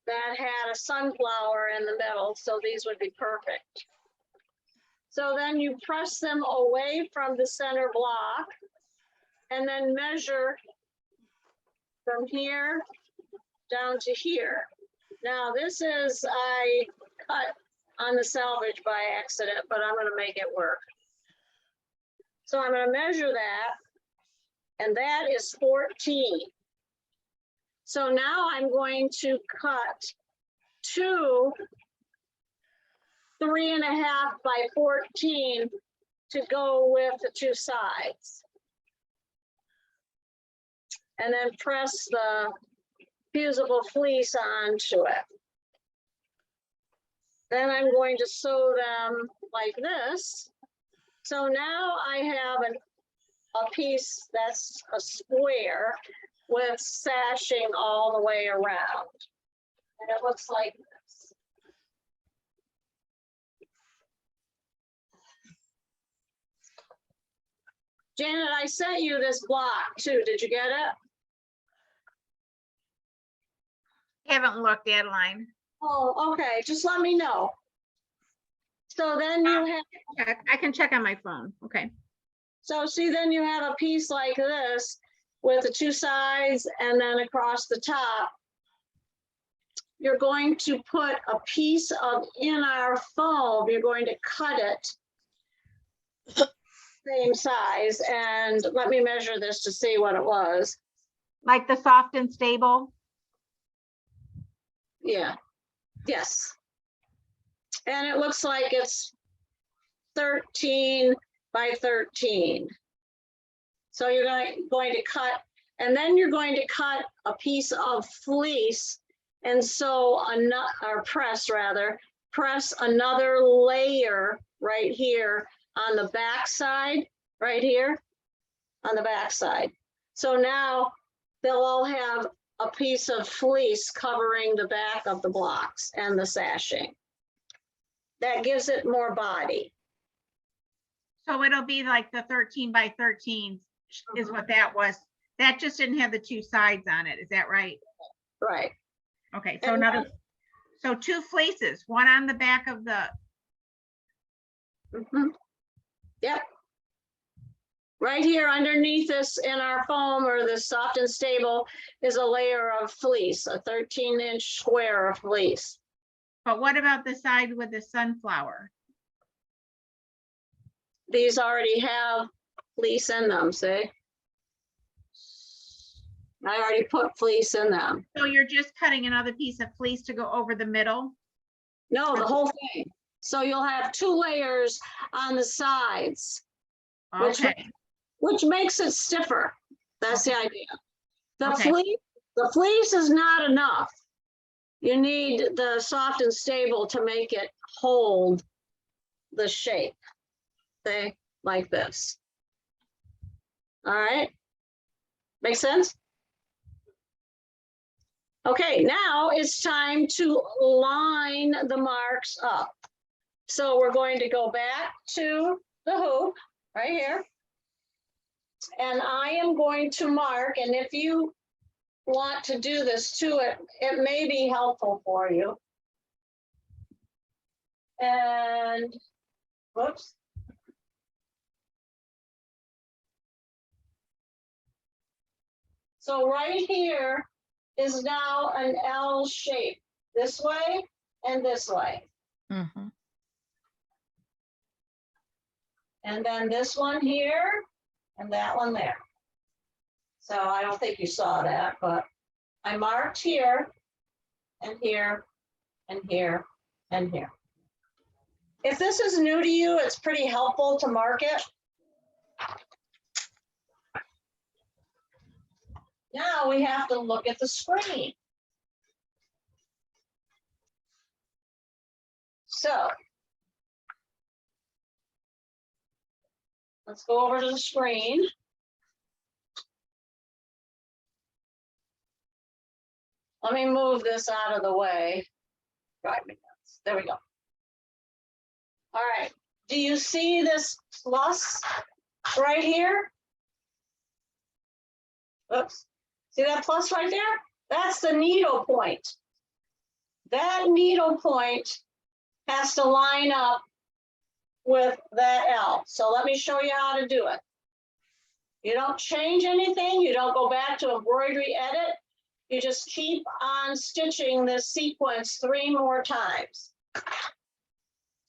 that had a sunflower in the middle, so these would be perfect. So then you press them away from the center block and then measure from here down to here. Now this is, I cut on the salvage by accident, but I'm gonna make it work. So I'm gonna measure that, and that is 14. So now I'm going to cut 2 3.5 by 14 to go with the 2 sides. And then press the fusible fleece onto it. Then I'm going to sew them like this. So now I have a piece that's a square with sashing all the way around. And it looks like this. Janet, I sent you this block too. Did you get it? Haven't looked, Adeline. Oh, okay. Just let me know. So then you have, I can check on my phone. Okay. so see, then you have a piece like this with the two sides and then across the top. You're going to put a piece of our foam, you're going to cut it same size, and let me measure this to see what it was. Like the soft and stable. Yeah, yes. And it looks like it's 13 by 13. So you're going to cut, and then you're going to cut a piece of fleece and sew or press another layer right here on the back side, right here on the back side. So now they'll all have a piece of fleece covering the back of the blocks and the sashing. That gives it more body. So it'll be like the 13 by 13 is what that was. That just didn't have the two sides on it. Is that right? Right. Okay, so And so two fleeces, one on the back of the, Yep. Right here underneath this in our foam or the soft and stable is a layer of fleece, a 13-inch square of fleece. but what about the side with the sunflower? These already have fleece in them, see? I already put fleece in them. So you're just cutting another piece of fleece to go over the middle? No, the whole thing. So you'll have two layers on the sides, Okay, which makes it stiffer. That's the idea. The Okay. fleece is not enough. You need the soft and stable to make it hold the shape. Say like this. All right. Make sense? Okay, now it's time to line the marks up. So we're going to go back to the hoop right here. And I am going to mark, and if you want to do this too, it may be helpful for you. And whoops. So right here is now an L shape, this way and this way. And then this one here and that one there. So I don't think you saw that, but I marked here and here and here and here. If this is new to you, it's pretty helpful to mark it. Now we have to look at the screen. So let's go over to the screen. Let me move this out of the way. Drive me nuts. There we go. All right. Do you see this plus right here? Oops. See that plus right there? That's the needle point. That needle point has to line up with that L. So let me show you how to do it. You don't change anything. You don't go back to embroidery edit. You just keep on stitching this sequence 3 more times.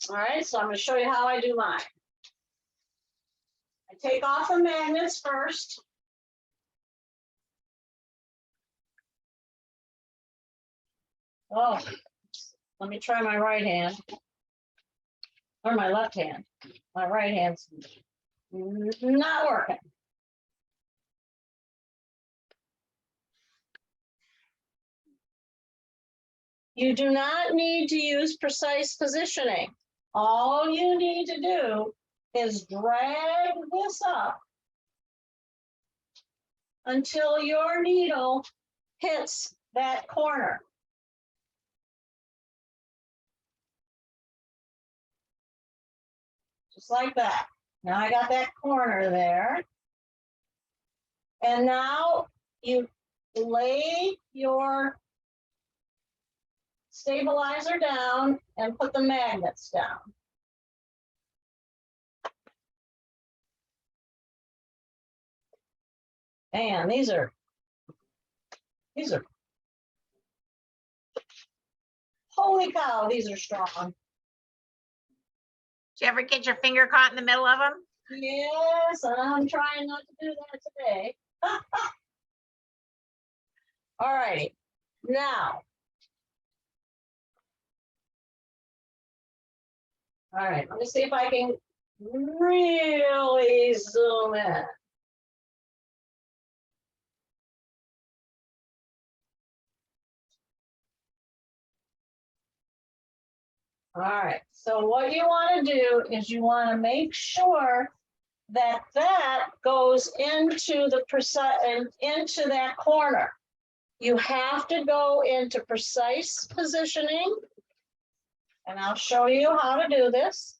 All right, so I'm going to show you how I do mine. I take off the magnets first. Oh, let me try my right hand. Or my left hand. My right hand's not working. You do not need to use precise positioning. All you need to do is drag this up until your needle hits that corner. Just like that. Now I got that corner there. And now you lay your stabilizer down and put the magnets down. Man, these are, holy cow, these are strong. Did you ever get your finger caught in the middle of them? Yes, I'm trying not to do that today. All righty, now. All right, let me see if I can really zoom in. All right, so what you want to do is you want to make sure that that goes into the into that corner. You have to go into precise positioning, and I'll show you how to do this.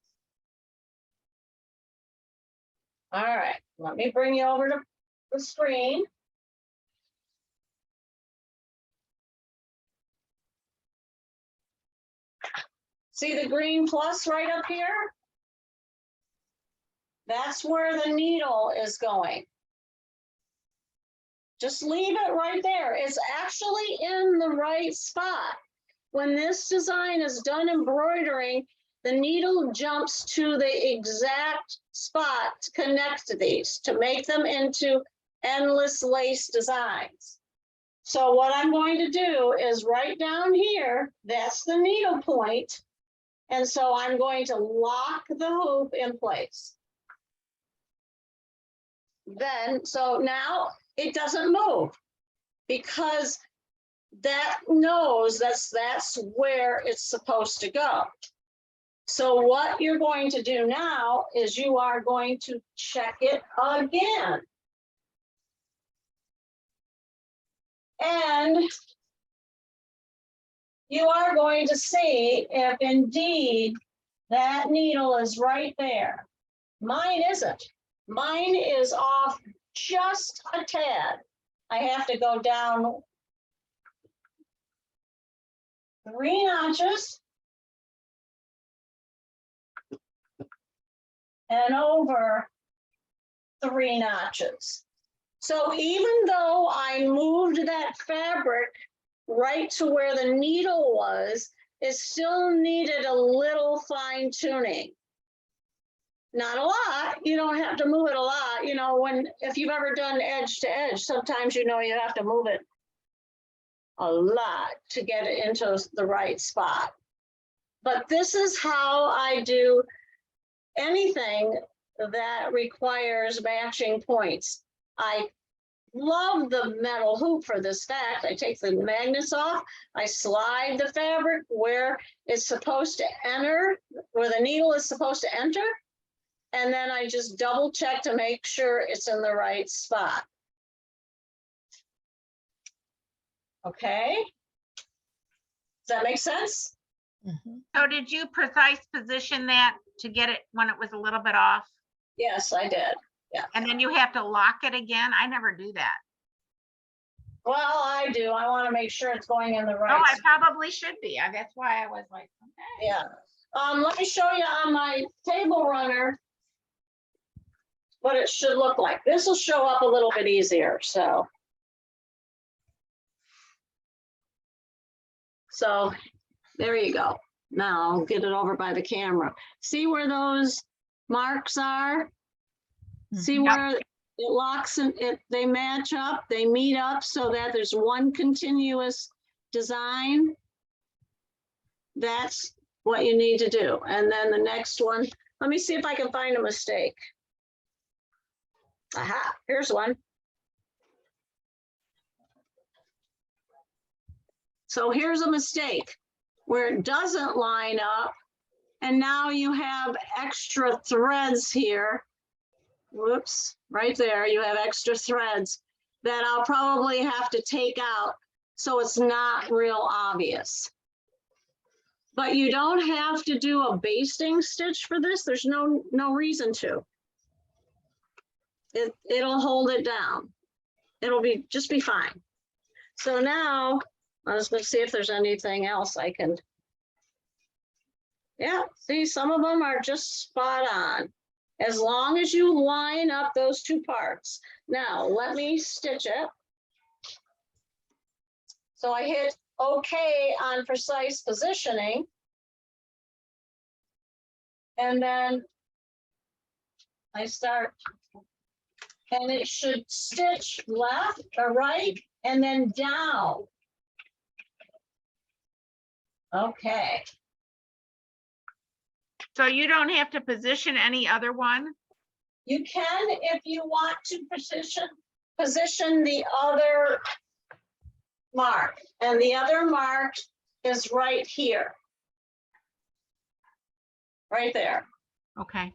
All right, let me bring you over to the screen. See the green plus right up here? That's where the needle is going. Just leave it right there. It's actually in the right spot. When this design is done embroidering, the needle jumps to the exact spot to connect these, to make them into endless lace designs. So what I'm going to do is right down here, that's the needle point. And so I'm going to lock the hoop in place. Then, so now it doesn't move because that knows that's where it's supposed to go. So what you're going to do now is you are going to check it again. And you are going to see if indeed that needle is right there. Mine isn't. Mine is off just a tad. I have to go down 3 notches and over 3 notches. So even though I moved that fabric right to where the needle was, it still needed a little fine tuning. Not a lot, you don't have to move it a lot. You know, if you've ever done edge to edge, sometimes you know you have to move it a lot to get it into the right spot. But this is how I do anything that requires matching points. I love the metal hoop for this fact. I take the magnets off, I slide the fabric where it's supposed to enter, where the needle is supposed to enter, and then I just double check to make sure it's in the right spot. Okay? Does that make sense? Mhm. So did you precise position that to get it when it was a little bit off? Yes, I did. And then you have to lock it again? I never do that. Well, I do. I want to make sure it's going in the right Oh, I spot. probably should be. That's why I was like, okay. Yeah. Let me show you on my table runner what it should look like. This will show up a little bit easier. So there you go. Now I'll get it over by the camera. See where those marks are? See Yep. where it locks and they match up, they meet up so that there's one continuous design. That's what you need to do. And then the next one, let me see if I can find a mistake. Aha, here's one. So here's a mistake where it doesn't line up. And now you have extra threads here. Whoops, right there, you have extra threads. that I'll probably have to take out, so it's not real obvious. But you don't have to do a basting stitch for this. There's no reason to. It'll hold it down. It'll just be fine. So now I was going to see if there's anything else I can. Yeah, see, some of them are just spot on. As long as you line up those two parts. Now, let me stitch it. So I hit OK on precise positioning. And then I start, and it should stitch left or right and then down. Okay. So you don't have to position any other one? You can, if you want to position the other mark, and the other mark is right here. Right there. Okay.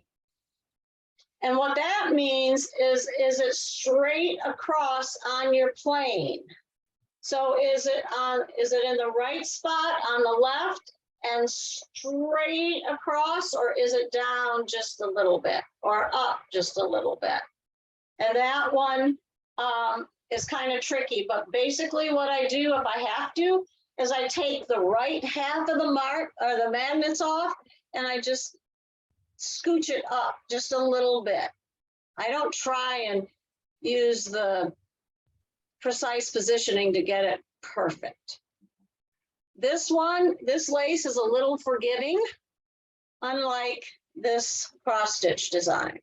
And what that means is it straight across on your plane? So is it in the right spot on the left and straight across, or is it down just a little bit or up just a little bit? And that one is kind of tricky, but basically what I do if I have to is I take the right half of the mark or the magnets off and I just scooch it up just a little bit. I don't try and use the precise positioning to get it perfect. This lace is a little forgiving, unlike this cross stitch design.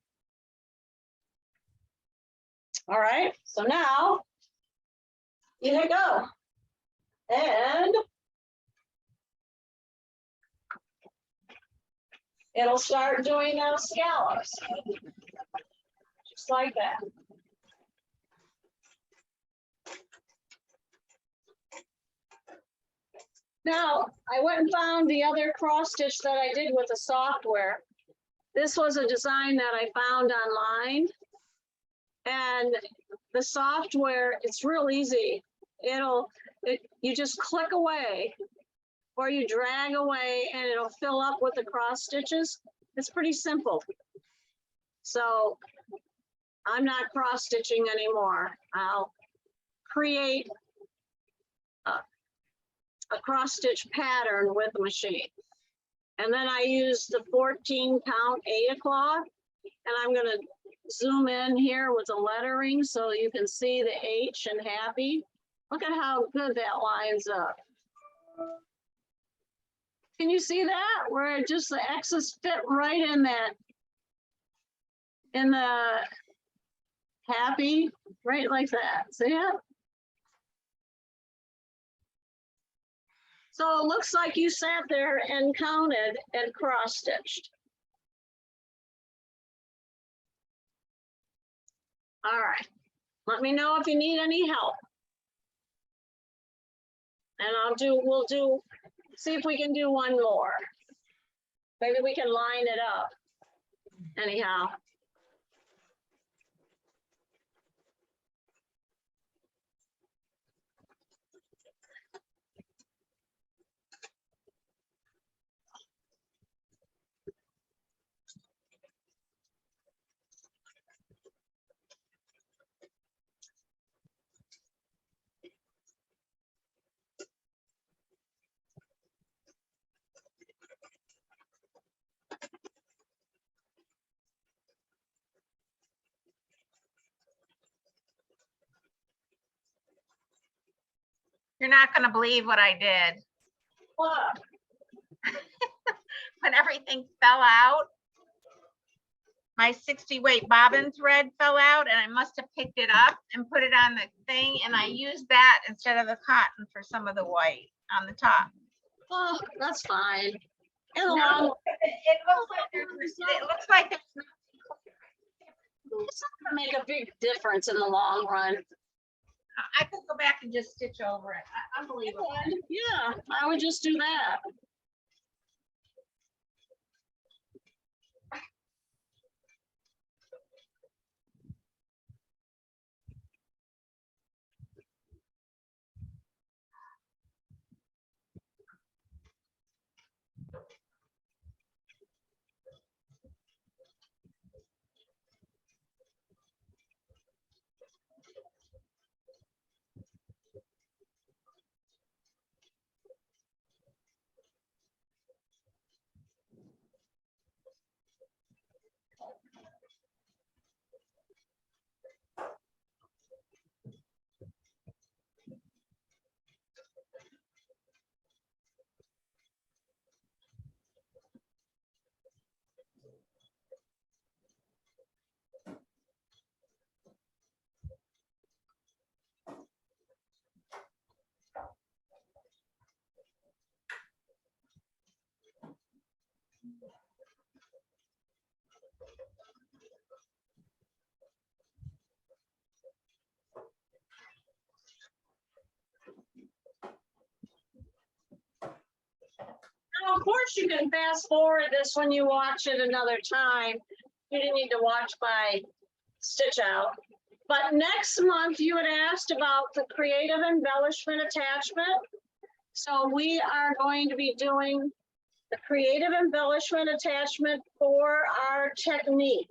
All right, so now you hit go. And it'll start doing those scallops, just like that. Now, I went and found the other cross stitch that I did with the software. This was a design that I found online. And the software, it's real easy. You just click away or you drag away and it'll fill up with the cross stitches. It's pretty simple. So I'm not cross stitching anymore. I'll create a cross stitch pattern with the machine. And then I use the 14 count Aida cloth, and I'm going to zoom in here with the lettering so you can see the H in happy. Look at how good that lines up. Can you see that? Where just the X's fit right in that, in the happy, right like that. See it? So it looks like you sat there and counted and cross stitched. All right, let me know if you need any help. And we'll see if we can do one more. Maybe we can line it up. Anyhow. You're not going to believe what I did. What? When everything fell out, my 60 weight bobbin thread fell out and I must have picked it up and put it on the thing, and I used that instead of the cotton for some of the white on the top. Oh, that's fine. And No, along, it looks like there's it's not gonna make a big difference in the long run. I could go back and just stitch over it. Unbelievable. Yeah, I would just do that. Now, of course, you can fast forward this when you watch it another time. You didn't need to watch my stitch out. But next month, you had asked about the creative embellishment attachment. So we are going to be doing the creative embellishment attachment for our technique.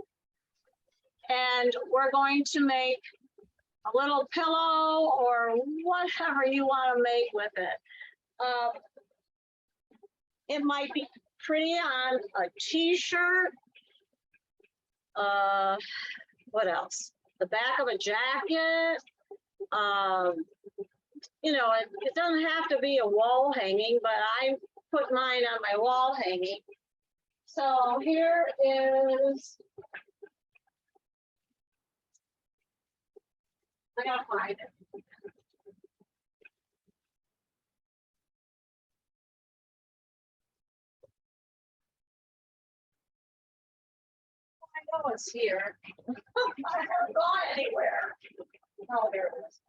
And we're going to make a little pillow or whatever you want to make with it. It might be pretty on a t-shirt. What else? The back of a jacket. You know, it doesn't have to be a wall hanging, but I put mine on my wall hanging. So here is, I gotta find it. I know it's here. I haven't gone anywhere. Oh, there it is.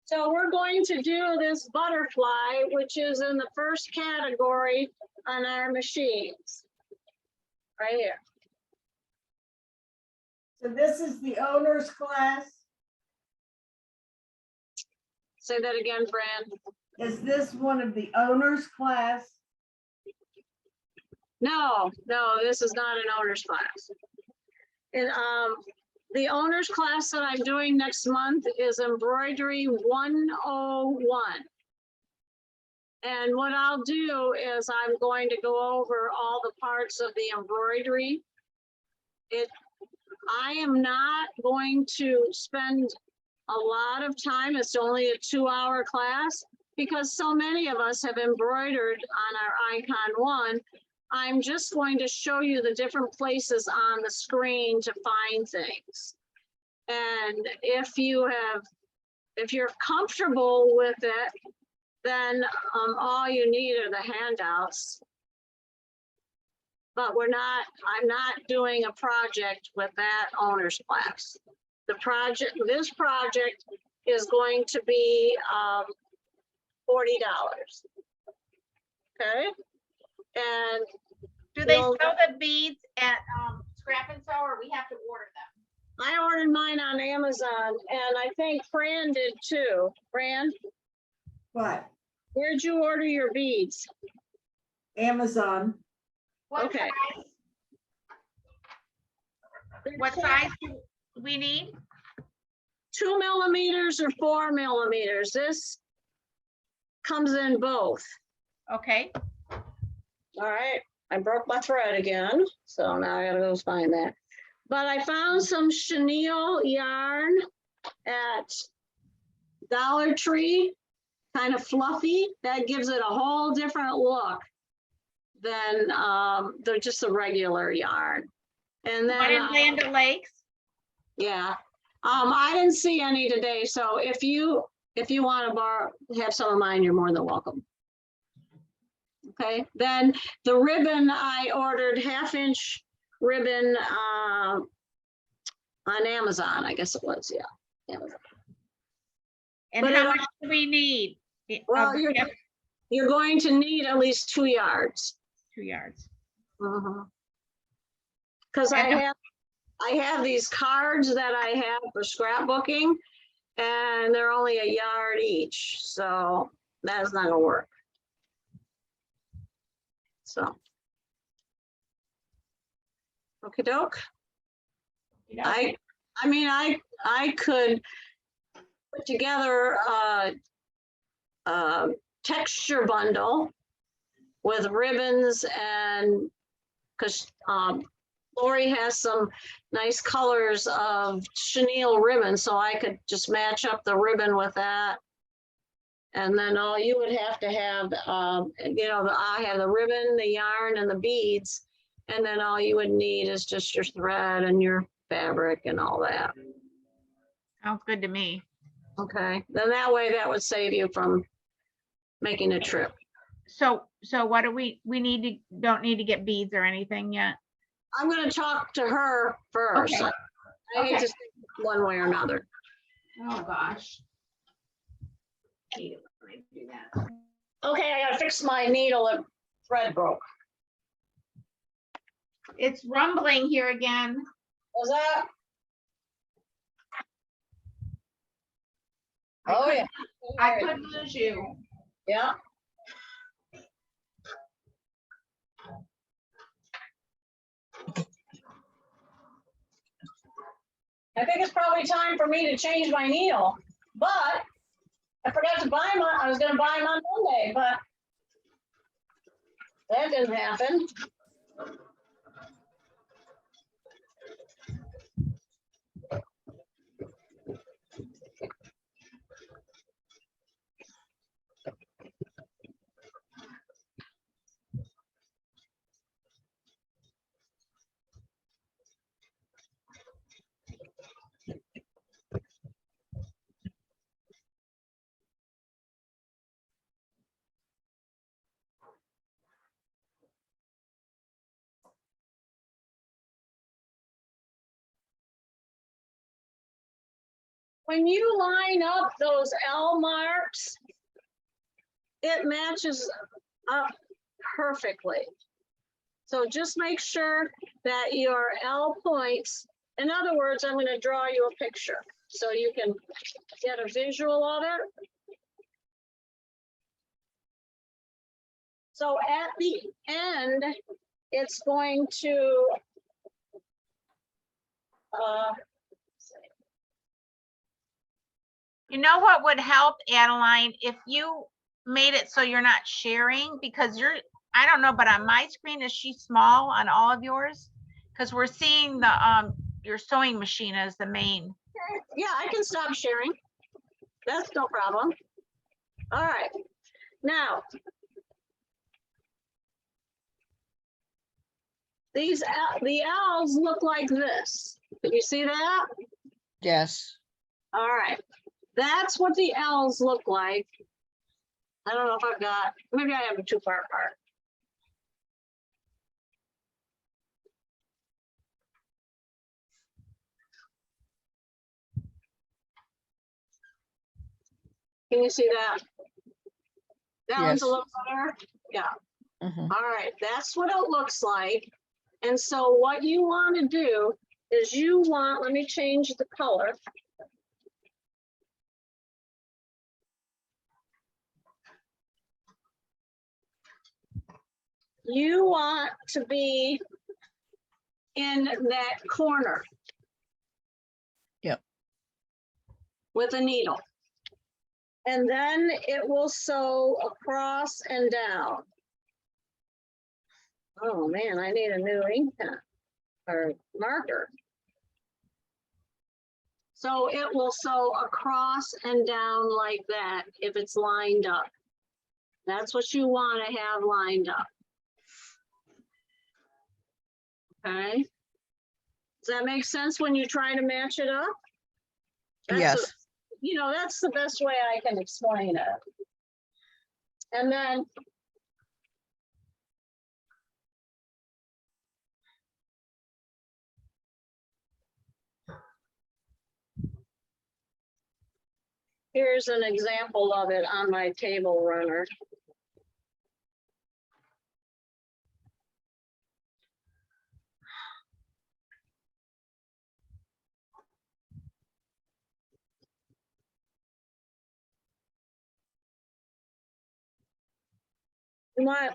So we're going to do this butterfly, which is in the first category on our machines. Right here. So this is the owner's class. Say that again, Fran. Is this one of the owner's class? No, this is not an owner's class. And the owner's class that I'm doing next month is embroidery 101. And what I'll do is I'm going to go over all the parts of the embroidery. I am not going to spend a lot of time. It's only a 2-hour class because so many of us have embroidered on our Icon 1. I'm just going to show you the different places on the screen to find things. And if you're comfortable with it, then all you need are the handouts. But I'm not doing a project with that owner's class. This project is going to be $40. Okay. And Do they sell the beads at Scrap and Sew, or we have to order them? I ordered mine on Amazon, and I think Fran did too. Fran, What? where'd you order your beads? Amazon. What Okay. size? What size do we need? 2 millimeters or 4 millimeters. This comes in both. Okay. All right. I broke my thread again, so now I gotta go find that. But I found some chenille yarn at Dollar Tree, kind of fluffy. That gives it a whole different look than they're just a regular yarn. And One in then, Land O'Lakes? yeah, I didn't see any today. So if you want to borrow, have some of mine, you're more than welcome. Okay, then the ribbon, I ordered 1/2-inch ribbon on Amazon, I guess it was, yeah. Amazon. And But how much do we need? Well, you're going to need at least 2 yards. 2 yards. Because I And have I have these cards that I have for scrapbooking, and they're only a yard each, so that's not gonna work. So. Okey doke. I mean, I could put together a texture bundle with ribbons and, because Lori has some nice colors of chenille ribbon, so I could just match up the ribbon with that. And then all you would have to have, you know, I have the ribbon, the yarn, and the beads. And then all you would need is just your thread and your fabric and all that. Sounds good to me. Okay, then that way that would save you from making a trip. So what do we don't need to get beads or anything yet? I'm gonna talk to her first. Okay. I hate Okay. to say one way or another. Oh, gosh. Okay, I gotta fix my needle, and thread broke. It's rumbling here again. Was that? Oh, yeah. I could lose you. Yeah. I think it's probably time for me to change my needle, but I forgot to buy them. I was gonna buy them on Monday, but that didn't happen. When you line up those L marks, it matches up perfectly. So just make sure that your L points, in other words, I'm going to draw you a picture so you can get a visual of it. So at the end, it's going to, You know what would help, Adeline, if you made it so you're not sharing, because I don't know, but on my screen, is she small on all of yours? Because we're seeing the your sewing machine as the main. yeah, I can stop sharing. That's no problem. All right. Now, the L's look like this. Can you see that? Yes. All right. That's what the L's look like. I don't know if I've got, maybe I have them too far apart. Can you see that? That one's a Yes. little better. Yeah. Mhm. All right. That's what it looks like. And so what you want to do is let me change the color. You want to be in that corner. Yep. With a needle. And then it will sew across and down. Oh man, I need a new ink pen or marker. So it will sew across and down like that if it's lined up. That's what you want to have lined up. Okay. Does that make sense when you try to match it up? Yes. You know, that's the best way I can explain it. And then here's an example of it on my table runner.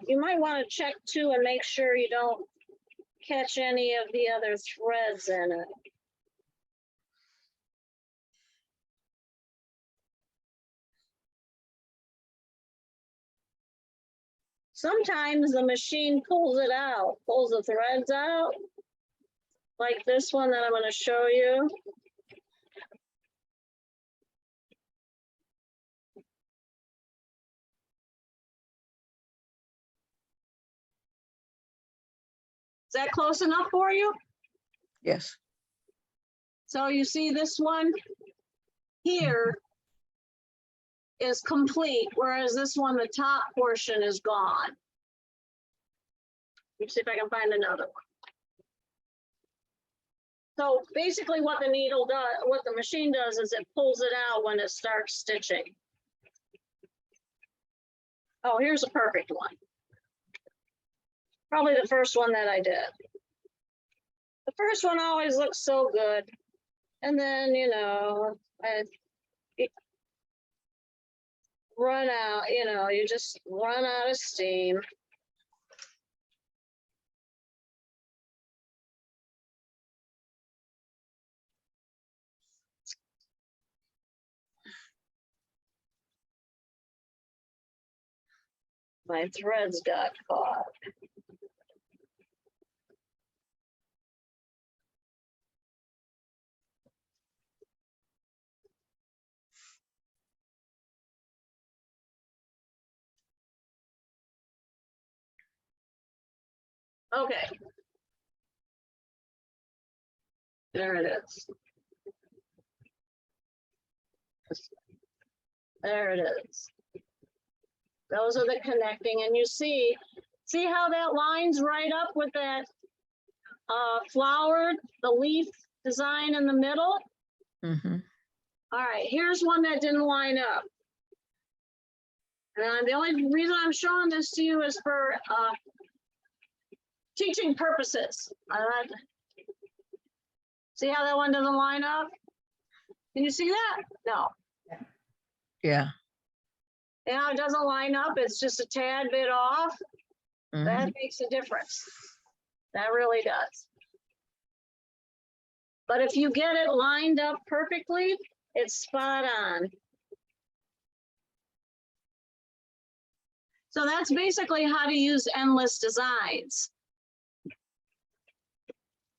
You might want to check too and make sure you don't catch any of the other threads in it. Sometimes the machine pulls it out, pulls the threads out, like this one that I'm going to show you. Is that close enough for you? Yes. So you see this one here is complete, whereas this one, the top portion is gone. Let me see if I can find another one. So basically what the needle does, what the machine does is it pulls it out when it starts stitching. Oh, here's a perfect one. Probably the first one that I did. The first one always looks so good. And then, you know, it run out, you know, you just run out of steam. My threads got caught. Okay. There it is. There it is. Those are the connecting, and you see how that lines right up with that flower, the leaf design in the middle? Mm-hmm. All right, here's one that didn't line up. And the only reason I'm showing this to you is for teaching purposes. See how that one doesn't line up? Can you see that? No. Yeah. Now it doesn't line up. It's just a tad bit off. Mhm. That makes a difference. That really does. But if you get it lined up perfectly, it's spot on. So that's basically how to use endless designs.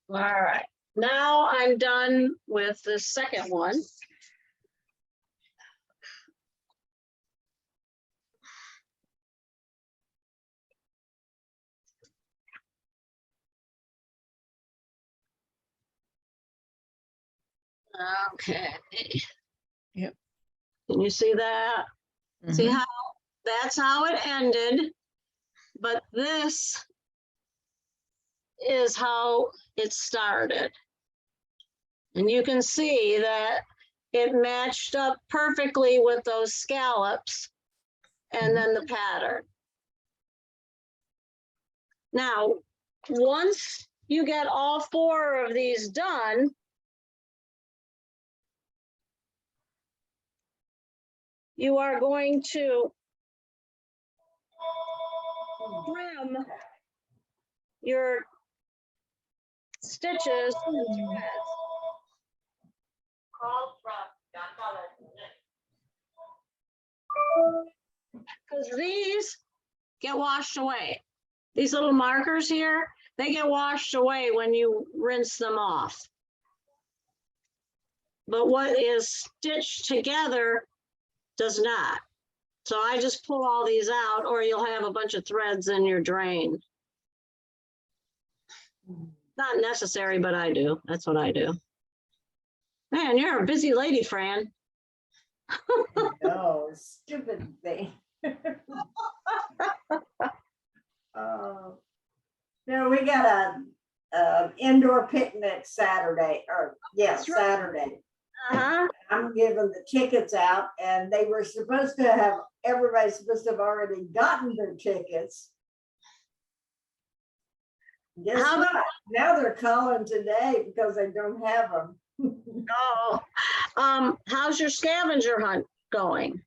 All right, now I'm done with the second one. Okay. Yep. Can you see that? See Mhm. how that's how it ended, but this is how it started. And you can see that it matched up perfectly with those scallops and then the pattern. Now, once you get all 4 of these done, you are going to trim your stitches because these get washed away. These little markers here, they get washed away when you rinse them off. But what is stitched together does not. So I just pull all these out, or you'll have a bunch of threads in your drain. Not necessary, but I do. That's what I do. Man, you're a busy lady, Fran. No, stupid thing. No, we got a indoor picnic Saturday, or yeah, That's right. Saturday. Uh-huh. I'm giving the tickets out, and they were supposed to have, everybody's supposed to have already gotten their tickets. Guess How what? Now they're calling today because they don't have them. Oh, how's your scavenger hunt going?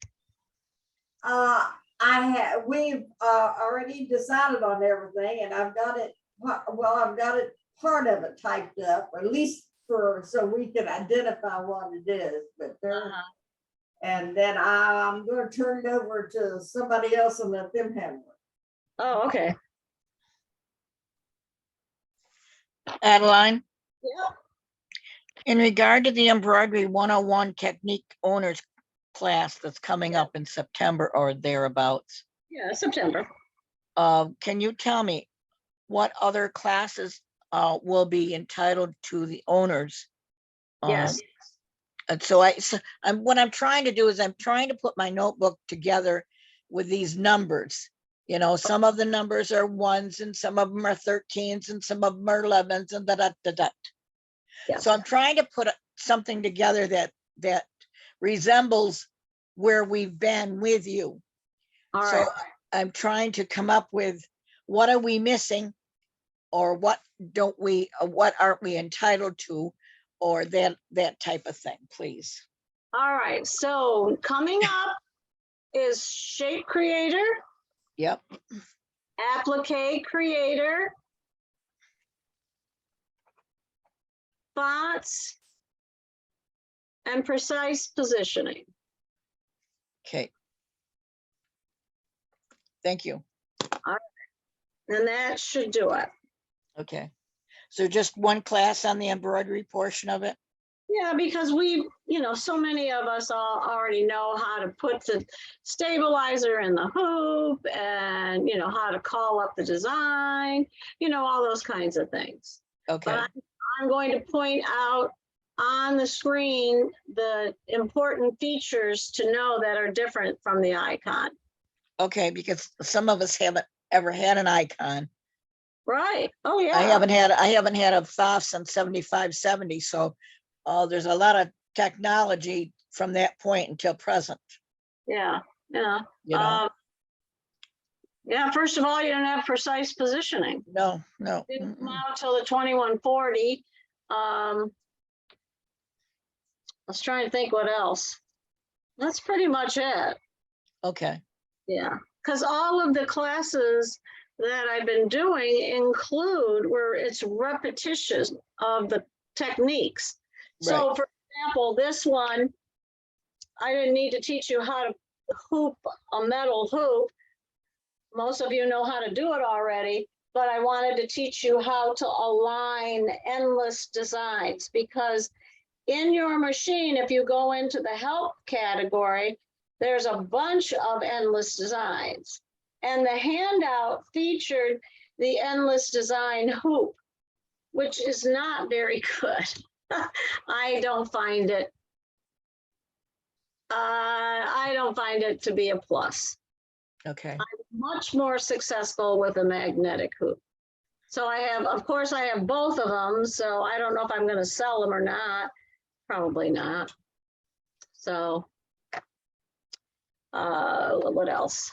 I we've already decided on everything and I've got it, well, I've got it, part of it typed up, or at least so we can identify what it is, but there. And then I'm gonna turn it over to somebody else and let them handle it. Oh, okay. Adeline, Yeah. in regard to the embroidery 101 technique owners class that's coming up in September or thereabouts, Yeah, September. can you tell me what other classes will be entitled to the owners? Yes. And so what I'm trying to do is I'm trying to put my notebook together with these numbers. You know, some of the numbers are ones and some of them are 13s and some of them are 11s and da. Yeah. So I'm trying to put something together that resembles where we've been with you. All So right. I'm trying to come up with what are we missing, or what aren't we entitled to, or that type of thing, please. All right. So coming up is Shape Creator, Yep. Applique Creator, fonts, and precise positioning. Okay. Thank you. And that should do it. Okay. So just one class on the embroidery portion of it? Yeah, because so many of us all already know how to put the stabilizer in the hoop and, how to call up the design, all those kinds of things. Okay. But I'm going to point out on the screen the important features to know that are different from the icon. Okay, because some of us haven't ever had an icon. Right. Oh, yeah. I haven't had a FOF since 75, 70. So there's a lot of technology from that point until present. Yeah. Yeah. You know? Yeah. First of all, you don't have precise positioning. No. Didn't come out till the 2140. I was trying to think what else. That's pretty much it. Okay. Yeah. Because all of the classes that I've been doing include where it's repetition of the techniques. So Right. for example, this one, I didn't need to teach you how to hoop a metal hoop. Most of you know how to do it already, but I wanted to teach you how to align endless designs, because in your machine, if you go into the help category, there's a bunch of endless designs. And the handout featured the endless design hoop, which is not very good. I don't find it to be a plus. Okay. I'm much more successful with a magnetic hoop. So of course I have both of them. So I don't know if I'm going to sell them or not. Probably not. So what else?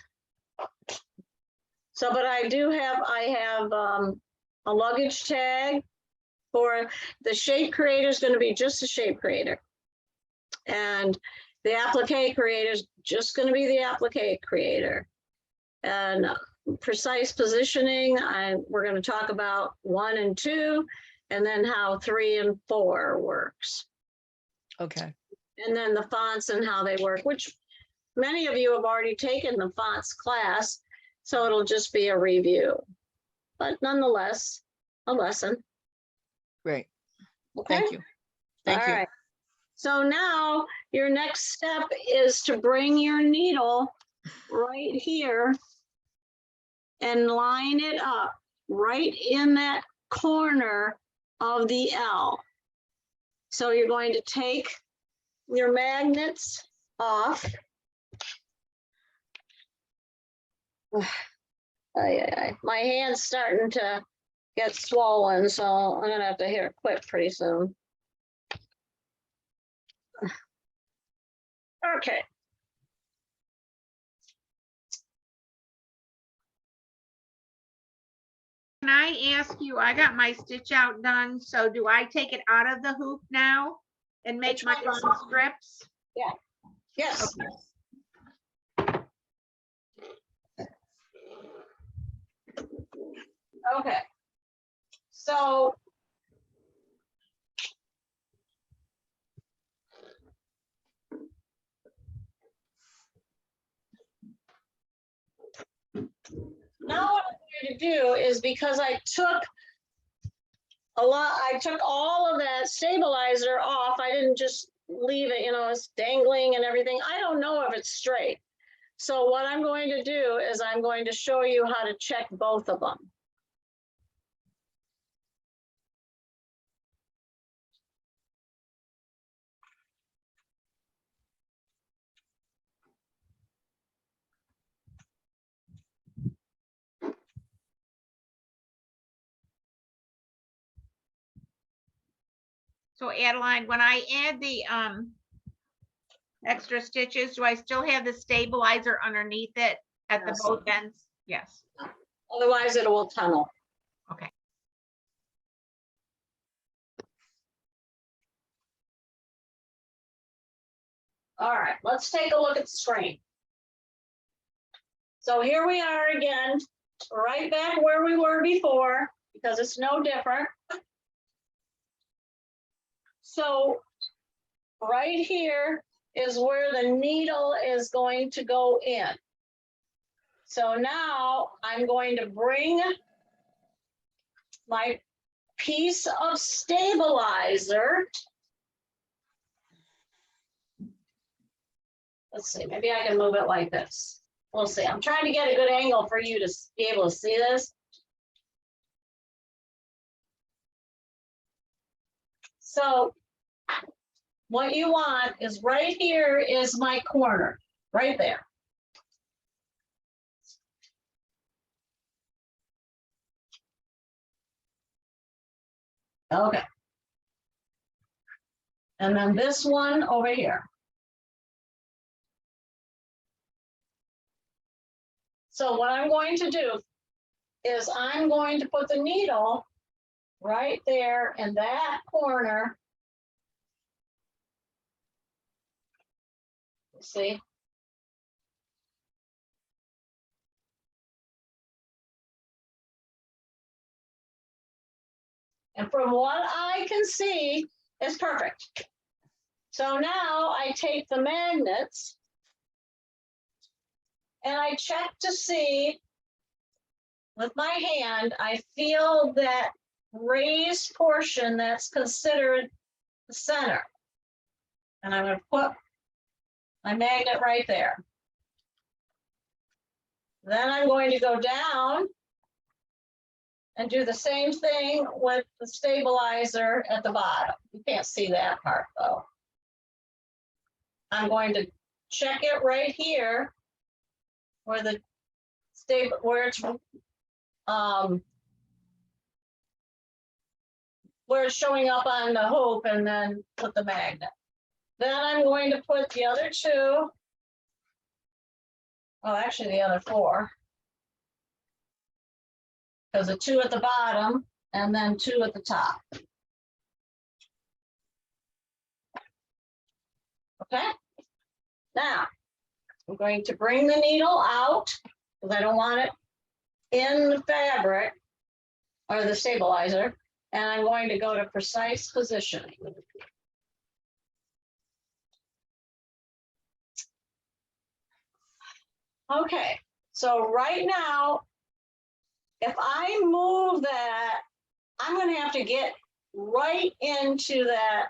So, but I have a luggage tag for the Shape Creator is going to be just a Shape Creator. And the Applique Creator is just going to be the Applique Creator. And precise positioning, we're going to talk about 1 and 2, and then how 3 and 4 works. Okay. And then the fonts and how they work, which many of you have already taken the fonts class, so it'll just be a review. But nonetheless, a lesson. Great. Okay. Thank you. Thank you. All right. So now your next step is to bring your needle right here and line it up right in that corner of the L. So you're going to take your magnets off. My hand's starting to get swollen, so I'm gonna have to hit it quick pretty soon. Okay. Can I ask you, I got my stitch out done, so do I take it out of the hoop now and make my own strips? Yes. Okay. Okay. So now what I'm going to do is, because I took all of that stabilizer off. I didn't just leave it, it's dangling and everything. I don't know if it's straight. So what I'm going to do is I'm going to show you how to check both of them. So Adeline, when I add the extra stitches, do I still have the stabilizer underneath it at the Yes. both ends? Yes. Otherwise it will tunnel. Okay. All right, let's take a look at the screen. So here we are again, right back where we were before, because it's no different. So right here is where the needle is going to go in. So now I'm going to bring my piece of stabilizer. Let's see, maybe I can move it like this. We'll see. I'm trying to get a good angle for you to be able to see this. So what you want is, right here is my corner, right there. Okay. And then this one over here. So what I'm going to do is I'm going to put the needle right there in that corner. See? And from what I can see, it's perfect. So now I take the magnets and I check to see with my hand, I feel that raised portion that's considered the center. And I'm going to put my magnet right there. Then I'm going to go down and do the same thing with the stabilizer at the bottom. You can't see that part though. I'm going to check it right here where the where it's showing up on the hoop, and then put the magnet. Then I'm going to put the other two, well, actually the other four, because the two at the bottom and then two at the top. Okay, now I'm going to bring the needle out because I don't want it in the fabric or the stabilizer, and I'm going to go to precise positioning. Okay, so right now, if I move that, I'm going to have to get right into that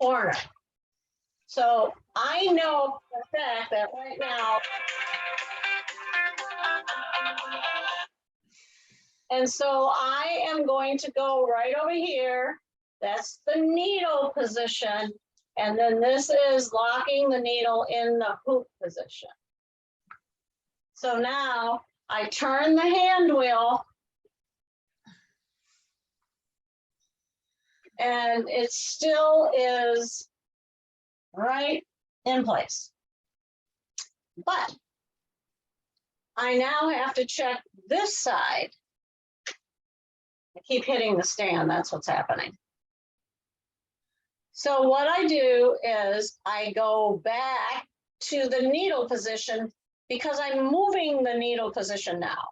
corner. So I know for a fact that right now, and so I am going to go right over here. That's the needle position. And then this is locking the needle in the hoop position. So now I turn the hand wheel and it still is right in place. But I now have to check this side. I keep hitting the stand, that's what's happening. So what I do is I go back to the needle position because I'm moving the needle position now.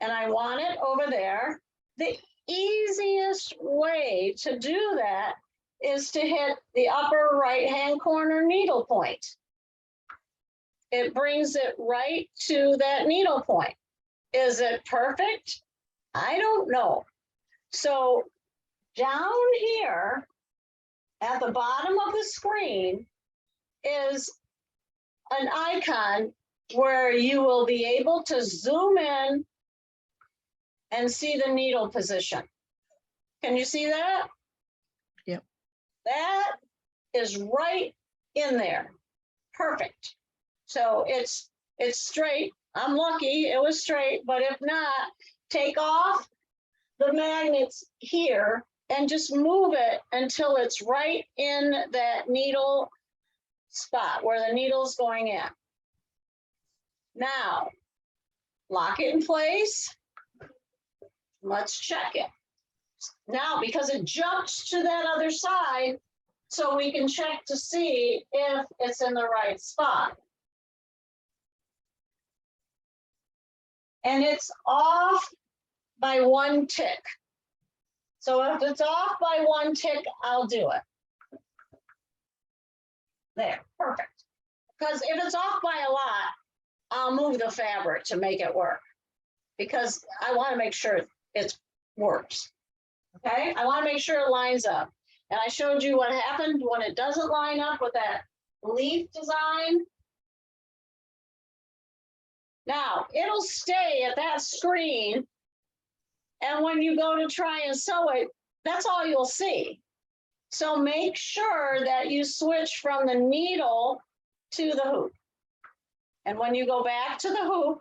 and I want it over there. The easiest way to do that is to hit the upper right-hand corner needle point. It brings it right to that needle point. Is it perfect? I don't know. So down here at the bottom of the screen is an icon where you will be able to zoom in and see the needle position. Can you see that? Yep. That is right in there. Perfect. So it's straight. I'm lucky it was straight, but if not, take off the magnets here and just move it until it's right in that needle spot where the needle's going in. Now, lock it in place. Let's check it. Now, because it jumps to that other side, so we can check to see if it's in the right spot. And it's off by 1 tick. So if it's off by 1 tick, I'll do it. There, perfect. Because if it's off by a lot, I'll move the fabric to make it work. Because I want to make sure it works. Okay, I want to make sure it lines up. And I showed you what happened when it doesn't line up with that leaf design. Now, it'll stay at that screen. And when you go to try and sew it, that's all you'll see. So make sure that you switch from the needle to the hoop. And when you go back to the hoop,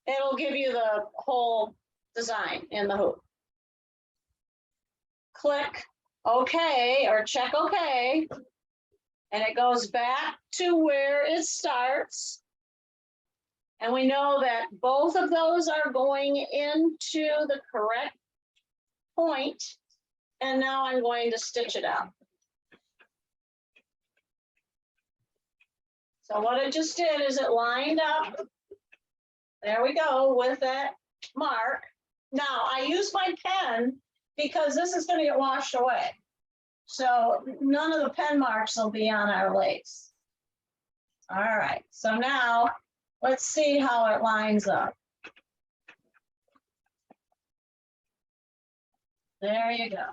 it'll give you the whole design in the hoop. Click OK or check OK. And it goes back to where it starts. And we know that both of those are going into the correct point. And now I'm going to stitch it out. So what it just did is it lined up. There we go with that mark. Now I use my pen because this is going to get washed away. So none of the pen marks will be on our lace. All right, so now let's see how it lines up. There you go.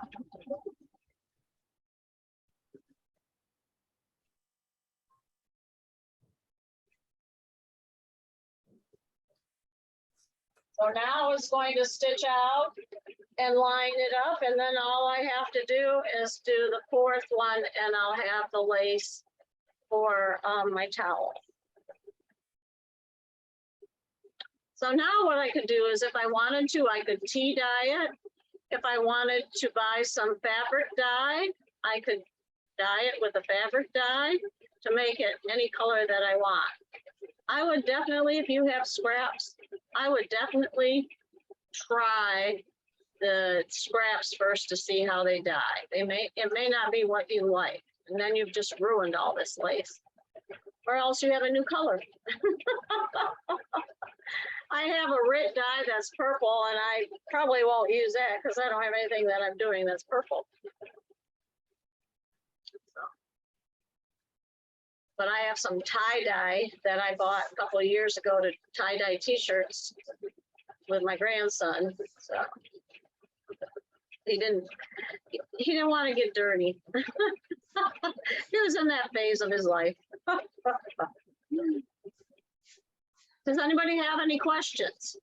So now it's going to stitch out and line it up, and then all I have to do is do the 4th one, and I'll have the lace for my towel. So now what I could do is if I wanted to, I could tea dye it. If I wanted to buy some fabric dye, I could dye it with a fabric dye to make it any color that I want. I would definitely, if you have scraps, I would definitely try the scraps first to see how they dye. It may not be what you like, and then you've just ruined all this lace. Or else you have a new color. I have a RIT dye that's purple, and I probably won't use that because I don't have anything that I'm doing that's purple. So. But I have some tie-dye that I bought a couple of years ago to tie-dye t-shirts with my grandson. So he didn't want to get dirty. He was in that phase of his life. Does anybody have any questions?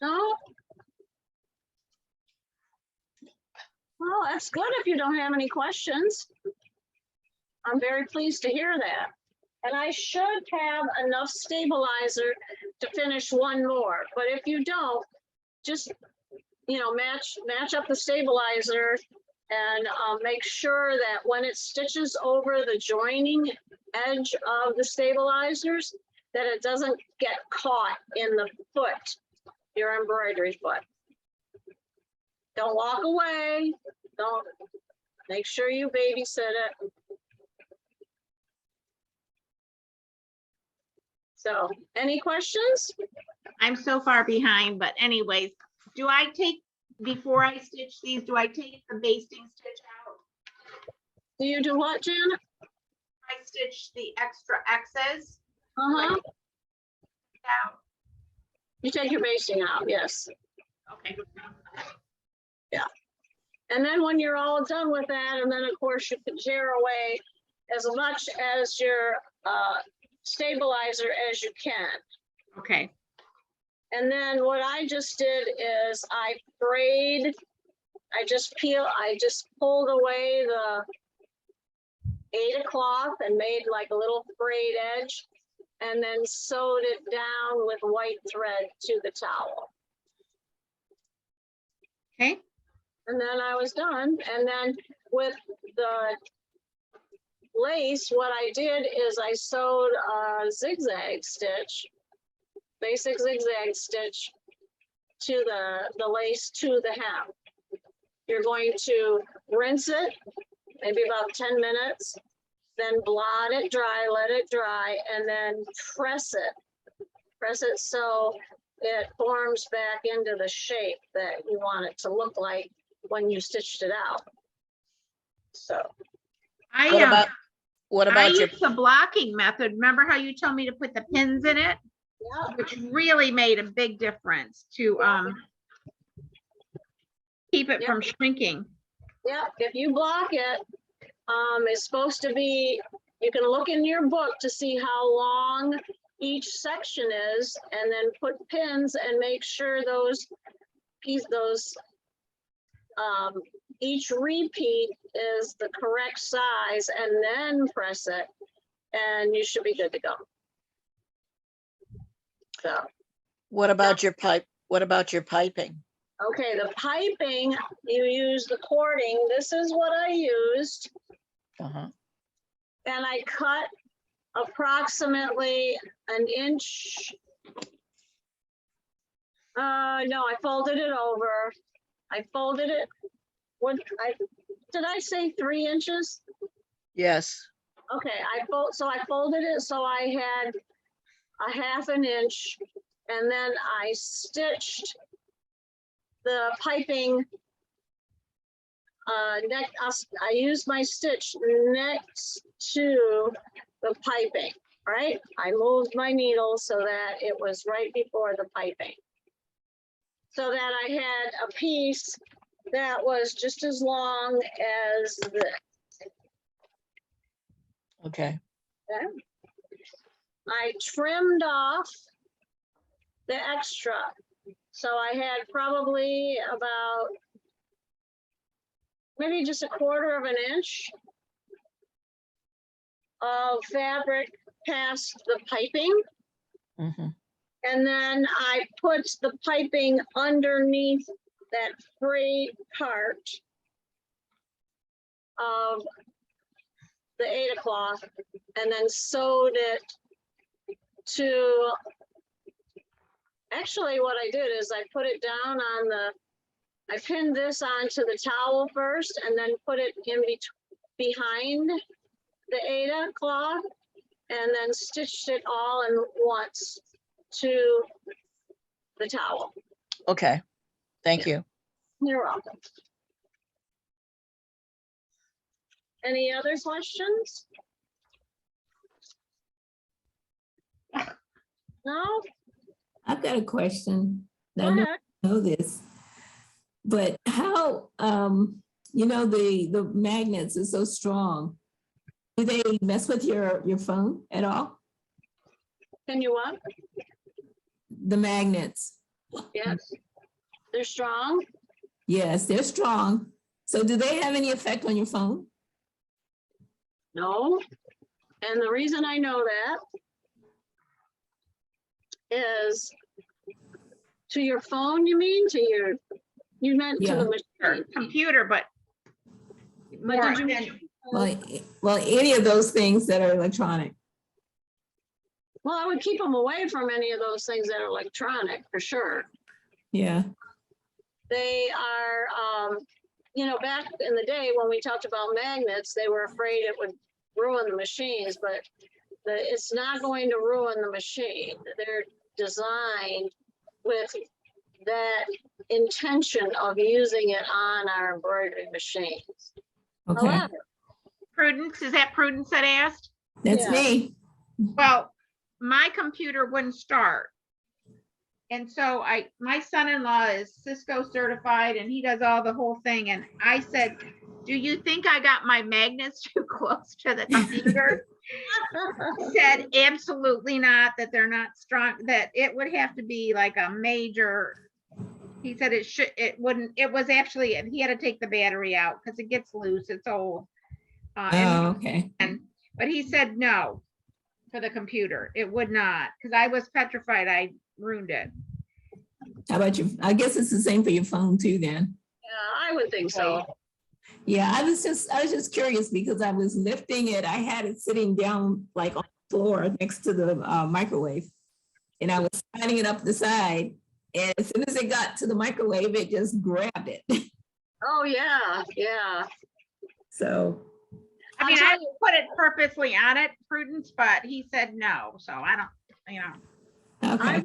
No? Well, that's good if you don't have any questions. I'm very pleased to hear that. And I should have enough stabilizer to finish one more, but if you don't, just, you know, match up the stabilizer and make sure that when it stitches over the joining edge of the stabilizers, that it doesn't get caught in the foot, your embroidery foot. Don't walk away. Don't. Make sure you babysit it. So, any questions? I'm so far behind, but anyways, do I take, before I stitch these, do I take the basting stitch out? Do you do what, Janet? I stitch the extra X's Uh-huh. out. You take your basting out, yes. Okay. And then when you're all done with that, and then of course you can tear away as much as your stabilizer as you can. Okay. And then what I just did is I just pulled away the Aida cloth and made like a little frayed edge, and then sewed it down with white thread to the towel. Okay. And then I was done. And then with the lace, what I did is I sewed a zigzag stitch, basic zigzag stitch to the lace to the hem. You're going to rinse it, maybe about 10 minutes, then blot it dry, let it dry, and then press it. Press it so it forms back into the shape that you want it to look like when you stitched it out. So, What I about your, used the blocking method. Remember how you told me to put the pins in it? yeah, Which really made a big difference to keep it from shrinking. yeah, if you block it, it's supposed to be, you can look in your book to see how long each section is, and then put pins and make sure each repeat is the correct size, and then press it, and you should be good to go. So, what about your pipe? What about your piping? okay, the piping, you use the cording. This is what I used. Uh-huh. And I cut approximately an inch. No, I folded it over. I folded it. Did I say 3 inches? Yes. Okay, I folded it so I had a 1/2 inch, and then I stitched the piping I used my stitch next to the piping, right? I moved my needle so that it was right before the piping, so that I had a piece that was just as long as this. Okay. Okay. I trimmed off the extra. So I had probably about maybe just 1/4 of an inch of fabric past the piping. Mm-hmm. And then I put the piping underneath that frayed part of the Aida cloth, and then sewed it to, actually what I did is I put it down on I pinned this onto the towel first, and then put it in behind the Aida cloth, and then stitched it all in once to the towel. Okay. Thank you. You're welcome. Any other questions? No? I've got a question. Go I know ahead. you know this, but how, the magnets are so strong. Do they mess with your phone at all? Can you what? The magnets. Yes. They're strong. Yes, they're strong. So do they have any effect on your phone? No. And the reason I know that is to your phone, you mean? You meant to the machine. Computer, but But more did you? than- Well, any of those things that are electronic. Well, I would keep them away from any of those things that are electronic, for sure. Yeah. They are, back in the day when we talked about magnets, they were afraid it would ruin the machines, but it's not going to ruin the machine. They're designed with that intention of using it on our embroidery machines. Okay, However, Prudence, is that Prudence that asked? that's yeah. me. Well, my computer wouldn't start. And so my son-in-law is Cisco certified and he does all the whole thing. And I said, do you think I got my magnets too close to the computer? He said, absolutely not, that they're not strong, that it would have to be like a major. He said it wouldn't, it was actually, and he had to take the battery out because it gets loose, it's old. Oh, okay. But he said no for the computer, it would not, because I was petrified I ruined it. How about you? I guess it's the same for your phone too then. Yeah, I would think so. Yeah, I was just curious because I was lifting it. I had it sitting down like on the floor next to the microwave. And I was sliding it up the side. And as soon as it got to the microwave, it just grabbed it. Oh, yeah, yeah. So, I mean, I'll I tell you- put it purposely on it, Prudence, but he said no, so I don't, you know. okay.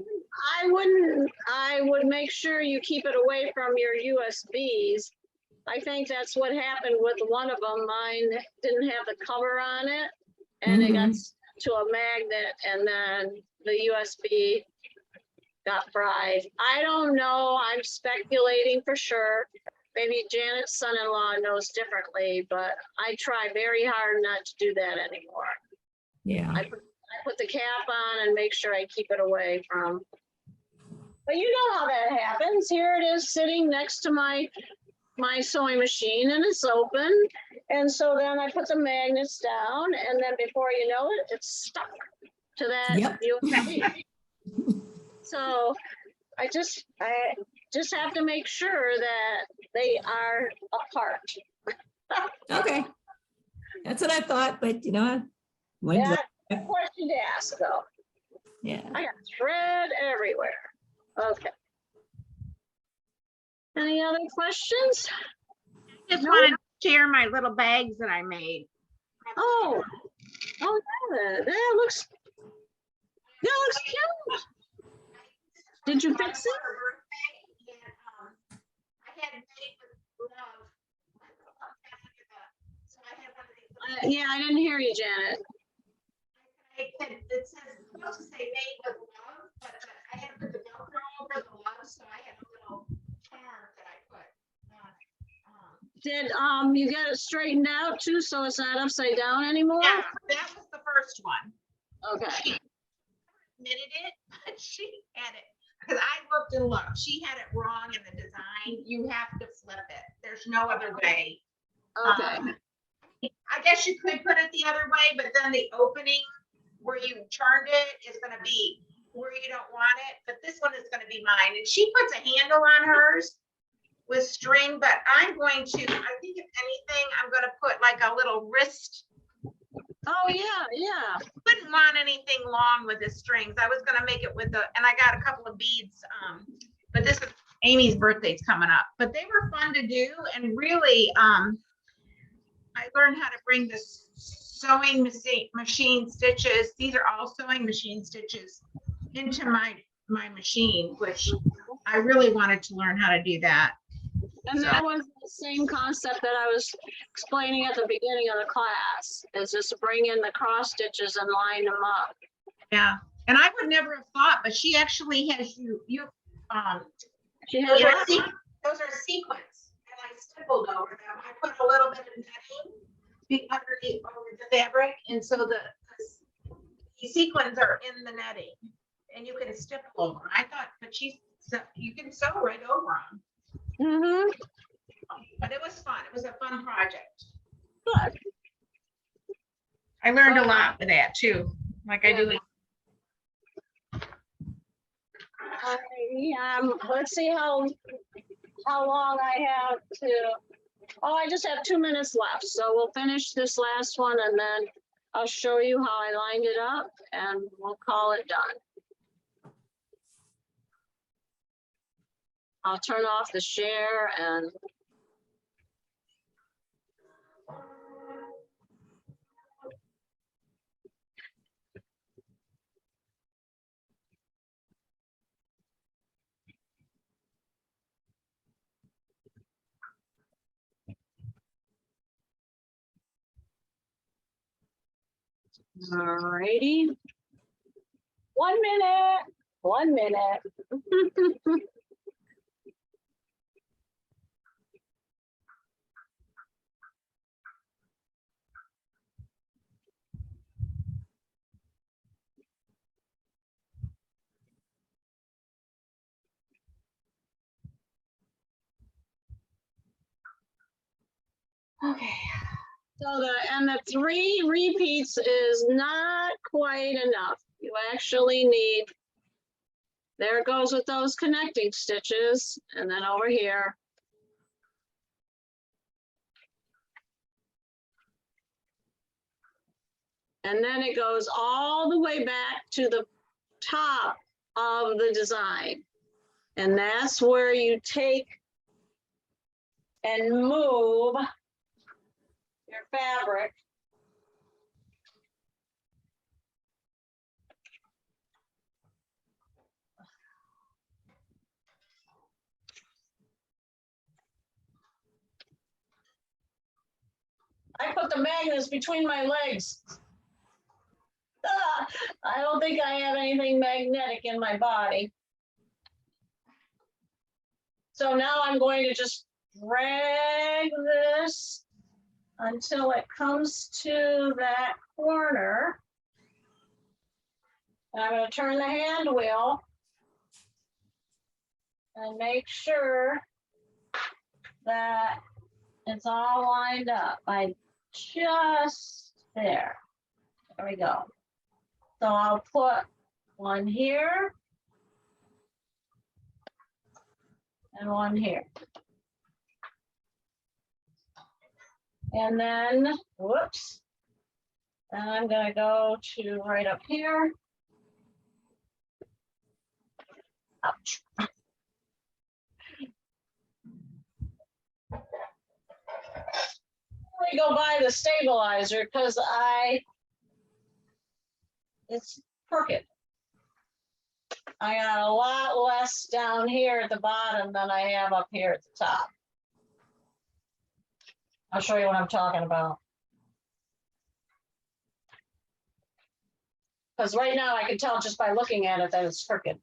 I would make sure you keep it away from your USBs. I think that's what happened with one of them. Mine didn't have the cover on it and it got to a magnet and then the USB got fried. I don't know. I'm speculating for sure. Maybe Janet's son-in-law knows differently, but I try very hard not to do that anymore. Yeah. I put the cap on and make sure I keep it away from. But you know how that happens. Here it is sitting next to my sewing machine and it's open. And so then I put the magnets down and then before you know it, it's stuck to that Yep. USB. So I just have to make sure that they are apart. Okay. That's what I thought, but you know, Yeah, a question to ask though. yeah. I got thread everywhere. Okay. Any other questions? Just No. wanted to share my little bags that I made. Oh, that looks cute. Did you fix it? Yeah, I didn't hear you, Janet. It says supposed to say made with love, but I had to put the Velcro over the love, so I had a little charm that I put. Did you get it straightened out too, so it's not upside down anymore? Yeah, that was the first one. Okay. Knitted it, but she had it, because I looked and looked, she had it wrong in the design. You have to flip it. There's no other way. Okay. I guess you could put it the other way, but then the opening where you turned it is gonna be where you don't want it, but this one is gonna be mine. And she puts a handle on hers with string, but I'm going to, I think if anything, I'm gonna put like a little wrist. Oh, yeah. Wouldn't want anything long with the strings. I was gonna make it with the, and I got a couple of beads, but this is Amy's birthday's coming up. But they were fun to do, and really, I learned how to bring the sewing machine stitches. These are all sewing machine stitches into my machine, which I really wanted to learn how to do that. And that was the same concept that I was explaining at the beginning of the class, is just to bring in the cross stitches and line them up. Yeah, and I would never have thought, but she actually has She has what? those are sequins, and I stippled over them. I put a little bit of netting underneath over the fabric, and so the sequins are in the netting, and you can stipple over them. I thought, but you can sew right over them. Mm-hmm. But it was fun. It was a fun project. Good. I learned a lot with that too, like I do. Let's see how long I have to. Oh, I just have 2 minutes left, so we'll finish this last one and then I'll show you how I lined it up and we'll call it done. I'll turn off the share and Alrighty. 1 minute, 1 minute. Okay. So the 3 repeats is not quite enough. You actually need, there it goes with those connecting stitches, and then over here. And then it goes all the way back to the top of the design. And that's where you take and move your fabric. I put the magnets between my legs. I don't think I have anything magnetic in my body. So now I'm going to just drag this until it comes to that corner. And I'm going to turn the hand wheel and make sure that it's all lined up. I just there. There we go. So I'll put one here and one here. And then, whoops. And I'm gonna go to right up here. Ouch. Let me go buy the stabilizer because it's crooked. I got a lot less down here at the bottom than I have up here at the top. I'll show you what I'm talking about. Because right now I can tell just by looking at it that it's crooked.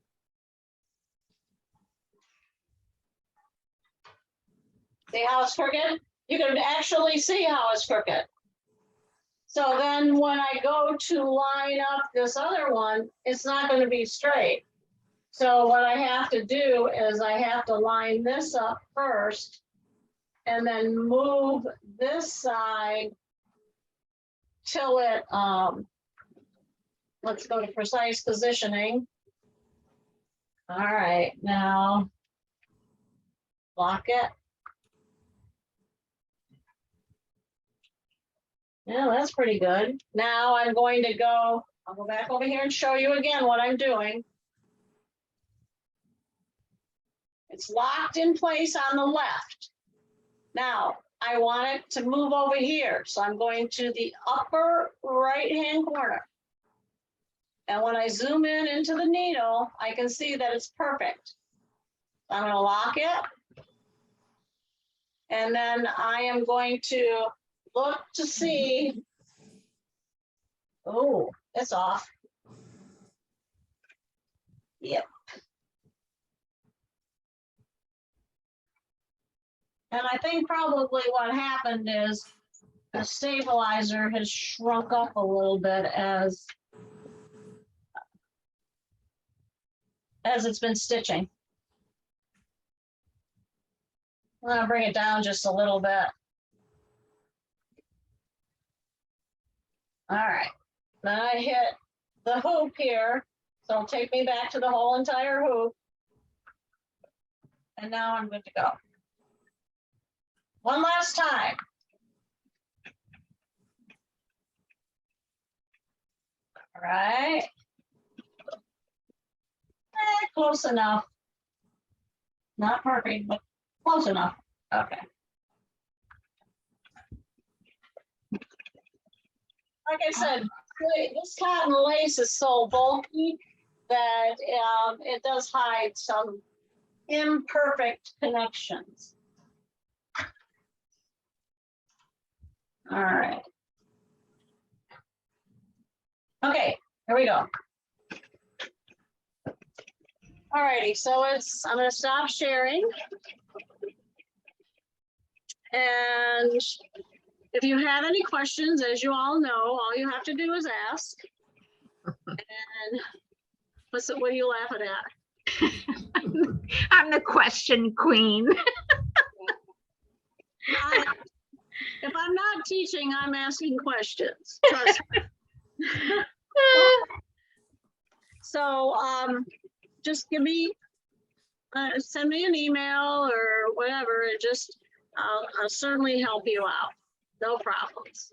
See how it's crooked? You can actually see how it's crooked. So then when I go to line up this other one, it's not going to be straight. So what I have to do is I have to line this up first and then move this side till it, let's go to precise positioning. All right, now lock it. Yeah, that's pretty good. Now I'm going to go, I'll go back over here and show you again what I'm doing. It's locked in place on the left. Now, I want it to move over here. So I'm going to the upper right-hand corner. And when I zoom in into the needle, I can see that it's perfect. I'm going to lock it. And then I am going to look to see. Oh, it's off. Yep. And I think probably what happened is the stabilizer has shrunk up a little bit as it's been stitching. I'm gonna bring it down just a little bit. All right, then I hit the hoop here. So it'll take me back to the whole entire hoop. And now I'm good to go. One last time. All right. Close enough. Not perfect, but close enough. Okay. Like I said, this cotton lace is so bulky that it does hide some imperfect connections. All right. Here we go. All righty, so I'm gonna stop sharing. And if you have any questions, as you all know, all you have to do is ask. And what are you laughing at? I'm the question queen. If I'm not teaching, I'm asking questions. Trust me. So just send me an email or whatever. I'll certainly help you out. No problems.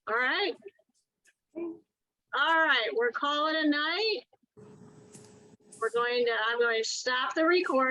All right. All right. We're calling it a night. I'm going to stop the recording.